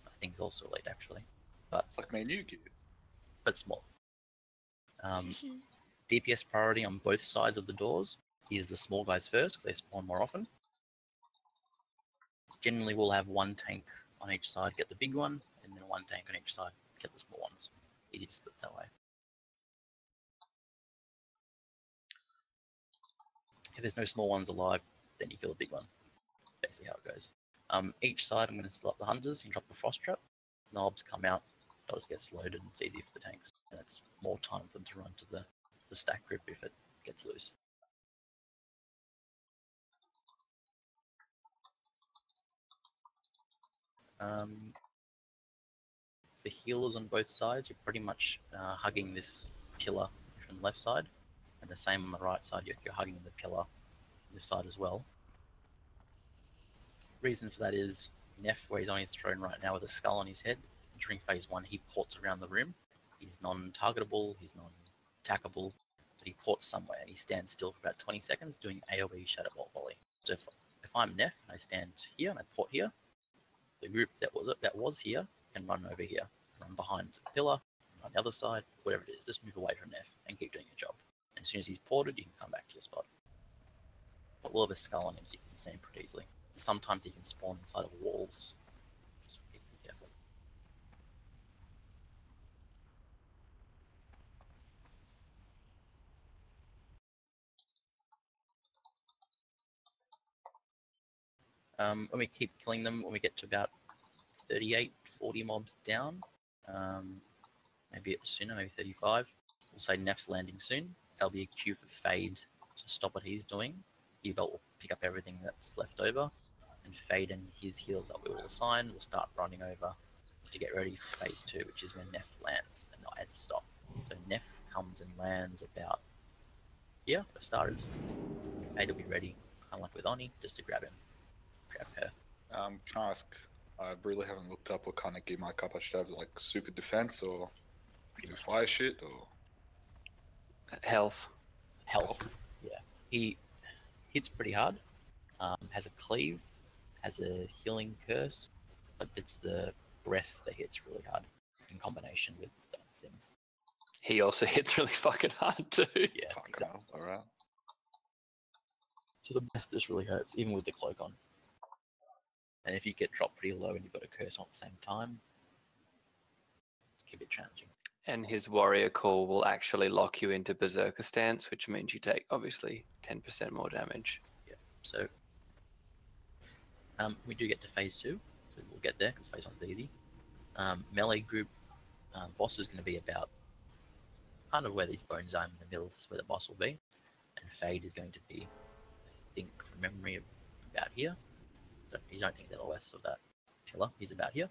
I think is also elite actually. But like me and you, kid. But small. DPS priority on both sides of the doors is the small guys first, because they spawn more often. Generally, we'll have one tank on each side, get the big one, and then one tank on each side, get the small ones. It is split that way. If there's no small ones alive, then you kill the big one. Basically how it goes. Each side, I'm going to split up the hunters. You can drop the frost trap. Knobs come out. They'll just get slowed, and it's easier for the tanks. And it's more time for them to run to the stack grip if it gets loose. For healers on both sides, you're pretty much hugging this pillar from the left side, and the same on the right side, you're hugging the pillar on this side as well. Reason for that is Nef, where he's on his throne right now with a skull on his head, during phase 1 he ports around the room. He's non-targetable, he's non-attackable, but he ports somewhere and he stands still for about 20 seconds doing AoE Shadow Bolt volley. So if I'm Nef and I stand here and I port here, The group that was here can run over here, run behind the pillar, on the other side, whatever it is. Just move away from Neff and keep doing your job. And as soon as he's ported, you can come back to your spot. But we'll have a skull on him, so you can see him pretty easily. Sometimes he can spawn inside of walls. Just be careful. When we keep killing them, when we get to about 38, 40 mobs down, maybe a bit sooner, maybe 35, we'll say Neff's landing soon. There'll be a queue for Fade to stop what he's doing. Ebelt will pick up everything that's left over, and Fade and his heals that we will assign will start running over to get ready for phase 2, which is when Neff lands and not at stop. So Neff comes and lands about here for starters. Fade will be ready, kind of like with Oni, just to grab him, grab her. Can I ask? I really haven't looked up what kind of gear my cup I should have, like super defense or do fire shit or Health. Yeah, he hits pretty hard. Has a cleave, has a healing curse, but it's the breath that hits really hard in combination with other things. He also hits really fucking hard too. Yeah, exactly. Alright. So the breath just really hurts, even with the cloak on. And if you get dropped pretty low and you've got a curse on at the same time, it can be challenging. And his warrior call will actually lock you into berserker stance, which means you take obviously 10% more damage. Yeah. So we do get to phase 2, so we'll get there because phase 1's easy. Melee group boss is going to be about kind of where these bones are in the middle. This is where the boss will be, and Fade is going to be, I think, from memory, about here. You don't think that LOS of that pillar. He's about here.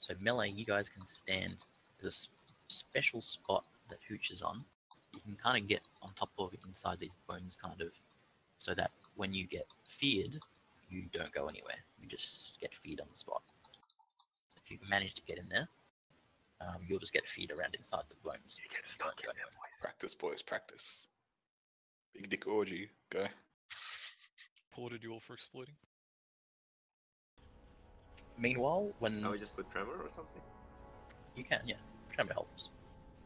So melee, you guys can stand. There's a special spot that Hooch is on. You can kind of get on top of it inside these bones, kind of, so that when you get feared, you don't go anywhere. You just get feared on the spot. If you manage to get in there, you'll just get feared around inside the bones. You get stuck in there. Practice, boys, practice. Big dick orgy, go. Ported you all for exploiting? Meanwhile, when Can we just put tremor or something? you can, yeah, tremor helps.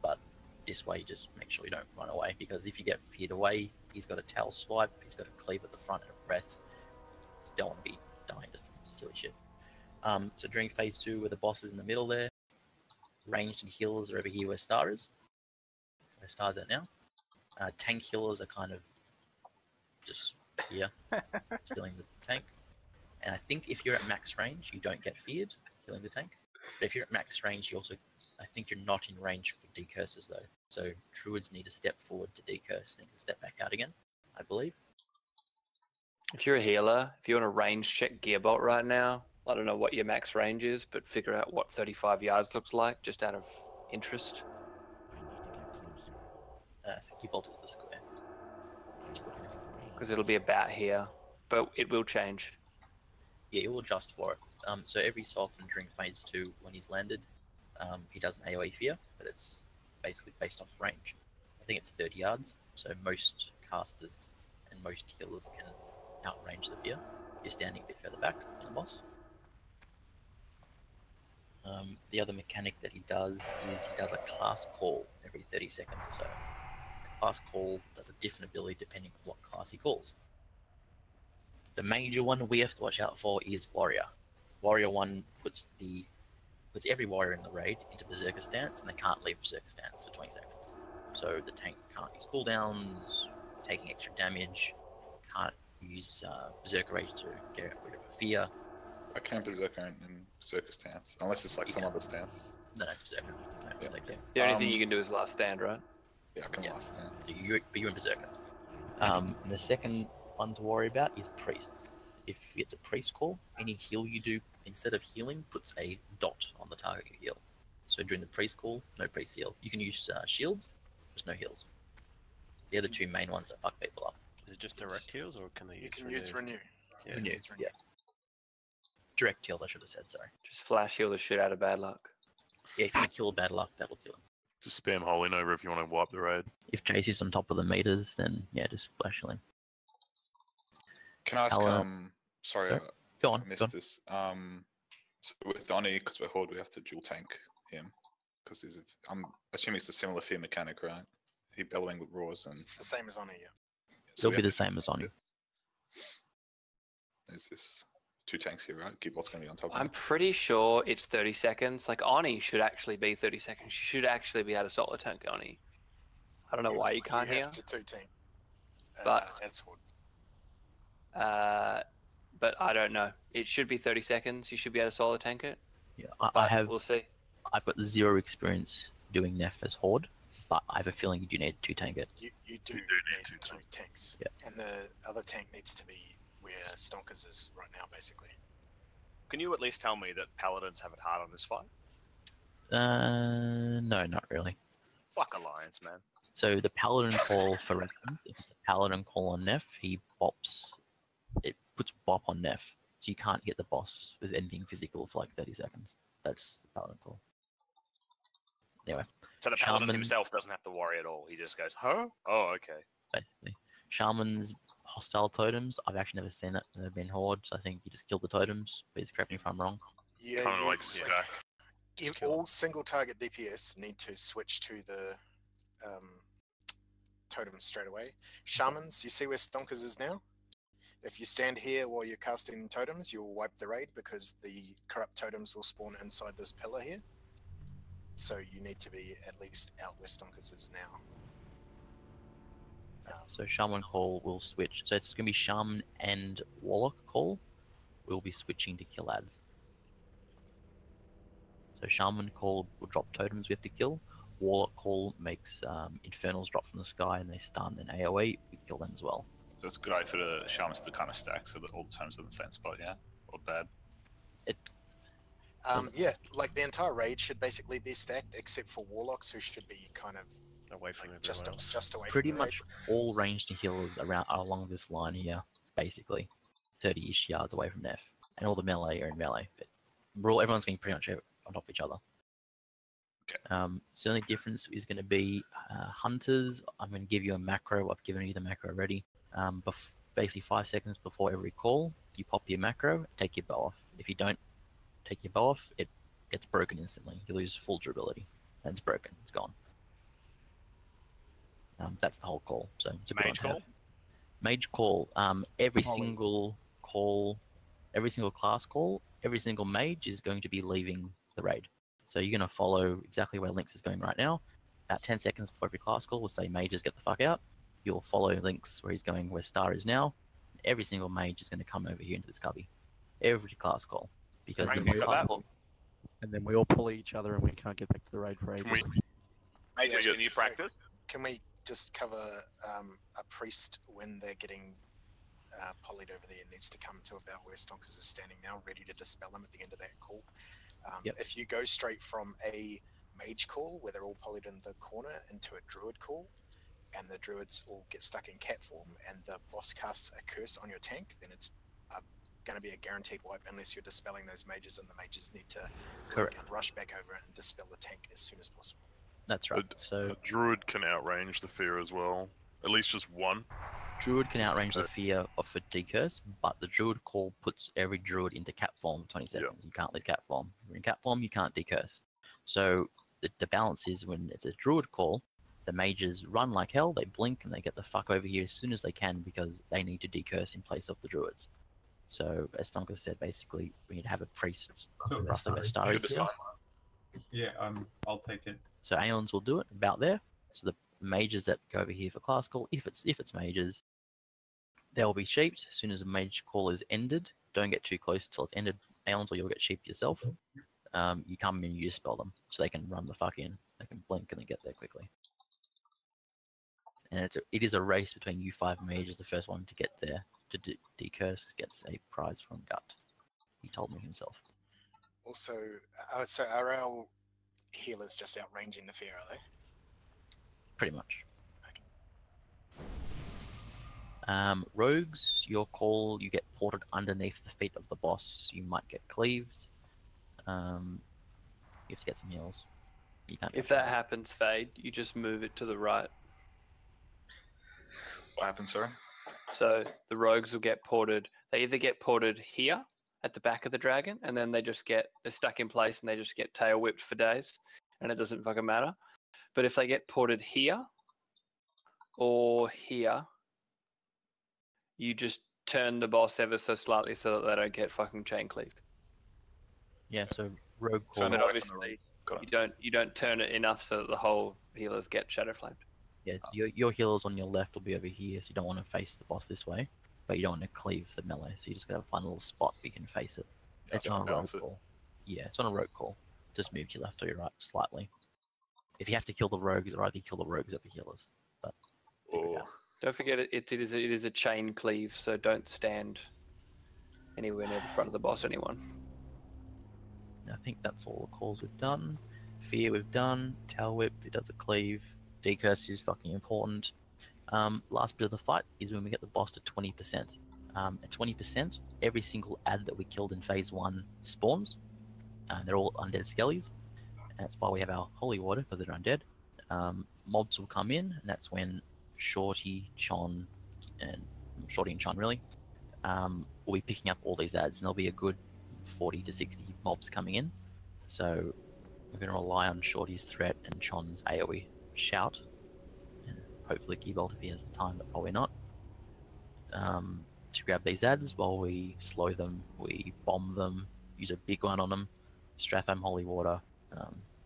But this way, just make sure you don't run away, because if you get feared away, he's got a tail swipe, he's got a cleave at the front and a breath. You don't want to be dying to silly shit. So during phase 2, where the boss is in the middle there, ranged and healers are over here where Star is. Where Star's at now. Tank healers are kind of just here, killing the tank. And I think if you're at max range, you don't get feared killing the tank. But if you're at max range, you also, I think you're not in range for decurses though. So druids need to step forward to decurse and can step back out again, I believe. If you're a healer, if you want to range check Gearbolt right now, I don't know what your max range is, but figure out what 35 yards looks like, just out of interest. So Gearbolt is the square. Because it'll be about here, but it will change. Yeah, it will adjust for it. So every so often during phase 2, when he's landed, he does an AoE fear, but it's basically based off range. I think it's 30 yards, so most casters and most healers can outrange the fear. You're standing a bit further back on the boss. The other mechanic that he does is he does a class call every 30 seconds or so. The class call does a different ability depending on what class he calls. The major one we have to watch out for is Warrior. Warrior 1 puts every warrior in the raid into Berserker stance, and they can't leave Berserker stance for 20 seconds. So the tank can't use cooldowns, taking extra damage, can't use Berserker Rage to get rid of a fear. I can't Berserker in Berserker stance, unless it's like some other stance. No, it's Berserker. No mistake there. The only thing you can do is last stand, right? Yeah, I can last stand. So you're in Berserker. And the second one to worry about is priests. If it's a priest call, any heal you do, instead of healing, puts a dot on the target you heal. So during the priest call, no priest heal. You can use shields, just no heals. The other two main ones that fuck people up. Is it just direct heals, or can they use You can use renew. Yeah. Renew, yeah. Direct heals, I should have said, sorry. Just flash heal the shit out of bad luck. Yeah, if you kill bad luck, that'll kill him. Just spam holding over if you want to wipe the raid. If Chase is on top of the meters, then yeah, just flash heal him. Can I ask, sorry, Go on. I missed this. So with Oni, because we're Horde, we have to dual tank him. Because I'm assuming it's a similar fear mechanic, right? He bellowing with roars and. It's the same as Oni, yeah. So It'll be the same as Oni. There's this 2 tanks here, right? Gearbolt's going to be on top of I'm him. pretty sure it's 30 seconds. Like, Oni should actually be 30 seconds. You should actually be able to solo tank Oni. I don't know why you can't You here. have to 2-tank. But As Horde. but I don't know. It should be 30 seconds. You should be able to solo tank it. Yeah, I have. We'll see. I've got 0 experience doing Nef as Horde, but I have a feeling you do need to tank it. You do need 2 tanks. Yeah. And the other tank needs to be where Stonkers is right now, basically. Can you at least tell me that Paladins have it hard on this fight? No, not really. Fuck Alliance, man. So the Paladin call, for instance, if it's a Paladin call on Nef, he bops. It puts bop on Nef, so you can't get the boss with anything physical for like 30 seconds. That's the Paladin call. Anyway. So the Paladin himself doesn't have to worry at all. He just goes, huh? Oh, okay. Basically. Shaman's hostile totems, I've actually never seen it. They've been Horde, so I think you just kill the totems. Please correct me if I'm wrong. Yeah, Kind of like stack. All single target DPS need to switch to the totems straight away. Shamans, you see where Stonkers is now? If you stand here while you're casting totems, you'll wipe the raid because the corrupt totems will spawn inside this pillar here. So you need to be at least out where Stonkers is now. So Shaman call will switch. So it's going to be Shaman and Warlock call. We'll be switching to kill ads. So Shaman call will drop totems we have to kill. Warlock call makes Infernals drop from the sky and they stun and AoE. We kill them as well. So it's good for the Shamans to kind of stack so that all the times are in the same spot, yeah? Or bad? Yeah, like the entire raid should basically be stacked except for Warlocks who should be kind of away from like, just away Pretty from the much all ranged healers around along this line here, basically. 30-ish yards away from Nef. And all the melee are in melee. But everyone's being pretty much on top of each other. Okay. So the only difference is going to be Hunters. I'm going to give you a macro. I've given you the macro already. Basically 5 seconds before every call, you pop your macro, take your bow off. If you don't take your bow off, it gets broken instantly. You lose full durability. And it's broken. It's gone. That's the whole call. So it's a good one to have. Mage call. Every single call, every single class call, every single mage is going to be leaving the raid. So you're going to follow exactly where Lynx is going right now. About 10 seconds before every class call, we'll say mages get the fuck out. You'll follow Lynx where he's going, where Star is now. Every single mage is going to come over here into this cubby. Every class call. Because the class call. And then we all pull each other and we can't get back to the raid for ages. Mages, can you practice? Can we just cover a priest when they're getting polyed over there needs to come to about where Stonkers is standing now, ready to dispel them at the end of that call. If you go straight from a mage call where they're all polyed in the corner into a druid call, and the druids all get stuck in cat form, and the boss casts a curse on your tank, then it's going to be a guaranteed wipe unless you're dispelling those mages, and the mages need to rush back over and dispel the tank as soon as possible. That's right. So a druid can outrange the fear as well. At least just one. Druid can outrange the fear of a decurse, but the druid call puts every druid into cat form for 20 seconds. You can't leave cat form. If you're in cat form, you can't decurse. So the balance is when it's a druid call, the mages run like hell, they blink, and they get the fuck over here as soon as they can because they need to decurse in place of the druids. So, as Stonker said, basically, we need to have a priest roughly where Star is here. Yeah, I'll take it. So Aeons will do it about there. So the mages that go over here for class call, if it's mages, they'll be sheeped as soon as the mage call is ended. Don't get too close until it's ended, Aeons, or you'll get sheeped yourself. You come in and you dispel them, so they can run the fuck in. They can blink and they get there quickly. And it is a race between you 5 mages. The first one to get there to decurse gets a prize from Gut. He told me himself. Also, so are our healers just outranging the fear, are they? Pretty much. Rogues, your call, you get ported underneath the feet of the boss. You might get cleaved. You have to get some heals. You can't. If that happens, Fade, you just move it to the right. What happens, sorry? So the rogues will get ported. They either get ported here at the back of the dragon, and then they're stuck in place and they just get tail whipped for days, and it doesn't fucking matter. But if they get ported here or here, you just turn the boss ever so slightly so that they don't get fucking chain cleaved. Yeah, so rogue call. But obviously, you don't turn it enough so that the whole healers get shadow flamed. Yeah, your healers on your left will be over here, so you don't want to face the boss this way, but you don't want to cleave the melee, so you just gotta find a little spot where you can face it. It's on a rogue call. Yeah, it's on a rogue call. Just move to your left or your right slightly. If you have to kill the rogues, or either kill the rogues or the healers. But Don't forget it is a chain cleave, so don't stand anywhere near the front of the boss, anyone. I think that's all the calls we've done. Fear we've done. Tail whip, it does a cleave. Decurse is fucking important. Last bit of the fight is when we get the boss to 20%. At 20%, every single add that we killed in phase 1 spawns. They're all undead skellies. And that's why we have our holy water, because they're undead. Mobs will come in, and that's when Shorty, Chon, and Chon really, will be picking up all these adds, and there'll be a good 40 to 60 mobs coming in. So we're going to rely on Shorty's threat and Chon's AoE shout, and hopefully Keybolt if he has the time, but probably not, to grab these adds while we slow them, we bomb them, use a big one on them, Stratham Holy Water,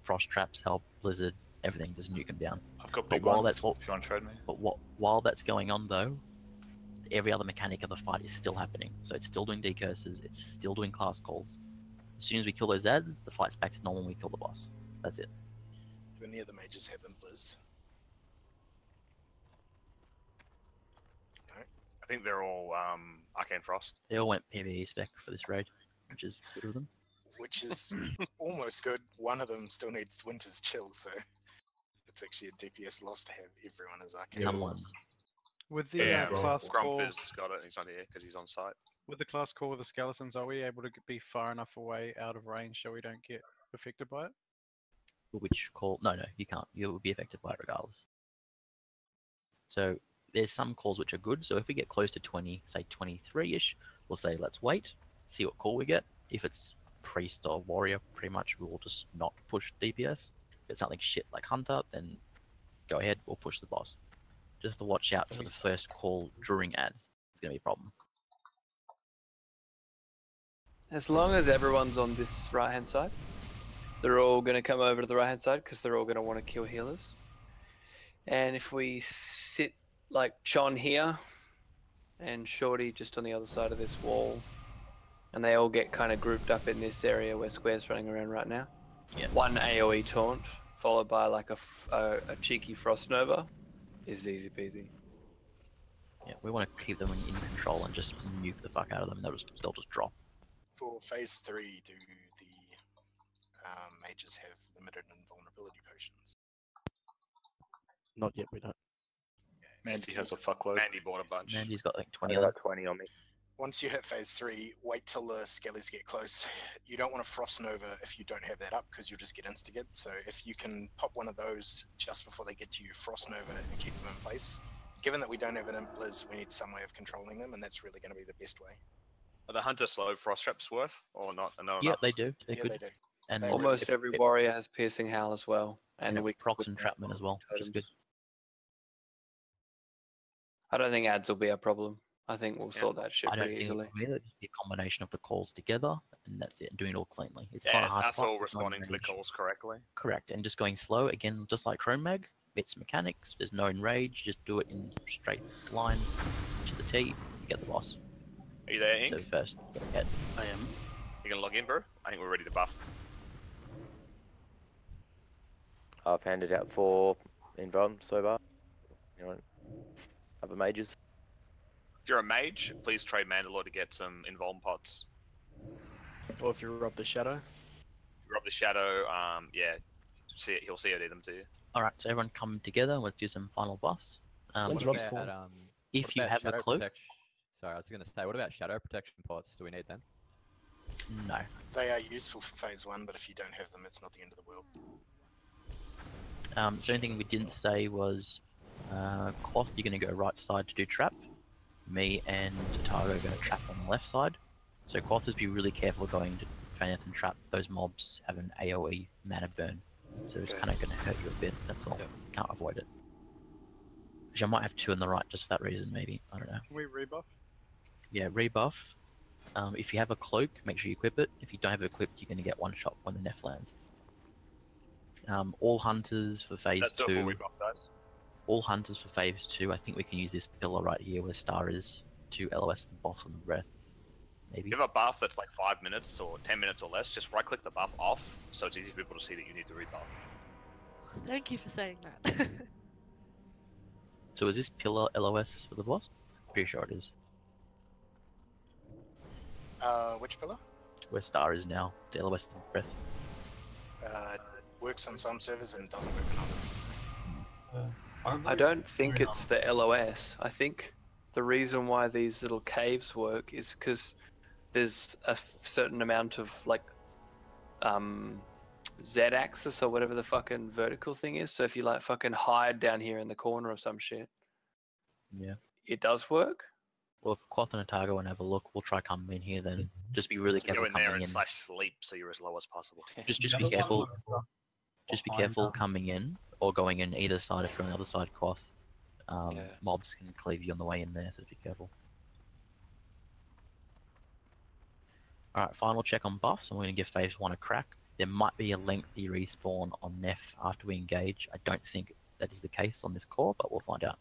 Frost Traps help, Blizzard, everything, just nuke them down. I've got But big while ones, that's all, if you want to trade me. But while that's going on though, every other mechanic of the fight is still happening. So it's still doing decurses, it's still doing class calls. As soon as we kill those adds, the fight's back to normal and we kill the boss. That's it. Do any of the mages have Implers? No. I think they're all Arcane Frost. They all went PvE spec for this raid, which is good of them. Which is almost good. One of them still needs Winter's Chill, so it's actually a DPS loss to have everyone as Arcane Frost. With the class call, Grumpf has got it. He's on here because he's on site. with the class call with the skeletons, are we able to be far enough away out of range so we don't get affected by it? Which call? No, you can't. You will be affected by it regardless. So there's some calls which are good. So if we get close to 20, say 23-ish, we'll say let's wait, see what call we get. If it's priest or warrior, pretty much we'll just not push DPS. If it's something shit like hunter, then go ahead, we'll push the boss. Just to watch out for the first call during ads. It's going to be a problem. As long as everyone's on this right-hand side, they're all going to come over to the right-hand side because they're all going to want to kill healers. And if we sit like Chon here and Shorty just on the other side of this wall, and they all get kind of grouped up in this area where Square's running around right now. Yeah. One AoE taunt followed by like a cheeky Frost Nova is easy peasy. Yeah, we want to keep them in control and just nuke the fuck out of them. They'll just drop. For phase 3, do the mages have limited invulnerability potions? Not yet, we don't. Mandy has a fuckload. Mandy bought a bunch. Mandy's got like 20 I of them. got 20 on me. Once you hit phase 3, wait till the skellies get close. You don't want to Frost Nova if you don't have that up because you'll just get instigated. So if you can pop one of those just before they get to you, Frost Nova, and keep them in place. Given that we don't have an Implers, we need some way of controlling them, and that's really going to be the best way. Are the hunter slow frost traps worth or not? No, Yeah, they do. They're Yeah, good. they do. And They Almost every warrior has Piercing Howl as well. And we procs and trapmen as well, which is good. I don't think ads will be a problem. I think we'll sort that shit I don't pretty think easily. it'll be there. Just be a combination of the calls together, and that's it. Doing it all cleanly. It's Yeah, not a it's hard us fight, all it's not responding to the enrage. calls correctly. Correct, and just going slow again, just like Chrome Mag. It's mechanics. There's no enrage. Just do it in straight line to the T. You get the boss. Are you there, Ink? So first, go ahead. I am. You gonna log in, bro? I think we're ready to buff. I've handed out 4 invuln so far. Anyone? Other mages? If you're a mage, please trade Mandalore to get some invuln pots. Or if you rob the shadow. If you rob the shadow, yeah, he'll COD them to you. All right, so everyone come together. Let's do some final buffs. When's if Rob you- spawn? if you have a cloak, Sorry, I was going to say, what about shadow protection pots? Do we need them? no. They are useful for phase 1, but if you don't have them, it's not the end of the world. So anything we didn't say was, Quoth, you're going to go right side to do trap. Me and Targo go trap on the left side. So Quathers, be really careful going to Faneth and Trap. Those mobs have an AoE mana burn, so it's kind of going to hurt you a bit. That's all. Can't avoid it. Which I might have 2 on the right just for that reason, maybe. I don't know. Can we rebuff? Yeah, rebuff. If you have a cloak, make sure you equip it. If you don't have it equipped, you're going to get 1 shot when the Nef lands. All hunters for phase That's 2. still full rebuff, guys. All hunters for phase 2. I think we can use this pillar right here where Star is to LOS the boss on the breath. Maybe. If you have a buff that's like 5 minutes or 10 minutes or less, just right click the buff off so it's easy for people to see that you need the rebuff. Thank you for saying that. So is this pillar LOS for the boss? Pretty sure it is. Which pillar? Where Star is now to LOS the breath. Works on some servers and doesn't work on others. I don't think it's the LOS. I think the reason why these little caves work is because there's a certain amount of like Z-axis or whatever the fucking vertical thing is. So if you like fucking hide down here in the corner or some shit, Yeah. it does work. Well, if Quath and Otago want to have a look, we'll try coming in here then. Just be really careful Go in there coming and in. /sleep so you're as low as possible. Just be careful. Just be careful coming in or going in either side. If you're on the other side, Quath. Mobs can cleave you on the way in there, so be careful. Alright, final check on buffs. I'm going to give phase 1 a crack. There might be a lengthy respawn on Nef after we engage. I don't think that is the case on this core, but we'll find out.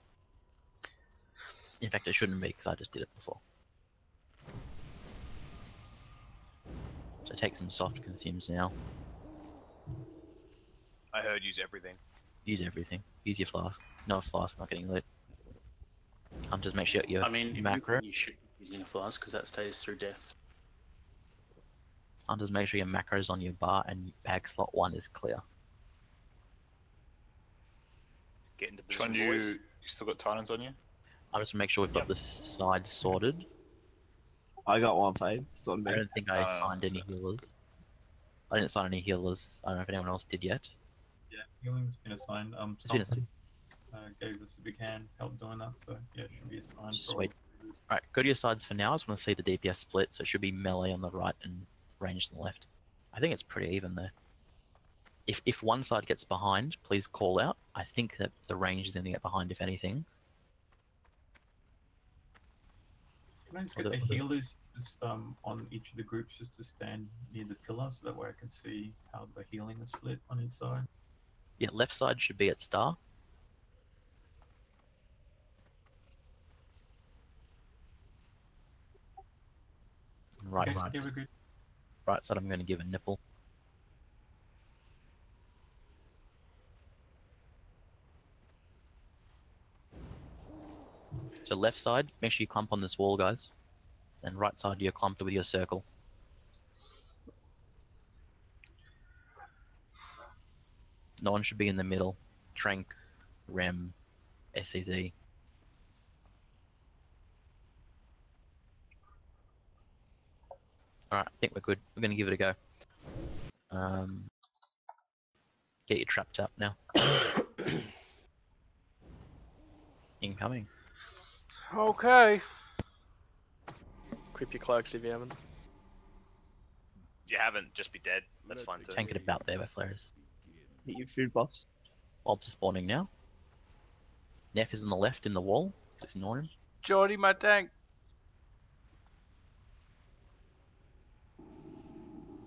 In fact, it shouldn't be because I just did it before. So take some soft consumes now. I heard use everything. Use everything. Use your flask. No flask, not getting lit. Just make sure your I mean, macro. you should be using a flask because that stays through death. Just make sure your macros on your bar and bag slot 1 is clear. Get into Which one position, boys. you still got Titans on you? I just make sure we've got the side sorted. I got 1 fade. It's on me. I don't think I signed any healers. I didn't sign any healers. I don't know if anyone else did yet. Yeah, healing's been assigned. It's been Stompton, gave us a big hand, help doing that, so yeah, it should be assigned. Sweet. Alright, go to your sides for now. I just want to see the DPS split, so it should be melee on the right and range on the left. I think it's pretty even there. If one side gets behind, please call out. I think that the range is going to get behind, if anything. Can I just get the healers just on each of the groups just to stand near the pillar so that way I can see how the healing is split on each side? Yeah, left side should be at Star. Right Okay, side. yeah, we're good. Right side, I'm going to give a nipple. So left side, make sure you clump on this wall, guys. And right side, you're clumped with your circle. No one should be in the middle. Trank, Rem, SCZ. Alright, I think we're good. We're going to give it a go. Get your traps up now. Incoming. Okay. Equip your cloaks if you haven't. If you haven't, just be dead. That's fine too. Tank it about there where Flare is. Hit your food buffs. Mobs are spawning now. Neff is on the left in the wall. Just ignore him. Geordie, my tank.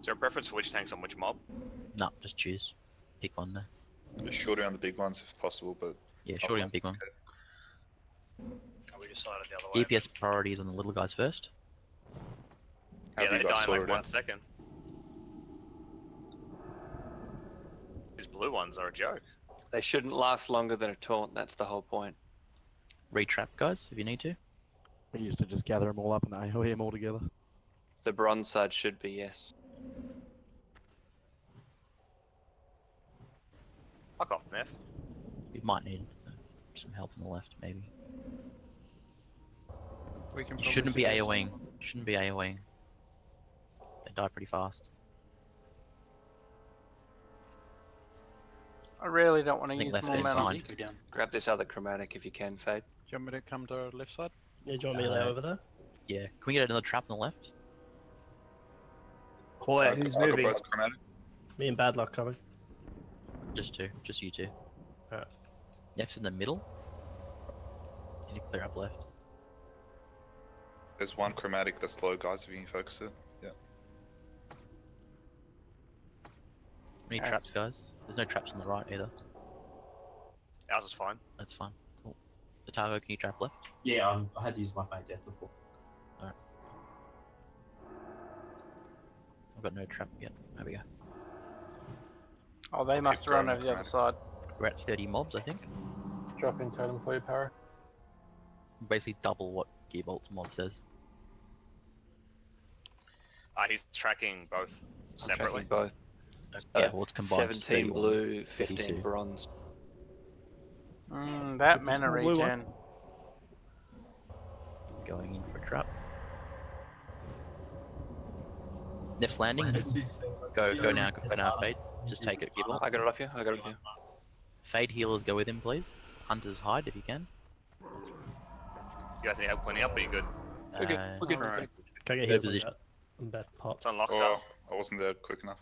Is there a preference for which tank's on which mob? No, just choose. Pick one there. Just shorter on the big ones if possible, but Yeah, shorty on big one. We decided the other way. DPS priority is on the little guys first. How Yeah, have they you guys die in like sorted 1 out? second. These blue ones are a joke. They shouldn't last longer than a taunt. That's the whole point. Retrap guys if you need to. We used to just gather them all up and AOE them all together. The bronze side should be, yes. Fuck off, Neff. You might need some help on the left, maybe. We can You probably shouldn't be suggest- AOEing. Shouldn't be AOEing. They die pretty fast. I really don't want to I think use left more hand mana. side. Grab this other chromatic if you can, Fade. Do you want me to come to our left side? Yeah, do you want me to lay over there? Yeah. Can we get another trap on the left? Call out who's I'll go moving. both chromatics. Me and Bad Luck coming. Just two. Just you two. Alright. Nef's in the middle. You need to clear up left. There's one chromatic that's low, guys, if you can focus it. Yeah. Any traps, guys? There's no traps on the right either. Ours is fine. That's fine. Cool. Otago, can you trap left? Yeah, I had to use my Faint Death before. Alright. I've got no trap yet. There we go. Oh, they must have run over the other side. We're at 30 mobs, I think. Drop in totem for you, Para. Basically double what Gearbolt's mod says. He's tracking both separately. Tracking both. Yeah, well, it's combined. 17 blue, 15 32. bronze. That mana Blue one. regen. Going in for a trap. Nef's landing. Go now, Fade. Just take it, Gearbolt. I got it off you. I got it off you. Fade healers, go with him, please. Hunters hide if you can. You guys need help cleaning up, or are you good? We're good. We're good. Alright. Can I get Good heals position. on that pot? It's unlocked Oh, up. I wasn't there quick enough.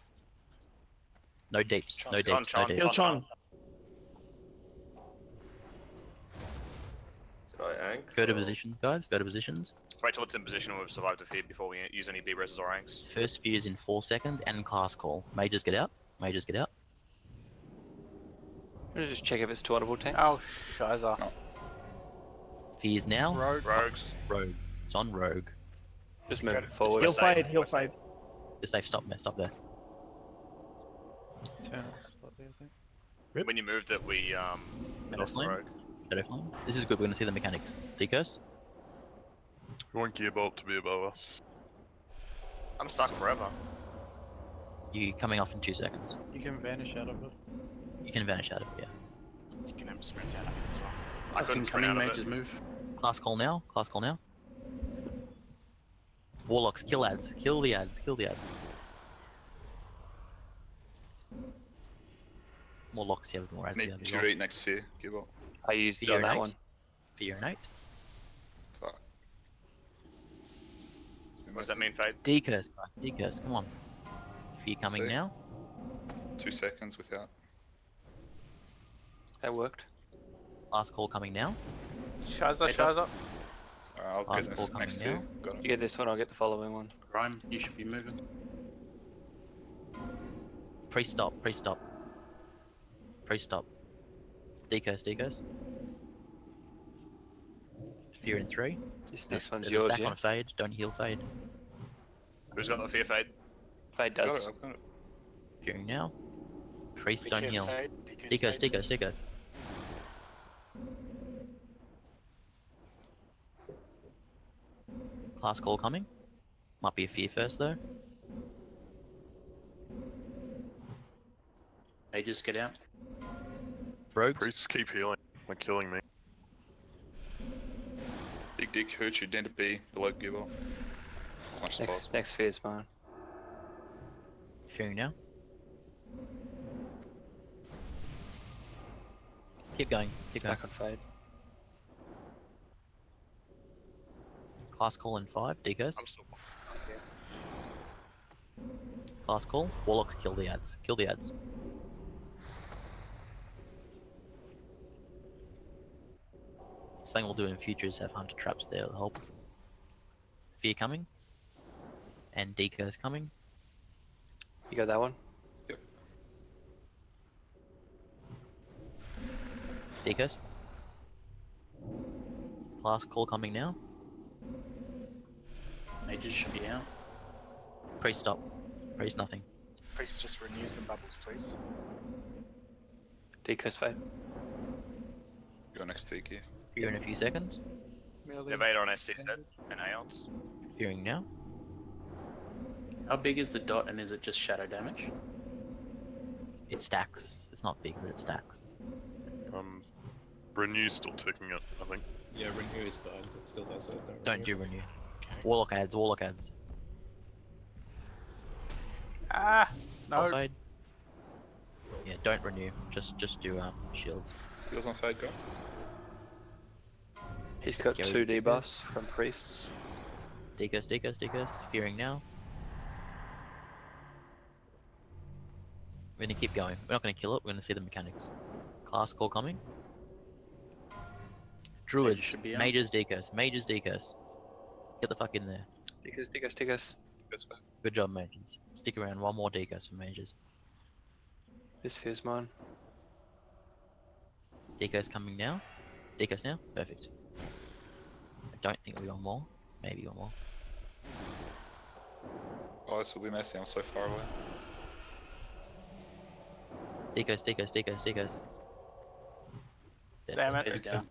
No deeps. No Chon, deeps. No Chon, deeps. Heal Chon. Should I ank? Go to position, guys. Go to positions. Wait till it's in position when we've survived a feed before we use any B-reses or anks. First fear is in 4 seconds and class call. Mages get out. Mages get out. Just check if it's two honorable tanks. Oh, shiza. No. Fears now. Rogues. Rogue. It's on rogue. Just move Good. forward. Heal Just safe. Fade, heal We're safe. Fade. Just safe. Stop there. Stop there. Turn it slightly, I think. When you moved it, we lost the Flame. rogue. Shadow Flame. This is good. We're gonna see the mechanics. Decurse. We want Gearbolt to be above us. I'm stuck forever. You coming off in 2 seconds. You can vanish out of it. You can vanish out of it. Yeah. You can have sprint out of it as well. I couldn't sprint incoming out of mages it. move. Class call now. Class call now. Warlocks, kill ads. Kill the ads. Kill the ads. More locks, yeah, with more ads. Need yeah, to read next fear, Gearbolt. I used Fear on that innate. one. Fear innate. Fuck. What does that mean, Fade? Decurse, guys. Decurse, come on. Fear coming See? now. 2 seconds without. That worked. Last call coming now. Shiza, Shiza. Alright, I'll Last get call this coming next now. fear. Got You it. get this one, I'll get the following one. Rhyme, you should be moving. Pre-stop, pre-stop. Pre-stop. Decurse, decurse. Fear in 3. This one's There's a yours, stack yeah? on Fade. Don't heal Fade. Who's got the fear, Fade? Fade Got does. it, I've got it. Fearing now. Priest don't DQ's heal. Fade, Decurse, Fade. decurse, decurse. Class call coming. Might be a fear first though. Mages get out. Rogues. Priests keep healing. They're killing me. Big Dick hurts you, need to be below Gearbolt. As much as possible. Next fear's mine. Fearing now. Keep going. Keep going. Back on Fade. Class call in 5. Decurse. I'm still. Class call. Warlocks kill the ads. Kill the ads. Something we'll do in future is have hunter traps there to help. Fear coming. And decurse coming. You got that one? Yep. Decurse. Class call coming now. Mages should be out. Priest stop. Priest nothing. Priest just renew some bubbles, please. Decurse Fade. Go next fear gear. Fear in a few seconds. Evader on SCZ and Aeons. Fearing now. How big is the dot and is it just shadow damage? It stacks. It's not big, but it stacks. Renew's still ticking it, I think. Yeah, renew is bad. It still does it. Don't do renew. Warlock ads, warlock ads. Ah, Top no. fade. Yeah, don't renew. Just do shields. Heals on Fade, guys. He's got Gary, 2 decurse. debuffs from priests. Decurse, decurse, decurse. Fearing now. We're gonna keep going. We're not gonna kill it. We're gonna see the mechanics. Class call coming. Druids, should be out. mages, decos, mages, decos. Get the fuck in there. Decos. Good job, mages. Stick around. One more decos for mages. This feels mine. Decos coming now. Decos now. Perfect. I don't think we got more. Maybe one more. Oh, this will be messy. I'm so far away. Decos. Damn it. It's down.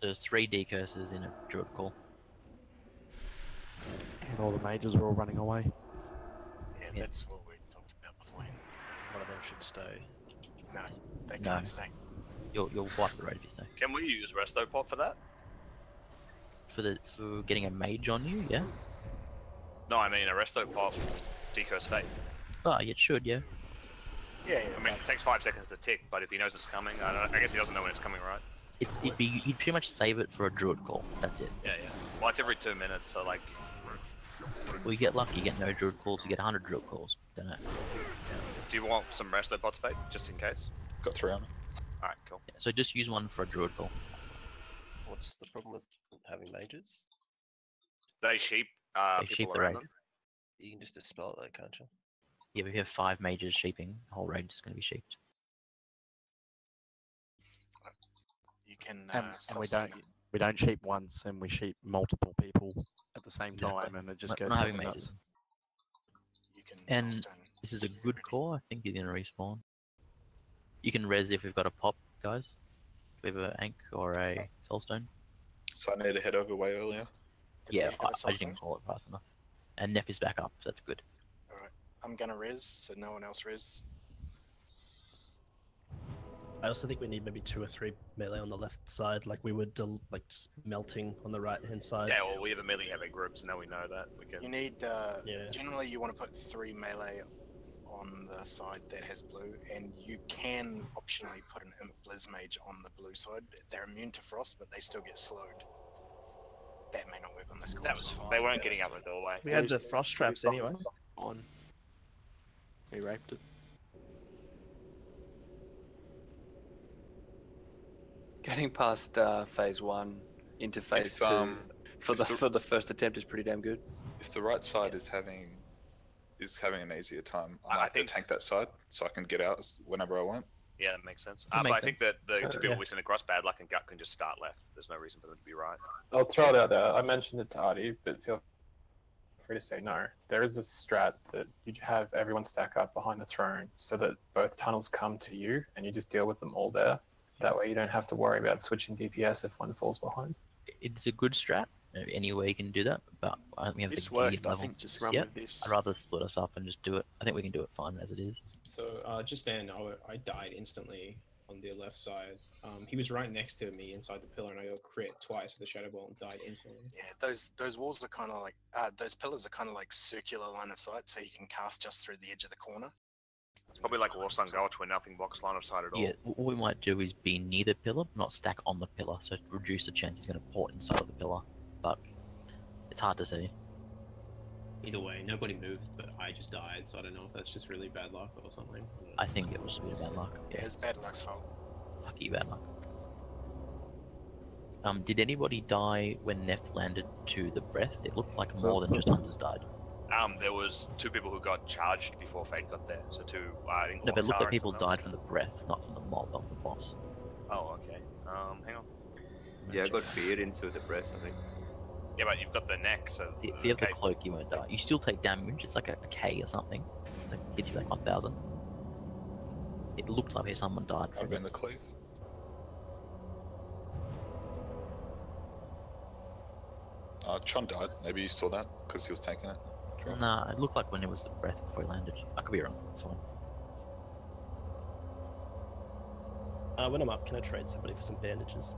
So there's 3 decurses in a druid call. And all the mages are all running away. Yeah, that's what we talked about beforehand. One of them should stay. No, they No. can't stay. You'll wipe the road if you stay. Can we use Resto Pot for that? For getting a mage on you, yeah? No, I mean a Resto Pot decurse fate. Oh, it should, yeah. Yeah. I mean, it takes 5 seconds to tick, but if he knows it's coming, I guess he doesn't know when it's coming, right? He'd pretty much save it for a druid call. That's it. Yeah. Well, it's every 2 minutes, so like. Well, you get lucky, you get no druid calls, you get 100 druid calls. Don't know. Do you want some Resto Pots fate, just in case? Got 3 on it. Alright, cool. Yeah, so just use one for a druid call. What's the problem with having mages? They sheep They people sheep the around raid. them. You can just dispel it though, can't you? Yeah, but if you have 5 mages sheeping, the whole raid is going to be sheeped. You can. And we don't sheep once, and we sheep multiple people at the same time, and it just goes. Not having nuts. mages. You can. And this is a good core. I think you're going to respawn. You can res if we've got a pop, guys. We have an Ankh or a Soulstone. So I need to head over way earlier. Yeah, I didn't call it fast enough. And Nef is back up, so that's good. Alright, I'm gonna res, so no one else res. I also think we need maybe 2 or 3 melee on the left side, like we were like just melting on the right hand side. Yeah, well, we have a melee heavy group, so now we know that. We can... You need. Yeah. Generally, you want to put 3 melee on the side that has blue, and you can optionally put an Imp Blizz Mage on the blue side. They're immune to frost, but they still get slowed. That may not work on this course. That was fine. They weren't getting out the doorway. We had the frost traps anyway. On. We raped it. Getting past phase 1 into phase 2 for the first attempt is pretty damn good. If the right side is having an easier time, I think tank that side so I can get out whenever I want. Yeah, that makes sense. That But makes I think that the 2 people yeah. we send across, Bad Luck and Gut, can just start left. There's no reason for them to be right. I'll throw it out there. I mentioned it to Artie, but feel free to say no. There is a strat that you have everyone stack up behind the throne so that both tunnels come to you and you just deal with them all there. That way you don't have to worry about switching DPS if one falls behind. It's a good strat. Any way you can do that, but I don't think we have This the gear worked, I level think, just just run yet. with this. I'd rather split us up and just do it. I think we can do it fine as it is. So just then, I died instantly on the left side. He was right next to me inside the pillar, and I got crit twice with the Shadow Ball and died instantly. Yeah, those walls are kind of like those pillars are kind of like circular line of sight, so you can cast just through the edge of the corner. It's probably like Warsun Gulch where nothing blocks line of sight at all. Yeah, what we might do is be near the pillar, not stack on the pillar, so reduce the chance he's going to port inside of the pillar. But it's hard to see. Either way, nobody moved, but I just died, so I don't know if that's just really bad luck or something. I think it was a bit of bad luck. Yeah, it's bad luck's fault. Lucky bad luck. Did anybody die when Nef landed to the breath? It looked like more than just hunters died. There was 2 people who got charged before Fate got there. So 2. No, but it looked like people died from the breath, not from the mob of the boss. Oh, okay. Hang on. Yeah, I got feared into the breath, I think. Yeah, but you've got the neck, so. If you have the cloak, you won't die. You still take damage. It's like a K or something. It's like hits you like 1,000. It looked like someone died from I've been the cleave. Chon died. Maybe you saw that because he was taking it. Sure. Nah, it looked like when it was the breath before he landed. I could be wrong. It's fine. When I'm up, can I trade somebody for some bandages?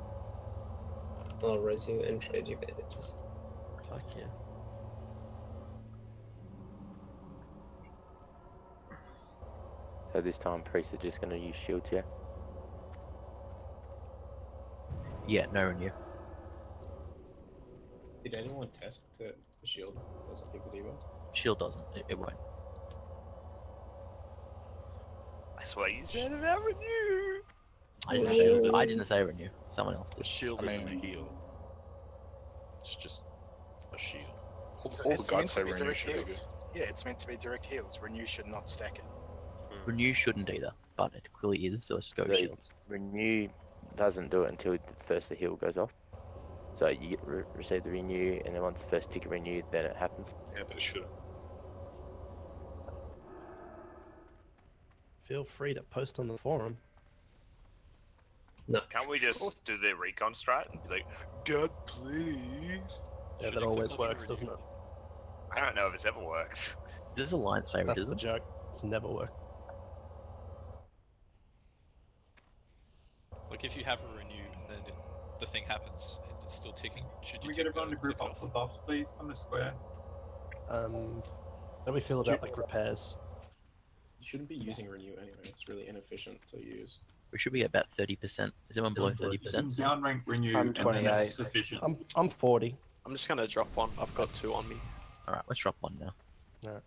I'll res you and trade you bandages. Fuck yeah. So this time priests are just going to use shields, yeah? Yeah, no renew. Did anyone test that the shield doesn't give the debuff? Shield doesn't. It won't. I swear you said about renew. I didn't say renew. Someone else The did. shield I isn't a mean- heal. It's just a shield. So All the it's guys meant say to be renew direct should be heals. Yeah, it's meant to be direct heals. Renew should not stack it. Renew shouldn't either, but it clearly is, so let's go with The shields. renew doesn't do it until first the heal goes off. So you get receive the renew, and then once the first ticket renewed, then it happens. Yeah, but it shouldn't. Feel free to post on the forum. No. Can't we just do the recon strat and be like, God, please? Yeah, that always works, doesn't it? I don't know if it's ever works. This is Alliance favorite, That's isn't the it? joke. It's never worked. Like if you have a renew and then the thing happens and it's still ticking, should Can you we get everyone to click group it up off? for buffs, please? On the square. How do we feel about like repairs? You shouldn't be using renew anyway. It's really inefficient to use. We should be at about 30%. Is anyone below 30%? Downrank renew, I'm and then 28. that's sufficient. I'm 40. I'm just gonna drop one. I've got 2 on me. Alright, let's drop one now. Alright.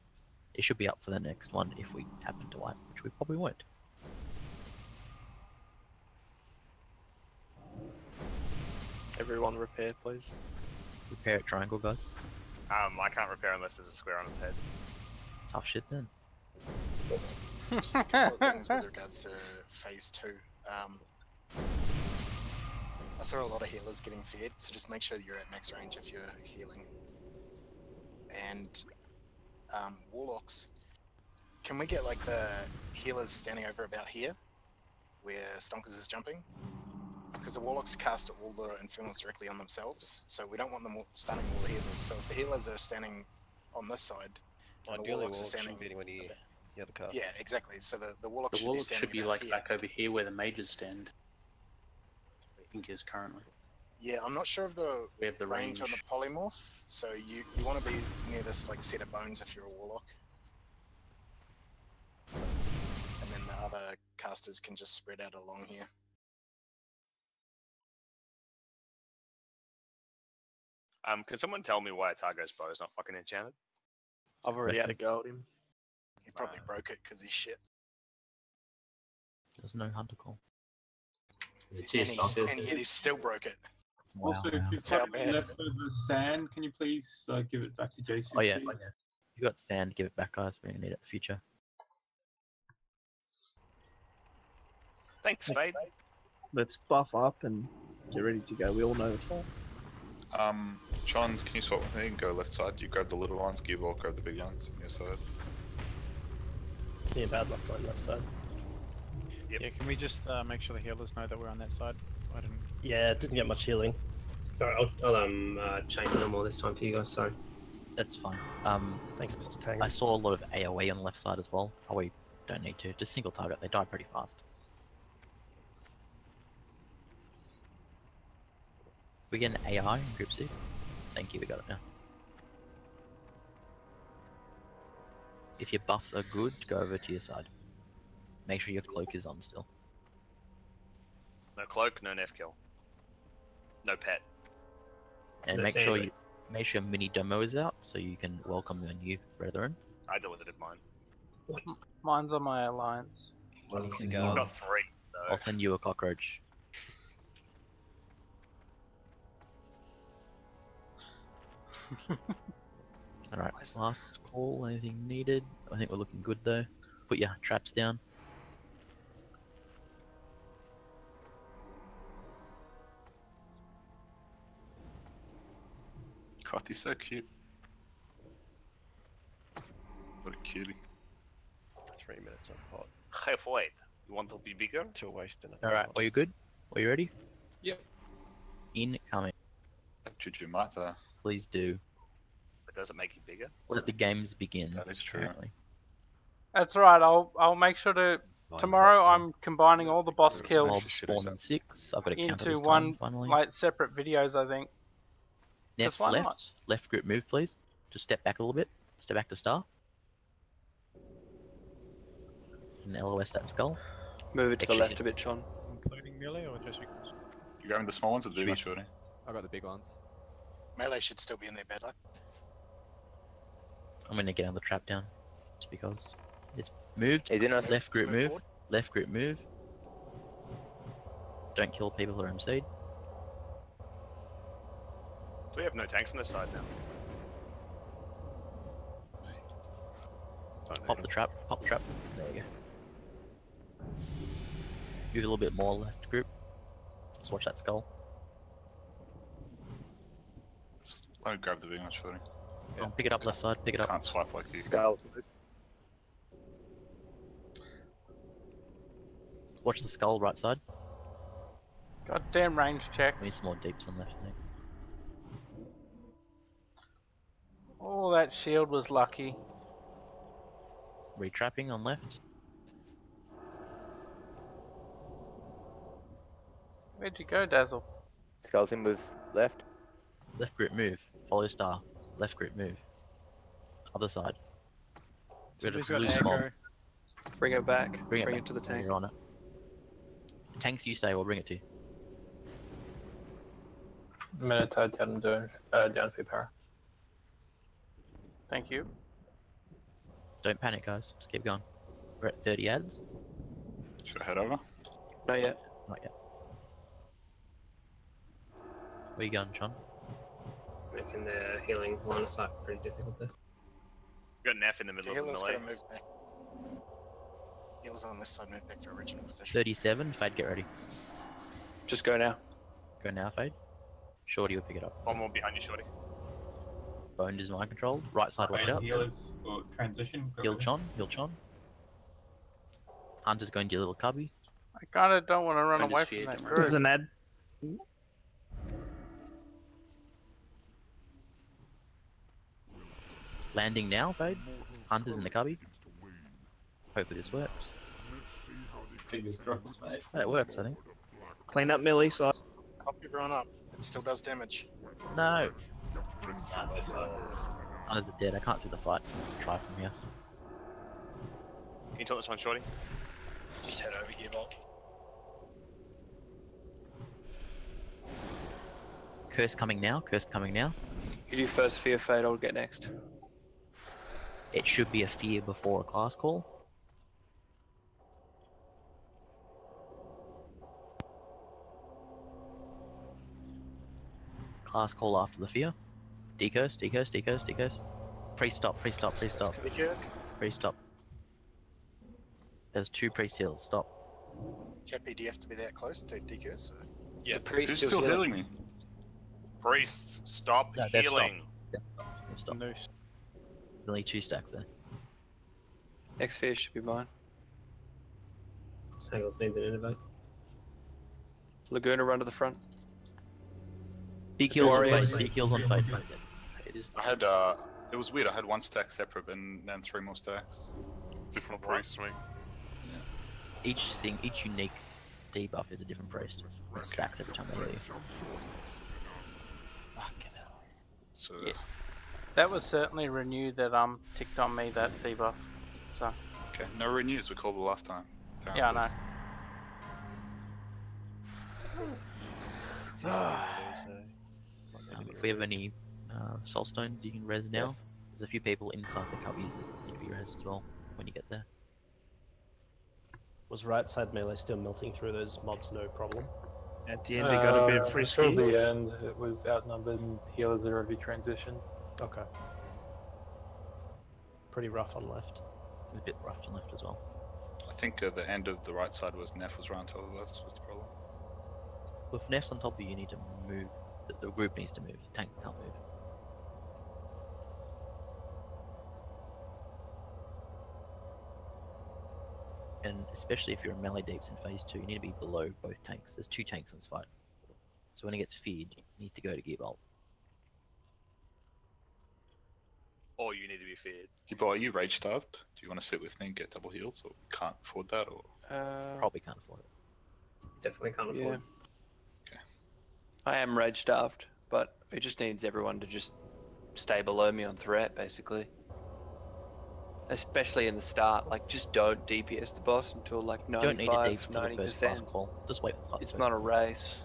It should be up for the next one if we tap into white, which we probably won't. Everyone repair, please. Repair at triangle, guys. I can't repair unless there's a square on its head. Tough shit then. Just a couple of things with regards to phase 2. I saw a lot of healers getting feared, so just make sure you're at max range if you're healing. And warlocks, can we get like the healers standing over about here, where Stonkers is jumping? Because the warlocks cast all the infernals directly on themselves, so we don't want them stunning all the healers. So if the healers are standing on this side, and the Ideally, warlocks are Warlock standing shouldn't be anywhere near the other cast. yeah, exactly. So the warlocks The Warlock should should be be standing like about here. back over here where the mages stand. I think he is currently. Yeah, I'm not sure of the We have the range on range. the polymorph, so you want to be near this like set of bones if you're a warlock. And then the other casters can just spread out along here. Can someone tell me why Targo's bow is not fucking enchanted? I've already had a go at him. He probably broke it because he's shit. There's no hunter call. And yet he still broke it. Wow. Also, if you've That's how got any bad. leftover sand, can you please give it back to Jason? Oh yeah. please? You got sand, give it back, guys. We're gonna need it for future. Thanks, Fade. Let's buff up and get ready to go. We all know the fall. John, can you swap with me and go left side? You grab the little ones, Gearbolt grab the big ones on your side. Yeah, bad luck going left side. Yep. Yeah, can we just make sure the healers know that we're on that side? I didn't. Yeah, didn't get much healing. Sorry, I'll change no more this time for you guys. Sorry. That's fine. Thanks, Mr. Tango. I saw a lot of AoE on the left side as well. Oh, we don't need to. Just single target. They die pretty fast. We get an AI in group 6. Thank you, we got it now. If your buffs are good, go over to your side. Make sure your cloak is on still. No cloak, no nef kill. No pet. And No make sure sandwich. your mini demo is out so you can welcome your new brethren. I deleted mine. Mine's on my alliance. I've got 3, though. I'll send you a cockroach. Alright, last call, anything needed? I think we're looking good though. Put your traps down. Crotty's so cute. What a cutie. 3 minutes on pot. Hey, wait. You want to be bigger? Till wasting it. Alright, are you good? Are you ready? Yep. Incoming. Jujumata. Please do. But does it make you bigger? Let the games begin. That is true. Apparently. That's right. I'll make sure to. Tomorrow I'm combining all the boss kills Mob spawn in 6. I've got a counter into this one time, finally. like separate videos. I think. Nef's why left. not? Left group move, please. Just step back a little bit. Step back to star. And LOS that skull. Move it to the Extra left hit. a bit, Sean. Including melee or just because? You grabbing the small ones or the big ones, Shorty? I got the big ones. Melee should still be in there, bad luck. I'm gonna get another trap down. Just because. It's moved. Is it not Left group move. forward. Left group move. Don't kill people who are MC'd. Do we have no tanks on this side now? Pop the trap. Pop the trap. There you go. Give it a little bit more left group. Just watch that skull. Let me grab the big much footing. Go on, pick it up left side. Pick it up. Can't swipe like you. Skulls. Watch the skull right side. Goddamn range check. We need some more deeps on left, I think. Oh, that shield was lucky. Retrapping on left. Where'd you go, Dazzle? Skulls in with left. Left group move. Follow star. Left group move. Other side. We're Somebody's just got loose mob. aggro. Bring it back. Bring Bring it it to the back. tank. You're on it. Tanks you stay, we'll bring it to you. Minotaur down for your power. Thank you. Don't panic, guys. Just keep going. We're at 30 ads. Should I head over? Not yet. Not yet. Where you going, Sean? It's in the healing line of sight. Pretty difficult there. We've got an F in the middle The of the healer's melee. got to move back. Healer's on left side, move back to original position. 37. Fade, get ready. Just go now. Go now, Fade. Shorty will pick it up. One more behind you, Shorty. Boned is mind controlled. Right side, watch out. Healers for transition. go Heal with it. Chon. Heal Chon. Hunter's going to your little cubby. I kinda don't want to run I'm away just from feared, that don't worry. group. There's an ad. Landing now, Fade. Hunter's in the cubby. Hopefully this works. Fingers crossed, mate. Oh, it works, I think. Clean up melee side. Pop everyone up. It still does damage. No! Nah, we're fine. Hunters are dead. I can't see the fight, so I'm going to try from here. Can you tell this one, Shorty? Just head over here, Bolt. Curse coming now. Curse coming now. You do first fear fade, I'll get next. It should be a fear before a class call. Class call after the fear. Decurse, decurse, decurse, decurse. Priest stop, priest stop, priest stop. Decurse. Priest stop. There's 2 priest heals. Stop. Chappie, do you have to be that close to decurse? Or... Yeah. The priest Who's still healing me? Priests, stop No, they've healing. Stop. Noose. Only 2 stacks there. Next fear should be mine. Tangles need to innovate. Laguna, run to the front. Big heals on Warriors. fade. Big heals on fade. I had it was weird. I had 1 stack separate and then 3 more stacks. Different priests, mate. Each unique debuff is a different priest. It stacks every time they heal you. So Yeah. That was certainly Renew that ticked on me, that debuff. So okay, no renews. We called the last time. yeah, I know. If we have any soul stones, you can res now. There's a few people inside the cubbies that need to be res as well when you get there. Was right side melee still melting through those mobs, no problem? At the end, they got a bit of free Until ski. the end, it was outnumbered and healers had already transitioned. Okay. Pretty rough on left. It's a bit rough on left as well. I think the end of the right side was Neff was right on top of us. Was the problem? Well, if Nef's on top of you, you need to move. The group needs to move. The tank can't move. And especially if you're in melee deeps in phase 2, you need to be below both tanks. There's 2 tanks in this fight. So when it gets feared, it needs to go to Gearbolt. Or you need to be feared. Are you rage starved? Do you want to sit with me and get double heals, or can't afford that, or Probably can't afford it. Definitely can't afford it. I am rage starved, but it just needs everyone to just stay below me on threat, basically. Especially in the start, like just don't DPS the boss until like You don't need a 95, deeps to the first class 90%. call. Just wait for the It's first not a race.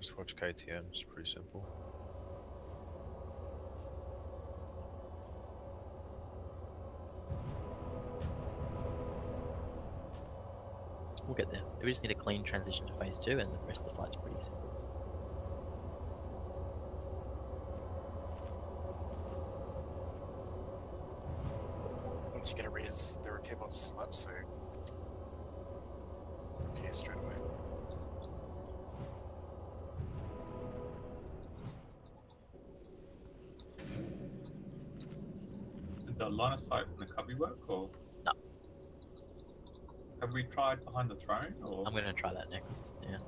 Just watch KTM, it's pretty simple. We just need a clean transition to phase 2, and the rest of the fight's pretty simple. Once you get a res, the repair bot's still up, so repair straight away. Did the line of sight from the cubby work, or? No. Have we tried behind the throne, or? I'm gonna try that next, yeah.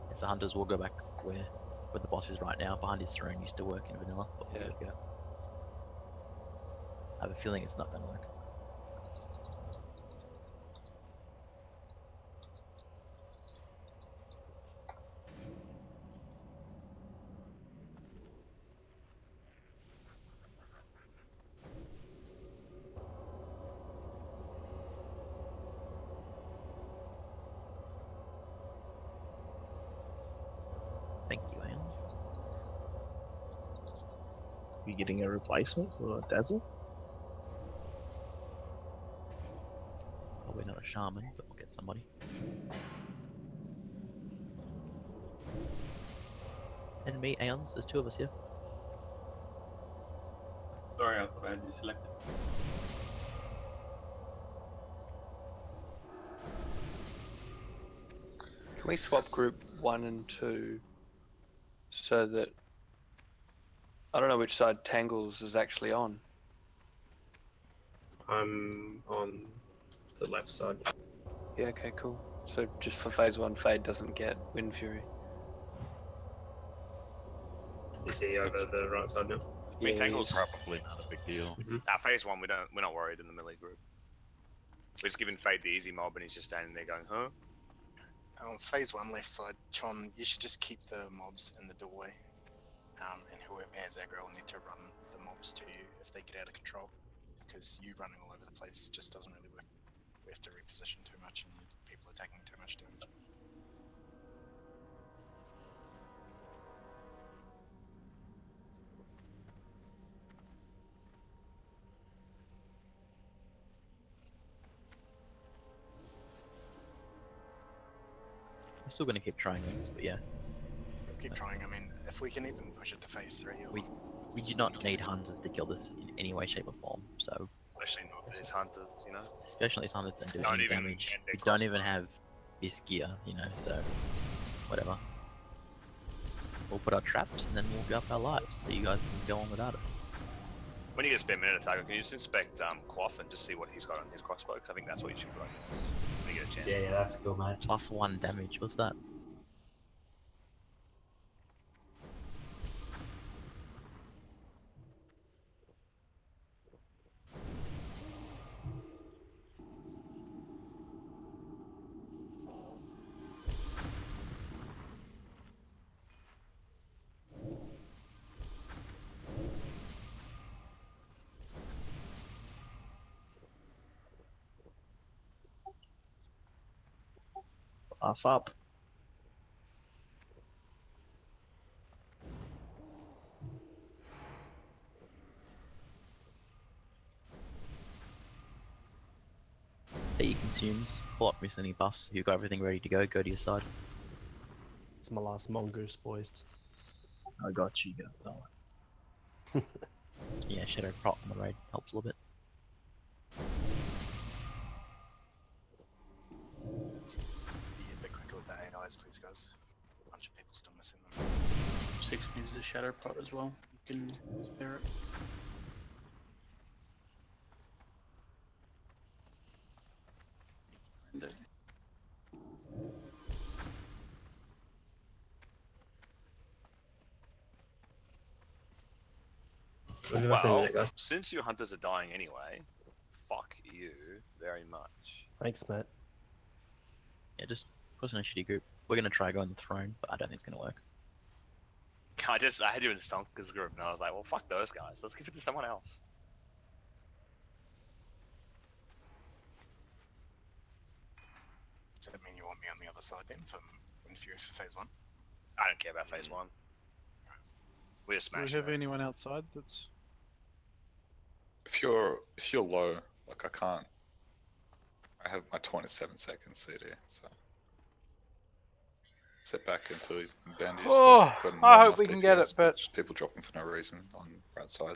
Yes, the hunters will go back where the boss is right now. Behind his throne used to work in vanilla, but we'll go. I have a feeling it's not gonna work. Thank you, Ian. You getting a replacement for Dazzle? Probably not a shaman, but we'll get somebody. And me, Aeons. There's 2 of us here. Sorry, I thought I had you selected. Can we swap group 1 and 2 so that I don't know which side Tangles is actually on? I'm on the left side. Yeah, okay, cool. So just for phase 1, Fade doesn't get Wind Fury. Is he over the right side now? I mean, Yeah, Tangle's Probably not a big deal. phase 1. We're not worried in the melee group. We're just giving Fade the easy mob, and he's just standing there going, huh? On phase 1 left side, Chon, you should just keep the mobs in the doorway. And whoever has aggro will need to run the mobs to you if they get out of control. Because you running all over the place just doesn't really work. We have to reposition too much and people are taking too much damage. We're still gonna keep trying things, but yeah. We'll keep trying. I mean, if we can even push it to phase 3. We do not need hunters to kill this in any way, shape, or form. So, Especially not these hunters, you know? especially these hunters that do Not any even damage. enchant their We don't even have this gear, you know. So, whatever. We'll put our traps and then we'll go up our lives, so you guys can go on without it. When you get a spare minute attacker, can you just inspect Quaff and just see what he's got on his crossbow? Because I think that's what you should run when you get a chance. Yeah, that's cool, mate. +1 damage. What's that? Buff up. That you consumes. Pull up recently buffs. You've got everything ready to go. Go to your side. It's my last mongoose, boys. I got you, go. Yeah, Shadow Prot on the raid helps a little bit. Be a bit quicker with the 8 eyes, please, guys. A bunch of people still missing them. 6 needs a shadow pot as well. You can spare it. Well, since your hunters are dying anyway, fuck you very much. Thanks, Matt. Yeah, just put us in a shitty group. We're gonna try going the throne, but I don't think it's gonna work. I had you in Stonker's group, and I was like, well, fuck those guys. Let's give it to someone else. Does that mean you want me on the other side then for Wind Fury for phase 1? I don't care about phase 1. We just Do we smash have it. anyone outside that's... If you're low, like I can't I have my 27 seconds CD, so sit back until you bandage. Oh, I hope we can get it, but just people dropping for no reason on right side.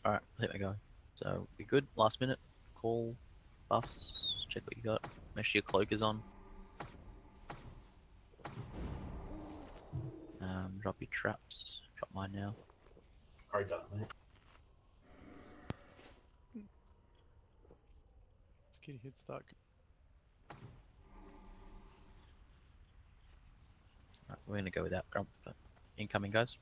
Alright, there we go. So, we good. Last minute. Call buffs. Check what you got. Make sure your cloak is on. Drop your traps. Drop mine now. Already done, mate. Let's get a head start. Right, we're gonna go without grumps, but incoming, guys.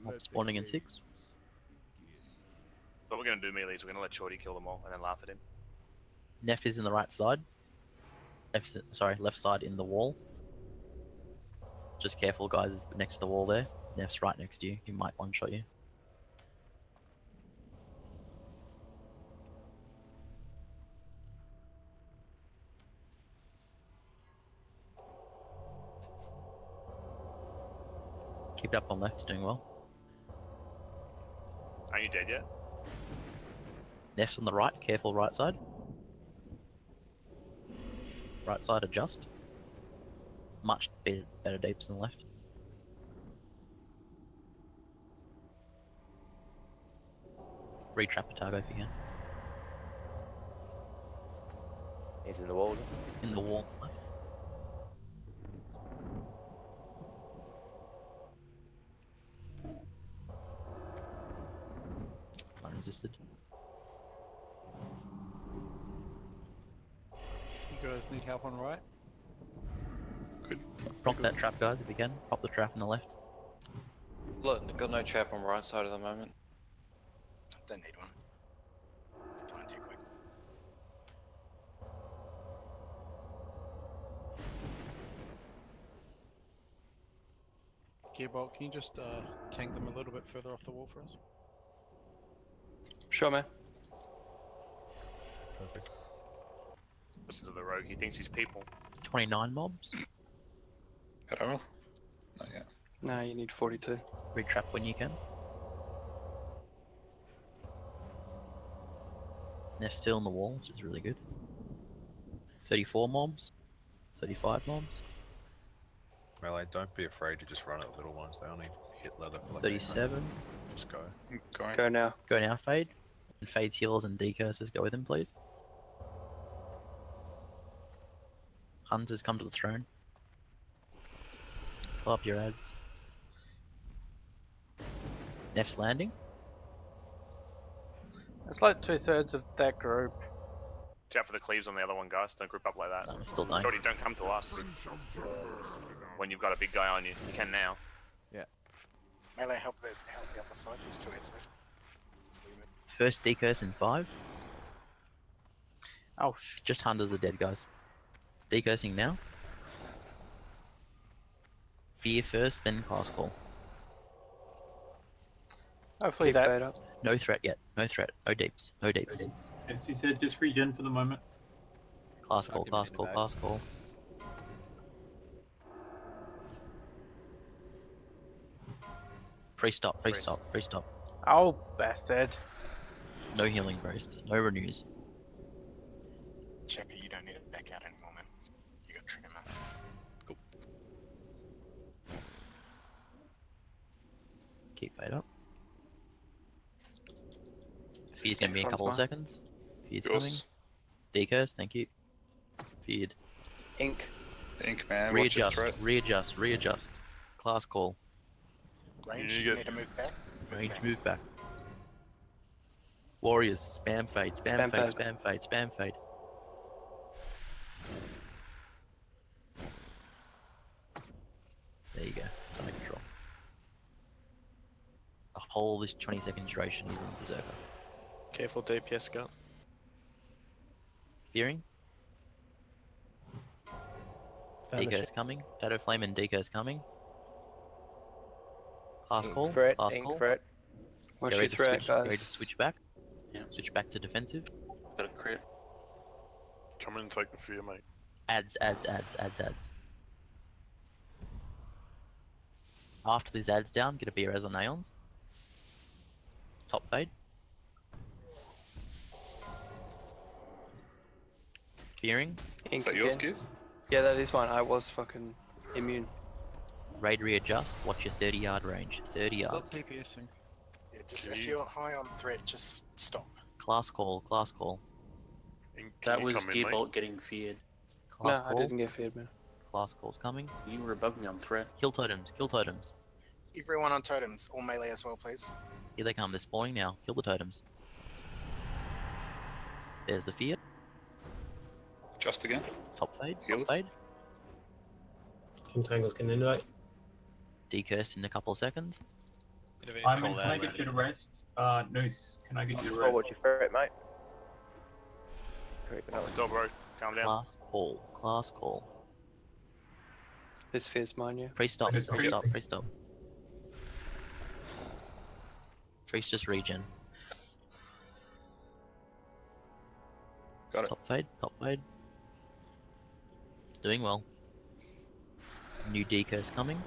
Mob spawning in 6. What we're going to do, melee, is we're going to let Shorty kill them all and then laugh at him. Nef is in the right side. Left side in the wall. Just careful, guys, it's next to the wall there. Nef's right next to you. He might one-shot you. Keep it up on left, you're doing well. Are you dead yet? Nef's on the right, careful right side. Right side adjust. Much better deeps than the left. Retrap a target if you can. He's in the wall. In the wall. Unresisted. You guys need help on right? Good. Prop that trap, guys, if you can. Prop the trap on the left. Look, got no trap on right side at the moment. Don't need one. Dying too quick. Gearbolt, can you just tank them a little bit further off the wall for us? Sure, man. Perfect. Listen to the rogue, he thinks he's people. 29 mobs. Hello? Not yet. No, you need 42. Retrap when you can. Nef's still on the wall, which is really good. 34 mobs. 35 mobs. Melee, don't be afraid to just run at little ones. They only hit leather for like 37. Just go. Go now. Go now, Fade. And Fade's healers and decursors, go with him, please. Hunters, come to the throne. Pull up your ads. Nef's landing. it's like 2/3 of that group. Watch out for the cleaves on the other one, guys. Don't group up like that. No, we're still dying. Shorty, don't come to us. When you've got a big guy on you. You can now. Yeah. Melee, help the other side. There's 2 heads left. First decurse in 5. Oh, just hunters are dead, guys. Decursing now. Fear first, then class call. Hopefully Keep that. fade up. No threat yet. No threat. No deeps. No deeps. As he said, just regen for the moment. Class call. Class call. Class call. Pre-stop. Pre-stop. Pre-stop. Oh, bastard. No healing priest. No renews. Chappie, you don't need to back out anymore, man. You got trigger, man. Cool. Keep fade up. Fear's gonna be in a couple of seconds. Fear's coming. Decurse, thank you. Feared. Ink. Ink, man. Readjust. Readjust. Readjust. Class call. Range, do you need to move back? Range, move back. Warriors, spam fade, spam fade, spam fade, spam fade. pole, this 20-second duration, he's in Berserker. Careful DPS gut. Fearing. Deco's coming. Shadow Flame and Deco's coming. Class call. Threat, Class ink call. threat. What's Get your ready to threat, switch, get ready guys? to switch back. Yeah. Switch back to defensive. Got a crit. Come in and take the fear, mate. Adds. After these adds down, get a BRS on Aeons. Top fade. Fearing. Ink that yours, again. Gears? Yeah, that is one. I was fucking immune. Raid readjust. Watch your 30-yard range. 30 yards. Stop DPSing. Yeah, just if you're high on threat, just stop. Class call. Class call. That was Gearbolt getting feared. Class No, call. I didn't get feared, man. Class call's coming. You were above me on threat. Kill totems. Kill totems. Everyone on totems, all melee as well, please. Here they come. They're spawning now. Kill the totems. There's the fear. Just again. Top fade. Healers. Top fade. Entangle's getting into it. Decurse in a couple of seconds. Can I get you to rest? Noose, can I get you to Oh, rest? what's your threat, mate? Creeping up. Dog bro, calm down. Class call. Class call. This fear's mine, yeah. Free stop. It's Free free. stop. Free stop. Free's just regen. Got it. Top fade. Top fade. Doing well. New decurse coming.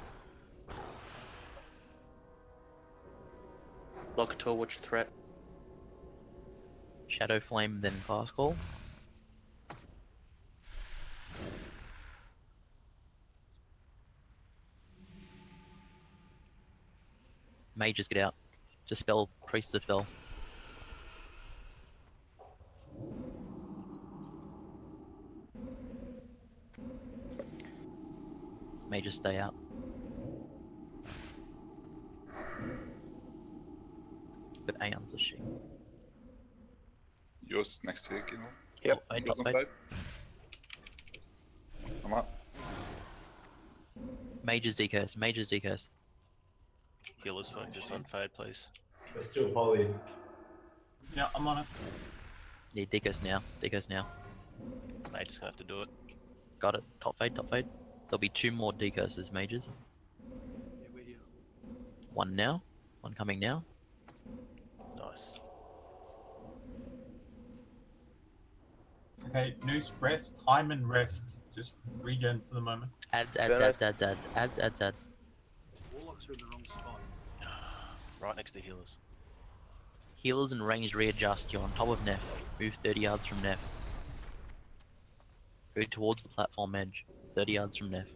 Locator, what's your threat? Shadow flame, then class call. Mages get out. Dispel, priest dispel. Mages stay out. But Aeon's a sheep. Yours next to you, Gil. Yep. Yours on fade. I'm up. Mages decurse, mages decurse. Healers focus on fade, please. Let's do a poly. Yeah, I'm on it. Need decurse now, decurse now. Mage's gonna have to do it. Got it. Top fade, top fade. There'll be 2 more decurses, mages. One now, one coming now. Nice. Okay, Noose, rest. Hyman, rest. Just regen for the moment. Adds. Warlocks Warlocks are in the wrong spot. Right next to healers. Healers and range readjust. You're on top of Nef. Move 30 yards from Nef. Go towards the platform edge. 30 yards from Nef.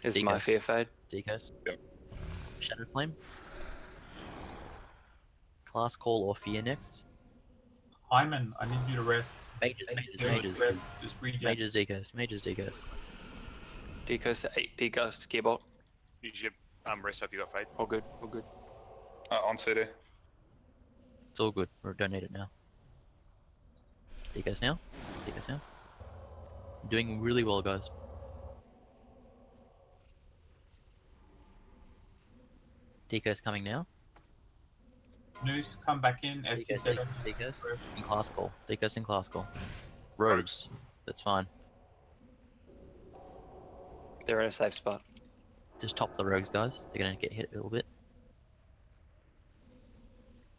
This is my fear fade. Decurse. Yep. Shadow flame. Class call or fear next. Hyman, I need you to rest. Mages. Rest. Just regen. Mages decurse. Mages decurse. Decos 8, Decos, Gearbolt. Use your rest if you got fade. All good, all good. On CD. It's all good. We don't need it now. Decurse now. Decurse now. Doing really well, guys. Decurse coming now. Noose, come back in. SC7. Decurse in class call. Decurse in class call. Rogues. That's fine. They're in a safe spot. Just top the rogues, guys. They're gonna get hit a little bit.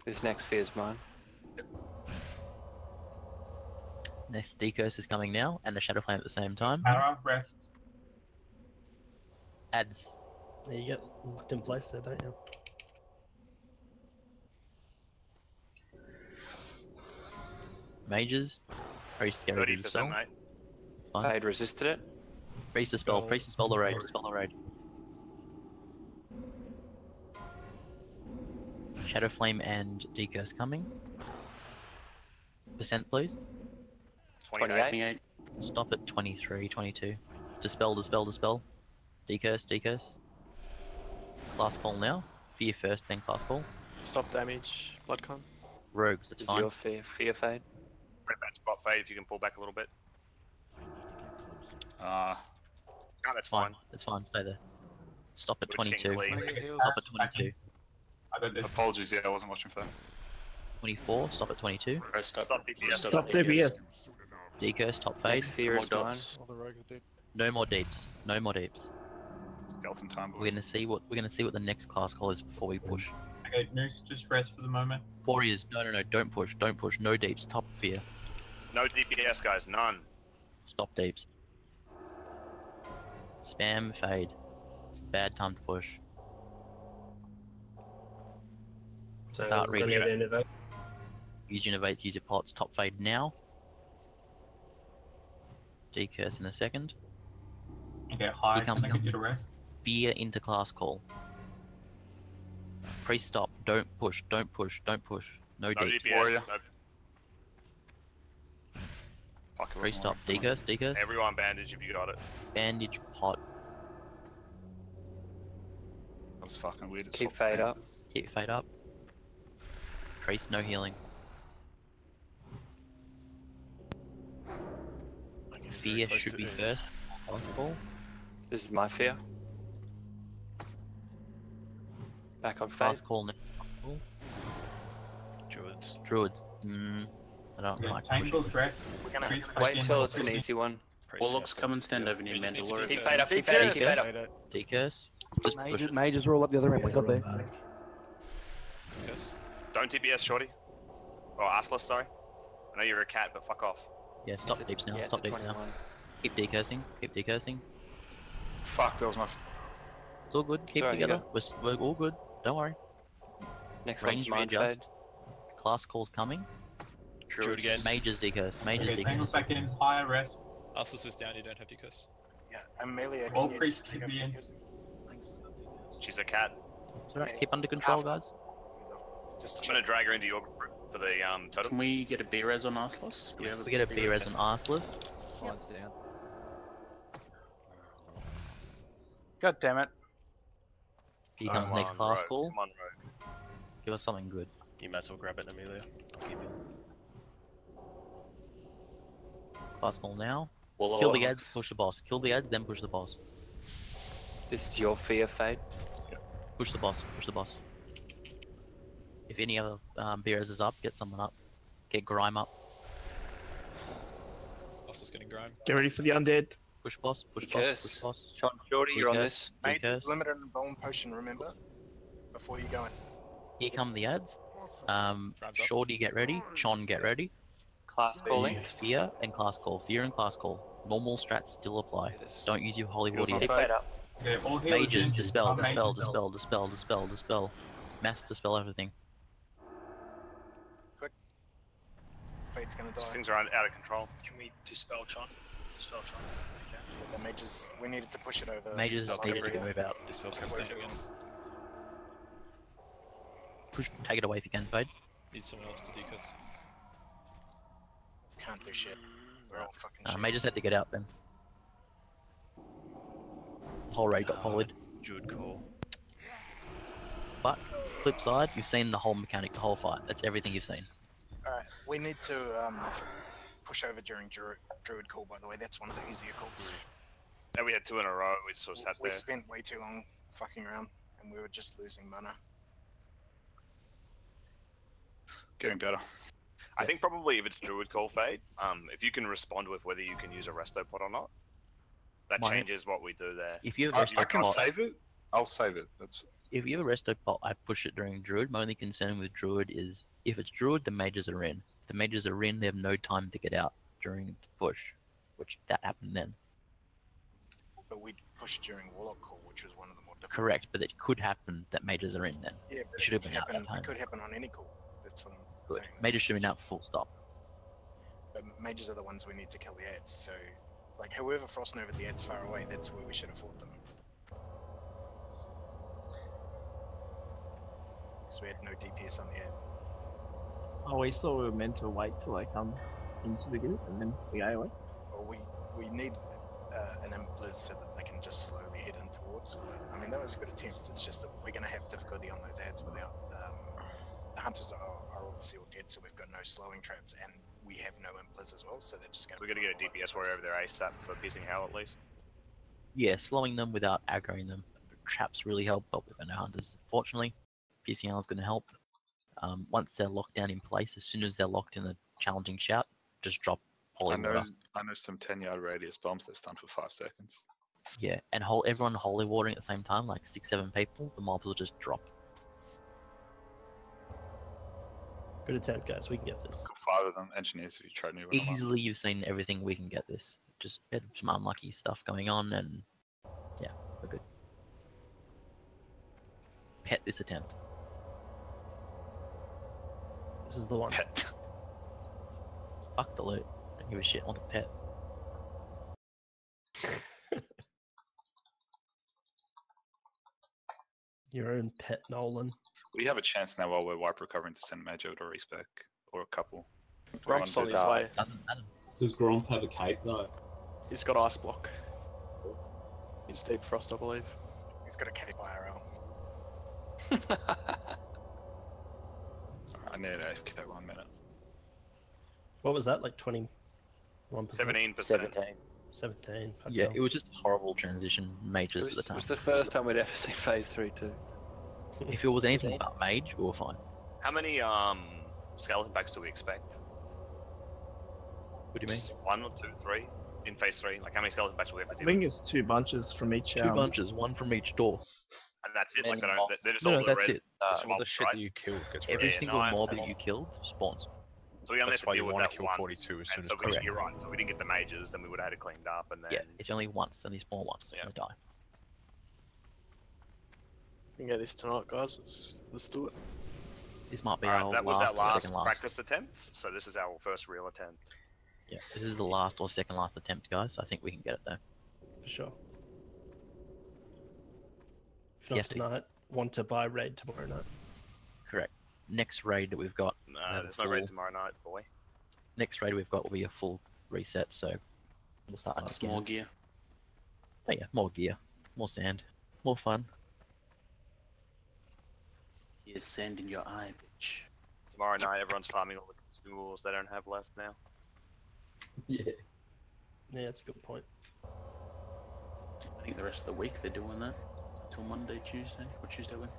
This next fear's mine. Next decurse is coming now, and a shadow flame at the same time. Para, rest. Adds. You get locked in place there, don't you? Mages. Priest get ready to 30%, dispel. mate. Fine. Fade resisted it. Priest dispel. Priest dispel the raid. Dispel the raid. Shadow flame and decurse coming. Percent, please. 28. Stop at 23, 22. Dispel, dispel, dispel. Decurse, decurse. Class call now. Fear first, then class call. Stop damage, Bloodcon. Rogues, that's This is fine. your fear fade. Bring back spot fade if you can pull back a little bit. Ah. No, that's Fine. fine. That's fine. Stay there. Stop at We're just getting 22. clean. Stop at 22. I got this. Apologies, yeah, I wasn't watching for that. 24. Stop at 22. Stop DPS. Stop DPS. Decurse, top fade. Next fear is mine. All the rogues are dead. No more deeps. No more deeps. Skeleton time, boys. We're gonna see what the next class call is before we push. Okay, Noose, just rest for the moment. Warriors, no, don't push, no deeps, top fear. No DPS, guys, none. Stop deeps. Spam fade. It's a bad time to push. So Start it's gonna reaching. get innovate. Use your innovates, use your pots, top fade now. Decurse in a second. Okay, hi, Become- can I get you to rest? Fear into class call. Priest stop, don't push. No No deeps. DPS. Warrior. No. Fuck, it Priest wasn't stop, working. decurse. Everyone bandage if you got it. Bandage pot. That was fucking weird. It Keep swapped fade up. stances. Keep fade up. Priest, no healing. Fear should be first. Last ball. This is my fear. Back on fade. Fast call now. Druids. Druids. I don't Okay, like Tangled rest. We're gonna Priest Wait back until in. it's an easy one. Warlocks, come and stand over near We just need to Mandalore. do Keep that. fade up, keep fade up, keep fade up. Decurse. Just push. Mages roll up the other end. We got there. Yes. Don't DPS, Shorty. Or Assless, sorry. I know you're a cat, but fuck off. Yeah, stop deeps now. Yeah, Stop it's a deeps now. 21. Keep decursing. Keep decursing. Fuck, that was my. It's all good. Keep Sorry, together. We're all good. Don't worry. Next Range one's mind readjust. fade. Class call's coming. Druid again. Mages decurse. Mages Okay, Tangled decurse. back in. Higher rest. Assless is down, you don't have decurse. Yeah, Amelia, All can you priests just take should up be in. because She's a cat. It's alright. Yeah, Keep under control, after. guys. just I'm gonna drag her into your group for the totem. Can we get a B-res on Arslos? Do we have We get a B res on Arsleth. Lights down. God damn it. Here comes Come next on, class Rogue. call. Come on, Rogue. Give us something good. You might as well grab it, Amelia. I'll keep it. Class call now. Warlock. Kill the ads, push the boss. Kill the ads, then push the boss. This is your fear fade. Push the boss. Push the boss. If any other B res is up, get someone up. Get Grime up. Assless getting grime. Get ready for the undead. Push boss. Push boss. Decurse. Push boss. Sean Shorty, you're on Decurse. this. Mate, Decurse. it's limited and bone potion, remember? Before you go in. Here come the ads. Grabs up. Shorty, get ready. Sean, get ready. Class calling. Fear and class call. Fear and class call. Normal strats still apply. Yes. Don't use your holy Heals water on yet. Keep fade up. Okay, all healers Mages, in. dispel, Our dispel, mages dispel, dispel, dispel, dispel. Mass dispel everything. Fate's gonna die. These things are out of control. Can we dispel Chon? Dispel Chon. Okay. Yeah, the mages, we needed to push it over. Mages to needed to Hungary. move out. Dispel It's way Chon too again. long. Push, take it away if you can, Fade. Need someone else to decurse. Can't do shit. We're all fucking shit. Mages had to get out then. Whole raid got polyed. Druid call. But, flip side, you've seen the whole mechanic, the whole fight. That's everything you've seen. Alright, we need to push over during Druid call, by the way. That's one of the easier calls. And we had two in a row. We sort of sat We there. spent way too long fucking around, and we were just losing mana. Getting better. I think probably if it's Druid call fade, if you can respond with whether you can use a resto pot or not, that Mine- changes what we do there. If you have I resto can pot, save it. I'll save it. That's if you have a resto pot, I push it during Druid. My only concern with Druid is if it's Druid, the mages are in. If the mages are in, they have no time to get out during the push, which that happened then. But we pushed during Warlock call, which was one of the more difficult. Correct, but it could happen that mages are in then. Yeah, but It should have it been out happen, that time. It could happen on any call. That's what I'm Good. saying. Mages should have been out full stop. But mages are the ones we need to kill the ads, so like whoever frosting over the ads far away, that's where we should have fought them. Because we had no DPS on the ad. Oh, we thought we were meant to wait till they come into the group and then we go away. Well, we need an Imblizz so that they can just slowly head in towards. But, I mean, that was a good attempt. It's just that we're going to have difficulty on those ads without the hunters are obviously all dead, so we've got no slowing traps, and we have no Imblizz as well, so they're just going to. We're gonna get a DPS warrior over there ASAP for piercing hell at least. Yeah, slowing them without aggroing them. traps really help, but we've got no hunters. Fortunately, PCL is going to help. Once they're locked down in place, as soon as they're locked in a challenging shout, just drop holy water. I know some 10-yard radius bombs that stun for 5 seconds. Yeah, and everyone holy watering at the same time, like 6-7 people, the mobs will just drop. Good attempt, guys. We can get this. Got 5 of them, engineers, if you try to move them up. Easily, you've seen everything. We can get this. Just bit of some unlucky stuff going on, and yeah, we're good. Pet this attempt. This is the one. Pet. Fuck the loot. Don't give a shit. I want the pet. Your own pet, Nolan. We have a chance now while we're wipe recovering to send Major to respec, or a couple. Gronk's on his way. Doesn't matter. Does Gronk have a cape though? He's got ice block. He's deep frost, I believe. He's got a cape IRL. I need an AFK 1 minute. What was that? Like 21%? 17%. 17. Yeah, it was just a horrible transition. Mages at the It time. was the first time we'd ever seen phase 3 too. If it was anything but mage, we were fine. How many skeleton packs do we expect? What do you mean? Just 1 or 2, 3 in phase 3? Like how many skeleton packs do we have to I do? think it's 2 bunches from each. Two bunches, one from each door. And that's it. Like they're just No, all no, the that's res. it. just All the mobs, shit right? that you killed gets Every Yeah, single no, I mob that understand. you killed spawns. So we only That's have why to you deal with wanna that kill once. 42 as And soon so as we, possible. you're right. So we didn't get the mages, then we would have had it cleaned up, and then Yeah, it's only once, and they spawn once. Yeah. They die. We can get this tonight, guys. Let's do it. This might be Alright, our that was last our or last second last. practice attempt. So this is our first real attempt. Yeah, this is the last or second last attempt, guys. I think we can get it though. For sure. If not Yes, tonight, want to buy raid tomorrow night. Correct. Next raid that we've got. No, we have a there's no raid full- tomorrow night, boy. Next raid we've got will be a full reset, so we'll start Plus again. more gear. Oh yeah, more gear, more sand, more fun. Here's sand in your eye, bitch. Tomorrow night, everyone's farming all the consumables they don't have left now. Yeah. Yeah, that's a good point. I think the rest of the week they're doing that. Till Monday, Tuesday, or Tuesday, Wednesday.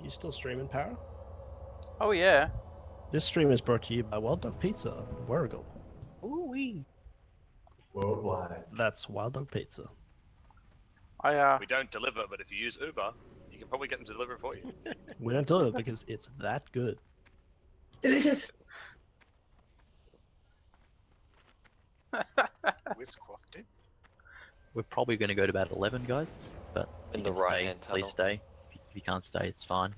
You still streaming, Para? Oh yeah. This stream is brought to you by Wild Dog Pizza, Warrigal. Ooh wee. Worldwide. That's Wild Dog Pizza. We don't deliver, but if you use Uber, you can probably get them to deliver it for you. We don't do it because it's that good. Delicious. Where's Quaff did? We're probably going to go to about 11, guys. But if In you the can stay, right-hand please tunnel. stay. If you can't stay, it's fine.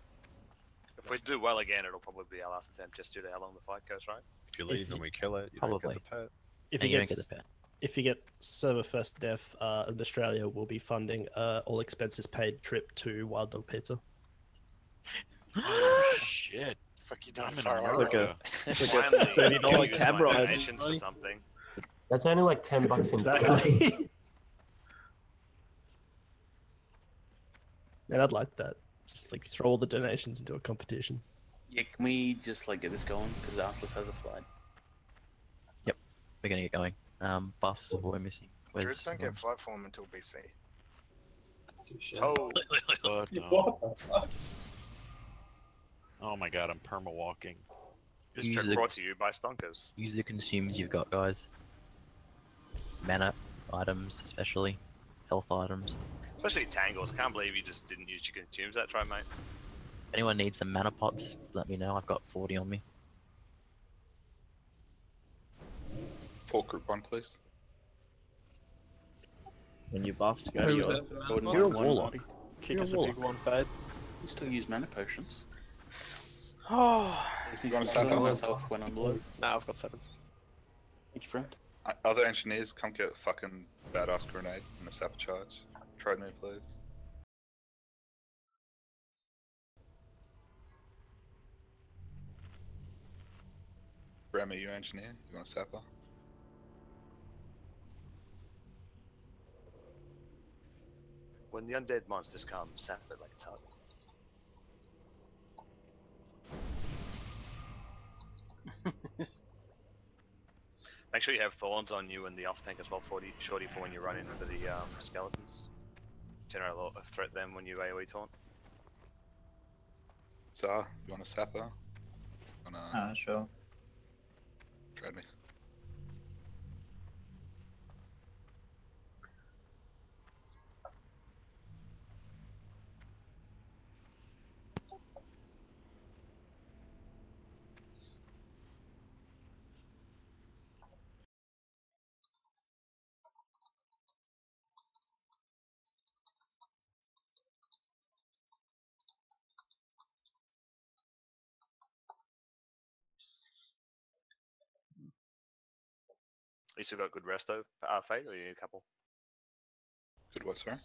If we do well again, it'll probably be our last attempt just due to how long the fight goes, right? If you leave and we kill it, you don't Probably. get the pet. If And you you get don't get the pet. If you get server first death, Australia will be funding all expenses paid trip to Wild Dog Pizza. Oh shit. Fuck you done I'm in far away. America. It's like a Finally, $30 use cab my ride. donations for something. That's only like $10 in Exactly. Man, I'd like that. Just like throw all the donations into a competition. Yeah, can we just like get this going? Because Arsless has a flight. Yep, we're going to get going. Buffs is what we're missing. Druids don't get flight form until BC. Oh, God, no. What the fuck? Oh my god, I'm perma walking. this Use trip the- brought to you by Stonkers. Use the consumes you've got, guys. Mana items, especially. Health items. Especially Tangles. I can't believe you just didn't use your consumes that try, mate. If anyone needs some mana pots, let me know. I've got 40 on me. 4 group 1, please. When you're buffed, go to Who was your... that for mana Gordon pots? has You're a one warlock. body. Kick You're us a a big one, Fade. You still use mana potions. Oh. You wanna kill sap up? myself when I'm low. Nah, I've got 7. Thank you, friend. Other engineers, come get a fucking badass grenade and a sapper charge. Try me, please. Remy, you engineer? You want a sapper? When the undead monsters come, sap it like a tug. Make sure you have thorns on you and the off tank as well, 40 shorty for when you run in for the skeletons. generate a lot of threat then when you AoE taunt. Tsar, you want a sapper? Sure. Trade me. You still got good resto, Fade, or you need a couple? Good what, sorry?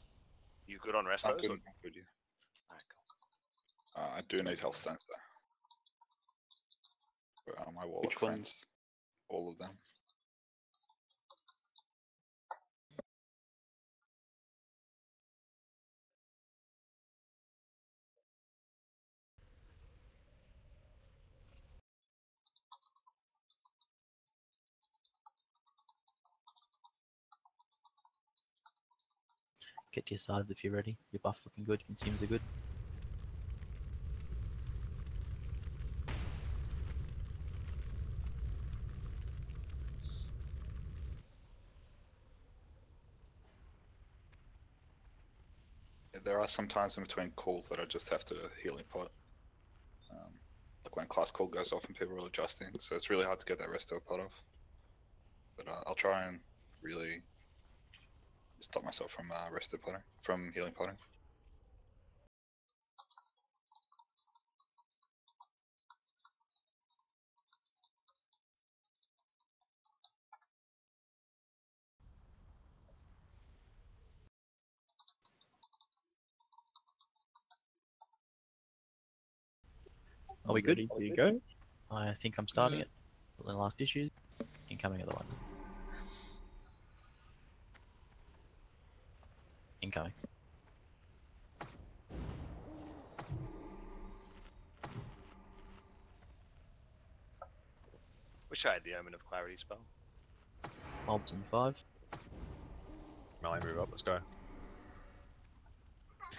You good on I'm restos? good, or- I'm good, yeah. Alright, cool. I do need health stones though. For, my warlock Which friends. ones? All of them. Get to your sides if you're ready. Your buff's looking good, consumes are good. Yeah, there are some times in between calls that I just have to healing pot. Like when class call goes off and people are adjusting, so it's really hard to get that resto pot off. But I'll try and really stop myself from resto potting, from healing potting. Are we good? Ready to go? I think I'm starting it. The last issue. Incoming otherwise. Incoming. Wish I had the Omen of Clarity spell. Mobs in 5. Melee move up, let's go.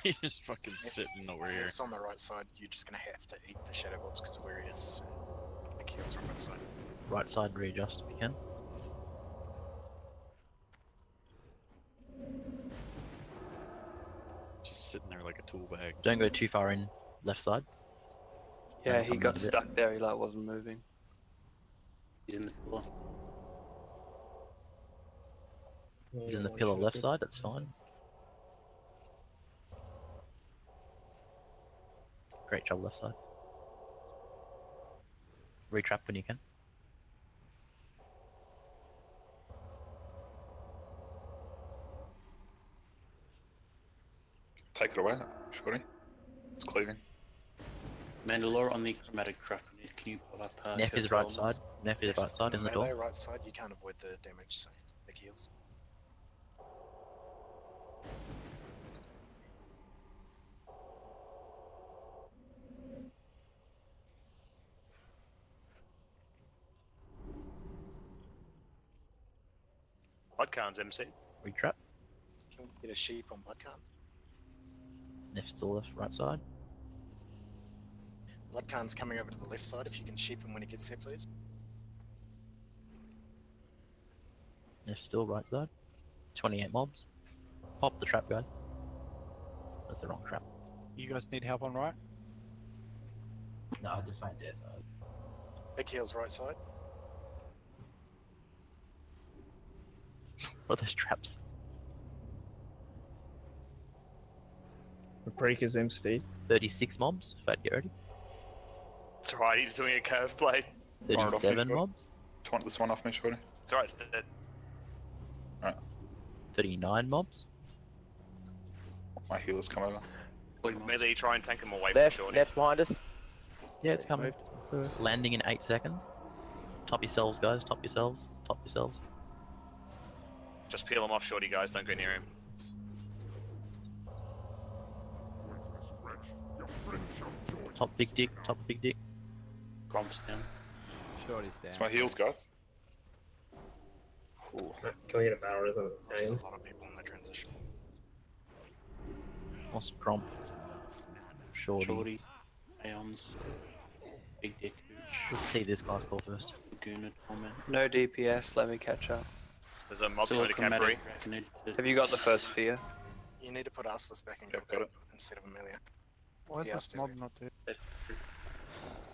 He's just fucking sitting over If here. it's on the right side, you're just gonna have to eat the shadow bolts because of where he is. The keel's on the right side. Right side readjust if you can. Just sitting there like a tool bag. Don't go too far in left side. Yeah, Don't he come got in a bit. stuck there. He like wasn't moving. He's in the pillar. He's in the pillar left side, that's fine. Great job left side. Retrap when you can. Take it away, Shorty. It's cleaving. Mandalore on the chromatic trap. Can you pop up? Neff is right side. Neff is right side in the melee door. right side, you can't avoid the damage, so the heals. Bloodcarn's MC. Retrap. Can we get a sheep on Bloodcarn? Neff still left right side. Bloodcarn's coming over to the left side. If you can sheep him when he gets there, please. Neff still right side. 28 mobs. Pop the trap, guys. That's the wrong trap. You guys need help on right? No, I define death. Big heals right side. What are those traps? Paprika's MC. 36 mobs. Fat, get ready. It's alright, he's doing a curve blade. 37 mobs. Want this one off me, Shorty? It's alright, it's dead. Alright. 39 mobs. My healers come over. Melee, try and tank him away Left, from Shorty. left behind us. Yeah, it's coming. So landing in 8 seconds. Top yourselves, guys. Top yourselves. Top yourselves. Just peel him off, Shorty, guys. Don't go near him. Top big dick. Top big dick. Gromps down. Shorty's down. It's my heals, guys. Ooh. Can we get a barrel as a There's a lot of people in the transition. Lost Gromp. Shorty. Aeons. Big Dick Hooch. Let's see this class call first. Laguna Torment. No DPS, let me catch up. There's a mob Still behind a a Capri. chromatic reckoning. Have you got the first fear? You need to put Arsless back in Yep, Gilbert got it. instead of Amelia. Why is Yeah, this still mob there. not doing?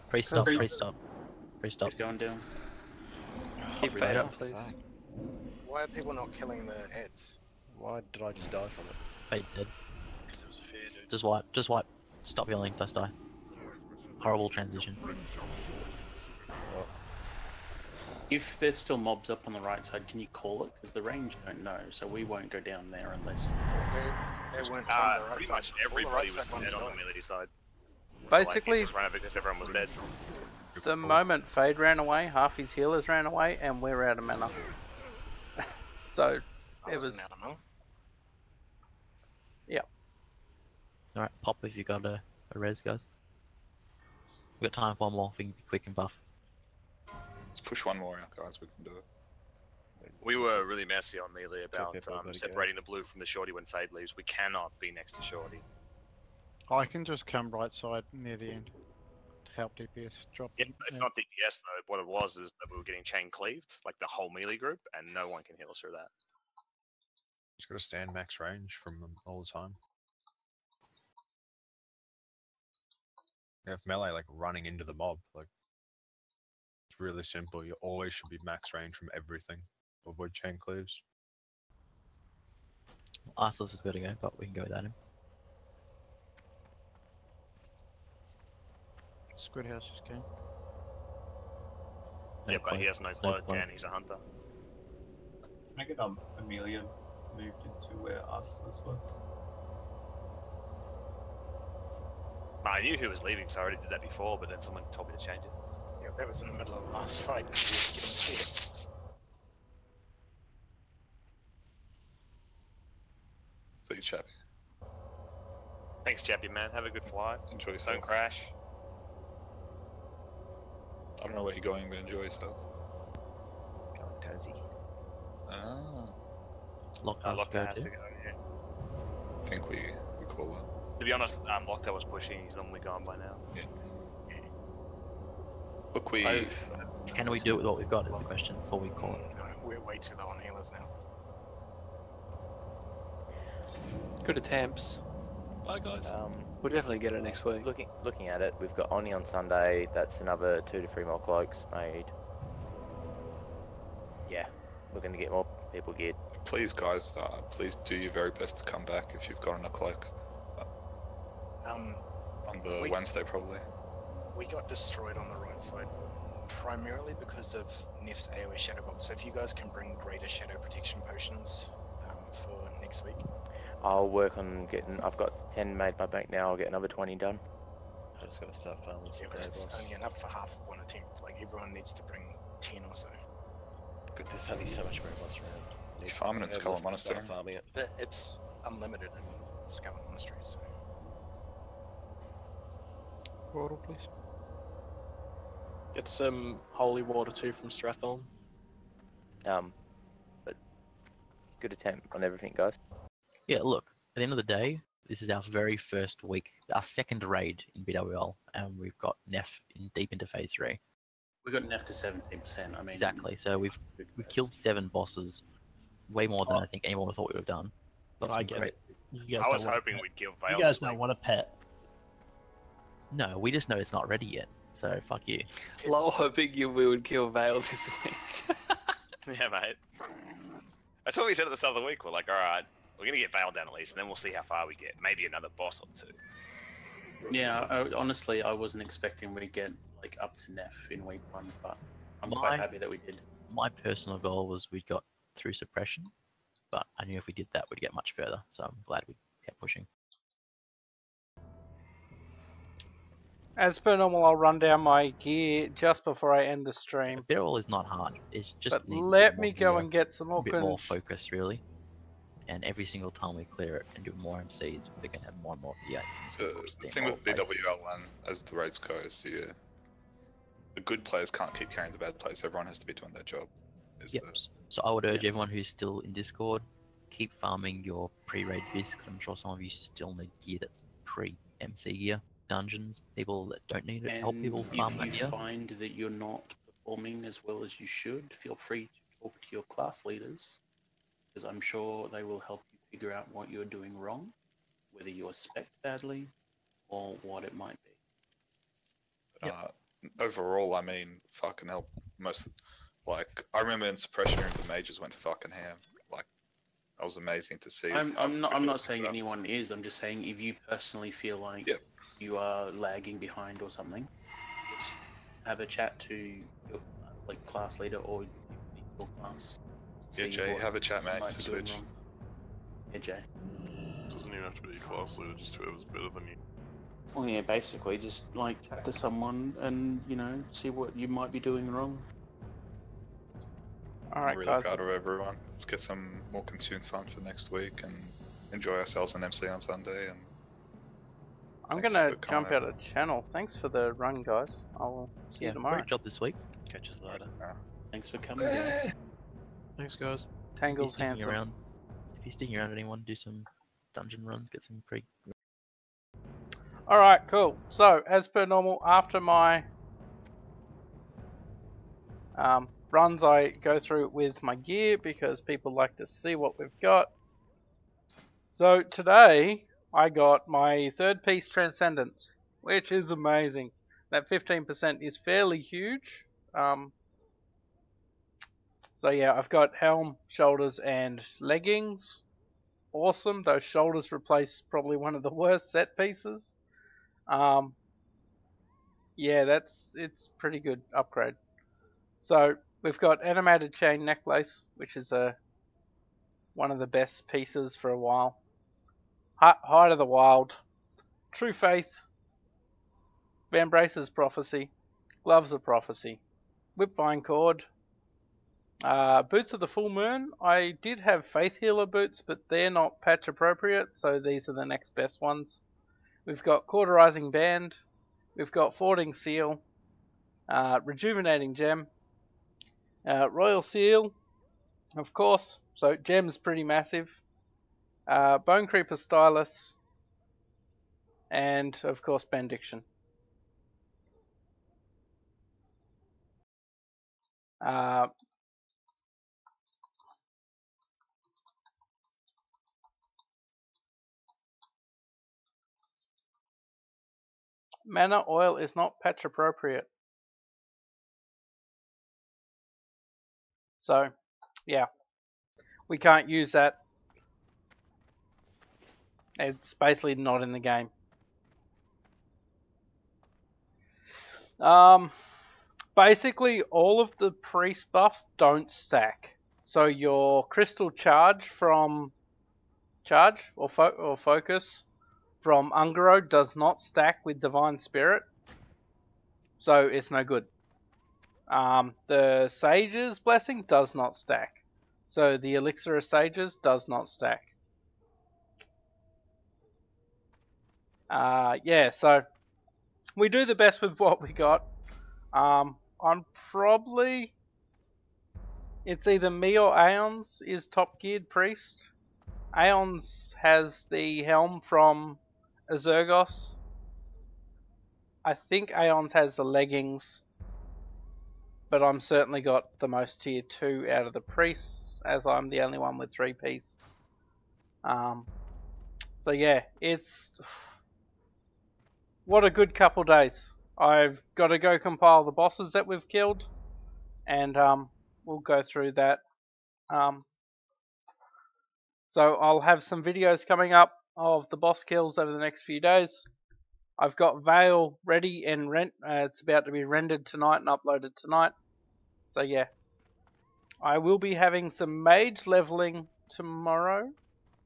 Pre-stop, Because- pre-stop. Pre-stop. He's going down. Keep fade up, please. Why are people not killing the heads? Why did I just die from it? Fade's dead. It was a fear, dude. Just wipe. Just wipe. Stop yelling. Just die. Horrible transition. If there's still mobs up on the right side, can you call it? Because the range don't know, so we won't go down there unless. They weren't from the right Pretty side. much All the everybody right was side ones dead on the died. melee side. Basically, So, like, he just ran over because everyone was dead. the moment Fade ran away, half his healers ran away, and we're out of mana. So, I it wasn't was... out of mana. Yeah. Alright, pop if you got a res, guys. We've got time for one more if we can be quick and buff. Let's push one more out, guys. We can do it. We were really messy on melee about everybody go. separating the blue from the shorty when Fade leaves. We cannot be next to shorty. I can just come right side near the end to help DPS drop. Yeah, them. it's not DPS though. What it was is that we were getting chain cleaved, like the whole melee group, and no one can heal us through that. Just gotta stand max range from them all the time. You have melee like running into the mob, like it's really simple. You always should be max range from everything. Avoid chain cleaves. Arceus has got to go, but we can go without him. Squid House just came. Yeah, but he has no cloak cloak. and he's a hunter. Can I get Amelia moved into where Arsless was? I knew who was leaving, so I already did that before, but then someone told me to change it. Yeah, that was in the middle of the last fight. He was getting cleared. See you, chappy. Thanks, Chappy, man. Have a good flight. Enjoy yourself. Don't crash. I don't know where you're going, but enjoy yourself. Going Tassie. Ah, Lockdown has to go, yeah. I think we call that. To be honest, Lockdown was pushing. He's normally gone by now. Yeah. Look, we. Can we do it with what we've got is the question before we call it. No, we're way too low on healers now. Good attempts. Bye, guys. We'll definitely get it next week. Looking at it, we've got Oni on Sunday. That's another 2 to 3 more cloaks made. Yeah, looking to get more people geared. Please, guys, please do your very best to come back if you've gotten a cloak. On the Wednesday, probably. We got destroyed on the right side, primarily because of Nef's AoE Shadow Bolt. So if you guys can bring greater Shadow Protection potions for next week. I'll work on getting. I've got 10 made my bank now. I'll get another 20 done. I just gotta start farming some Yeah, but it's only enough for half of one attempt. Like everyone needs to bring 10 or so. Good, there's only so much robust around. You're farming at Skull Monastery. Farming it. It's unlimited in Skull Monastery, so. Portal, please. Get some holy water too from Strathorn. But good attempt on everything, guys. Yeah, look, at the end of the day, this is our very first week, our second raid in BWL, and we've got Nef deep into phase 3. We got Nef to 17%. I mean, Exactly. So we killed 7 bosses, way more than I think anyone thought we would have done. Got I some get great- it. You guys I was don't want a hoping pet. we'd kill Vale. You guys this don't week. want a pet. No, we just know it's not ready yet. So fuck you. Lol, hoping we would kill Vale this week. Yeah, mate. That's what we said at the start of the week. We're like, alright, we're going to get Vale down at least, and then we'll see how far we get. Maybe another boss or two. Yeah, honestly, I wasn't expecting we'd get like up to Nef in week 1, but I'm My- quite happy that we did. My personal goal was we got through suppression, but I knew if we did that, we'd get much further. So I'm glad we kept pushing. As per normal, I'll run down my gear just before I end the stream. BWL is not hard. It's just But needs a bit let more me go gear, and get some a bit more orphans. focus, really. And every single time we clear it and do more MCs, we're gonna have more and more VA. The thing with BWL and as the raids go is the good players can't keep carrying the bad players. Everyone has to be doing their job. Yep. So I would urge everyone who's still in Discord, keep farming your pre-raid biz, because I'm sure some of you still need gear that's pre-MC gear. Dungeons, people that don't need it, help people farm if that you gear. find that you're not performing as well as you should, feel free to talk to your class leaders, because I'm sure they will help you figure out what you're doing wrong, whether you're spec badly or what it might be. Overall, I mean, fucking hell, like, I remember in Suppression Room, the mages went fucking ham. Like, that was amazing to see. I'm not saying anyone is. I'm just saying if you personally feel like you are lagging behind or something, just have a chat to your class leader or your class. Yeah, Jay, have a chat, mate. Might be doing Switch. wrong. Yeah, Jay. Doesn't even have to be your class leader, just whoever's better than you. Well, yeah, basically just like chat to someone and see what you might be doing wrong. Alright, I'm really guys. proud of everyone. Let's get some more consumed fun for next week and enjoy ourselves on MC on Sunday. And I'm thanks gonna for jump coming. out of channel. Thanks for the run, guys. I'll see you tomorrow. Great job this week. Catch us later. Thanks for coming, guys. Thanks, guys. Tangle's If you're sticking handsome. around, if you're sticking around anyone, do some dungeon runs, get some pre. Alright, cool. So, as per normal, after my runs, I go through with my gear because people like to see what we've got. So, today, I got my third piece Transcendence, which is amazing. That 15% is fairly huge. So yeah, I've got helm, shoulders, and leggings. Awesome. Those shoulders replace probably one of the worst set pieces. Yeah, it's pretty good upgrade. So we've got animated chain necklace, which is one of the best pieces for a while. Height of the Wild, True Faith, Van Brace's Prophecy, Gloves of Prophecy, Whipvine Cord, Boots of the Full Moon. I did have Faith Healer boots, but they're not patch appropriate, so these are the next best ones. We've got Cauterizing Band, we've got Fording Seal, Rejuvenating Gem, Royal Seal, of course, so Gem's pretty massive, Bone Creeper Stylus, and of course Benediction. Mana oil is not patch appropriate. So, yeah, we can't use that. It's basically not in the game. Basically, all of the priest buffs don't stack. So your crystal charge from focus from Ungaro does not stack with Divine Spirit, so it's no good. The Sage's Blessing does not stack, so the Elixir of Sages does not stack. Yeah, so we do the best with what we got. It's either me or Aeons is top geared priest. Aeons has the helm from Azurgos. I think Aeons has the leggings, but I'm certainly got the most tier 2 out of the priests, as I'm the only one with 3 piece. So yeah, what a good couple days. I've got to go compile the bosses that we've killed, and we'll go through that. So I'll have some videos coming up of the boss kills over the next few days. I've got Veil ready and it's about to be rendered tonight and uploaded tonight. So yeah, I will be having some mage leveling tomorrow,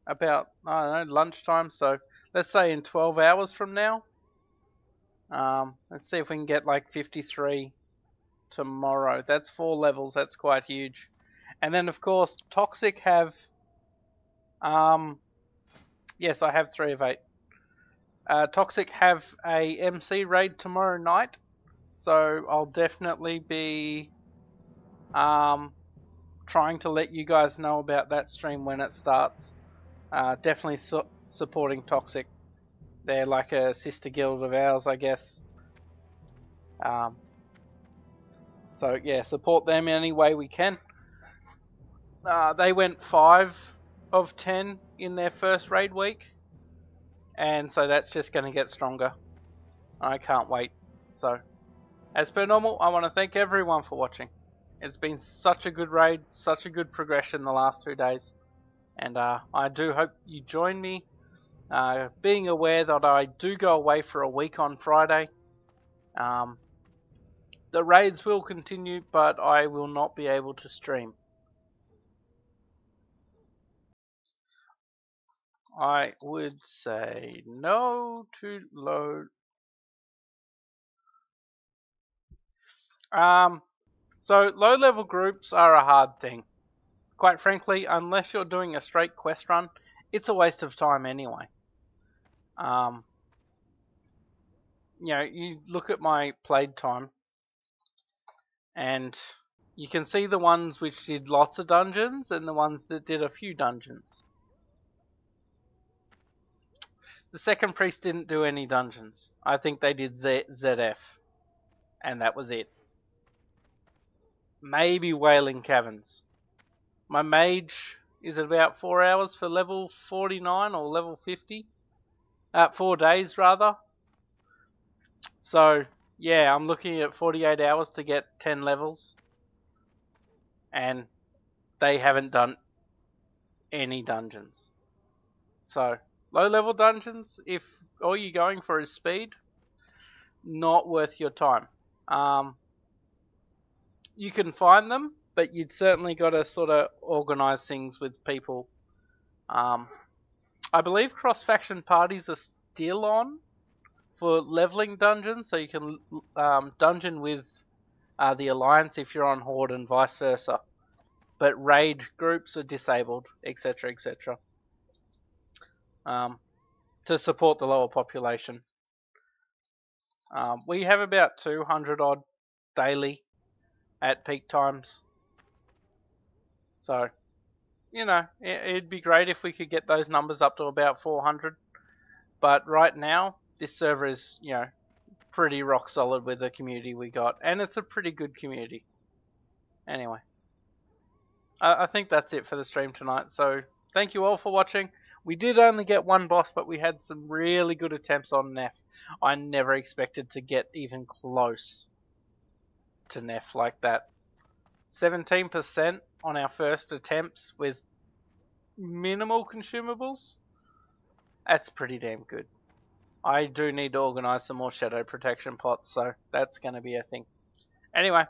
about, I don't know, lunchtime. So let's say in 12 hours from now. Let's see if we can get like 53 tomorrow. That's 4 levels. That's quite huge. And then of course Toxic have yes, I have 3 of 8. Toxic have a MC raid tomorrow night, so I'll definitely be trying to let you guys know about that stream when it starts. Definitely supporting Toxic. They're like a sister guild of ours, I guess. So yeah, support them any way we can. They went 5 of 10 in their first raid week, and so that's just going to get stronger. I can't wait. So, as per normal, I want to thank everyone for watching. It's been such a good raid, such a good progression the last 2 days, and I do hope you join me. Being aware that I do go away for a week on Friday. The raids will continue, but I will not be able to stream. I would say no to load. So low level groups are a hard thing. Quite frankly, unless you're doing a straight quest run, it's a waste of time anyway. You know, you look at my played time, and you can see the ones which did lots of dungeons and the ones that did a few dungeons. The second priest didn't do any dungeons. I think they did ZF, and that was it. Maybe Wailing Caverns. My mage is at about 4 hours for level 49 or level 50. 4 days rather. So yeah, I'm looking at 48 hours to get 10 levels. And they haven't done any dungeons. So low level dungeons, if all you're going for is speed, not worth your time. You can find them, but you'd certainly got to sort of organize things with people. I believe cross-faction parties are still on for leveling dungeons, so you can dungeon with the Alliance if you're on Horde and vice versa. But raid groups are disabled, etc., etc. To support the lower population. We have about 200 odd daily at peak times. So, you know, it'd be great if we could get those numbers up to about 400. But right now, this server is, you know, pretty rock solid with the community we got. And it's a pretty good community. Anyway. I think that's it for the stream tonight. So, thank you all for watching. We did only get one boss, but we had some really good attempts on Nef. I never expected to get even close to Nef like that. 17% on our first attempts with minimal consumables. That's pretty damn good. I do need to organize some more shadow protection pots, so that's going to be a thing. Anyway,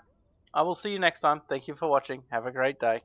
I will see you next time. Thank you for watching. Have a great day.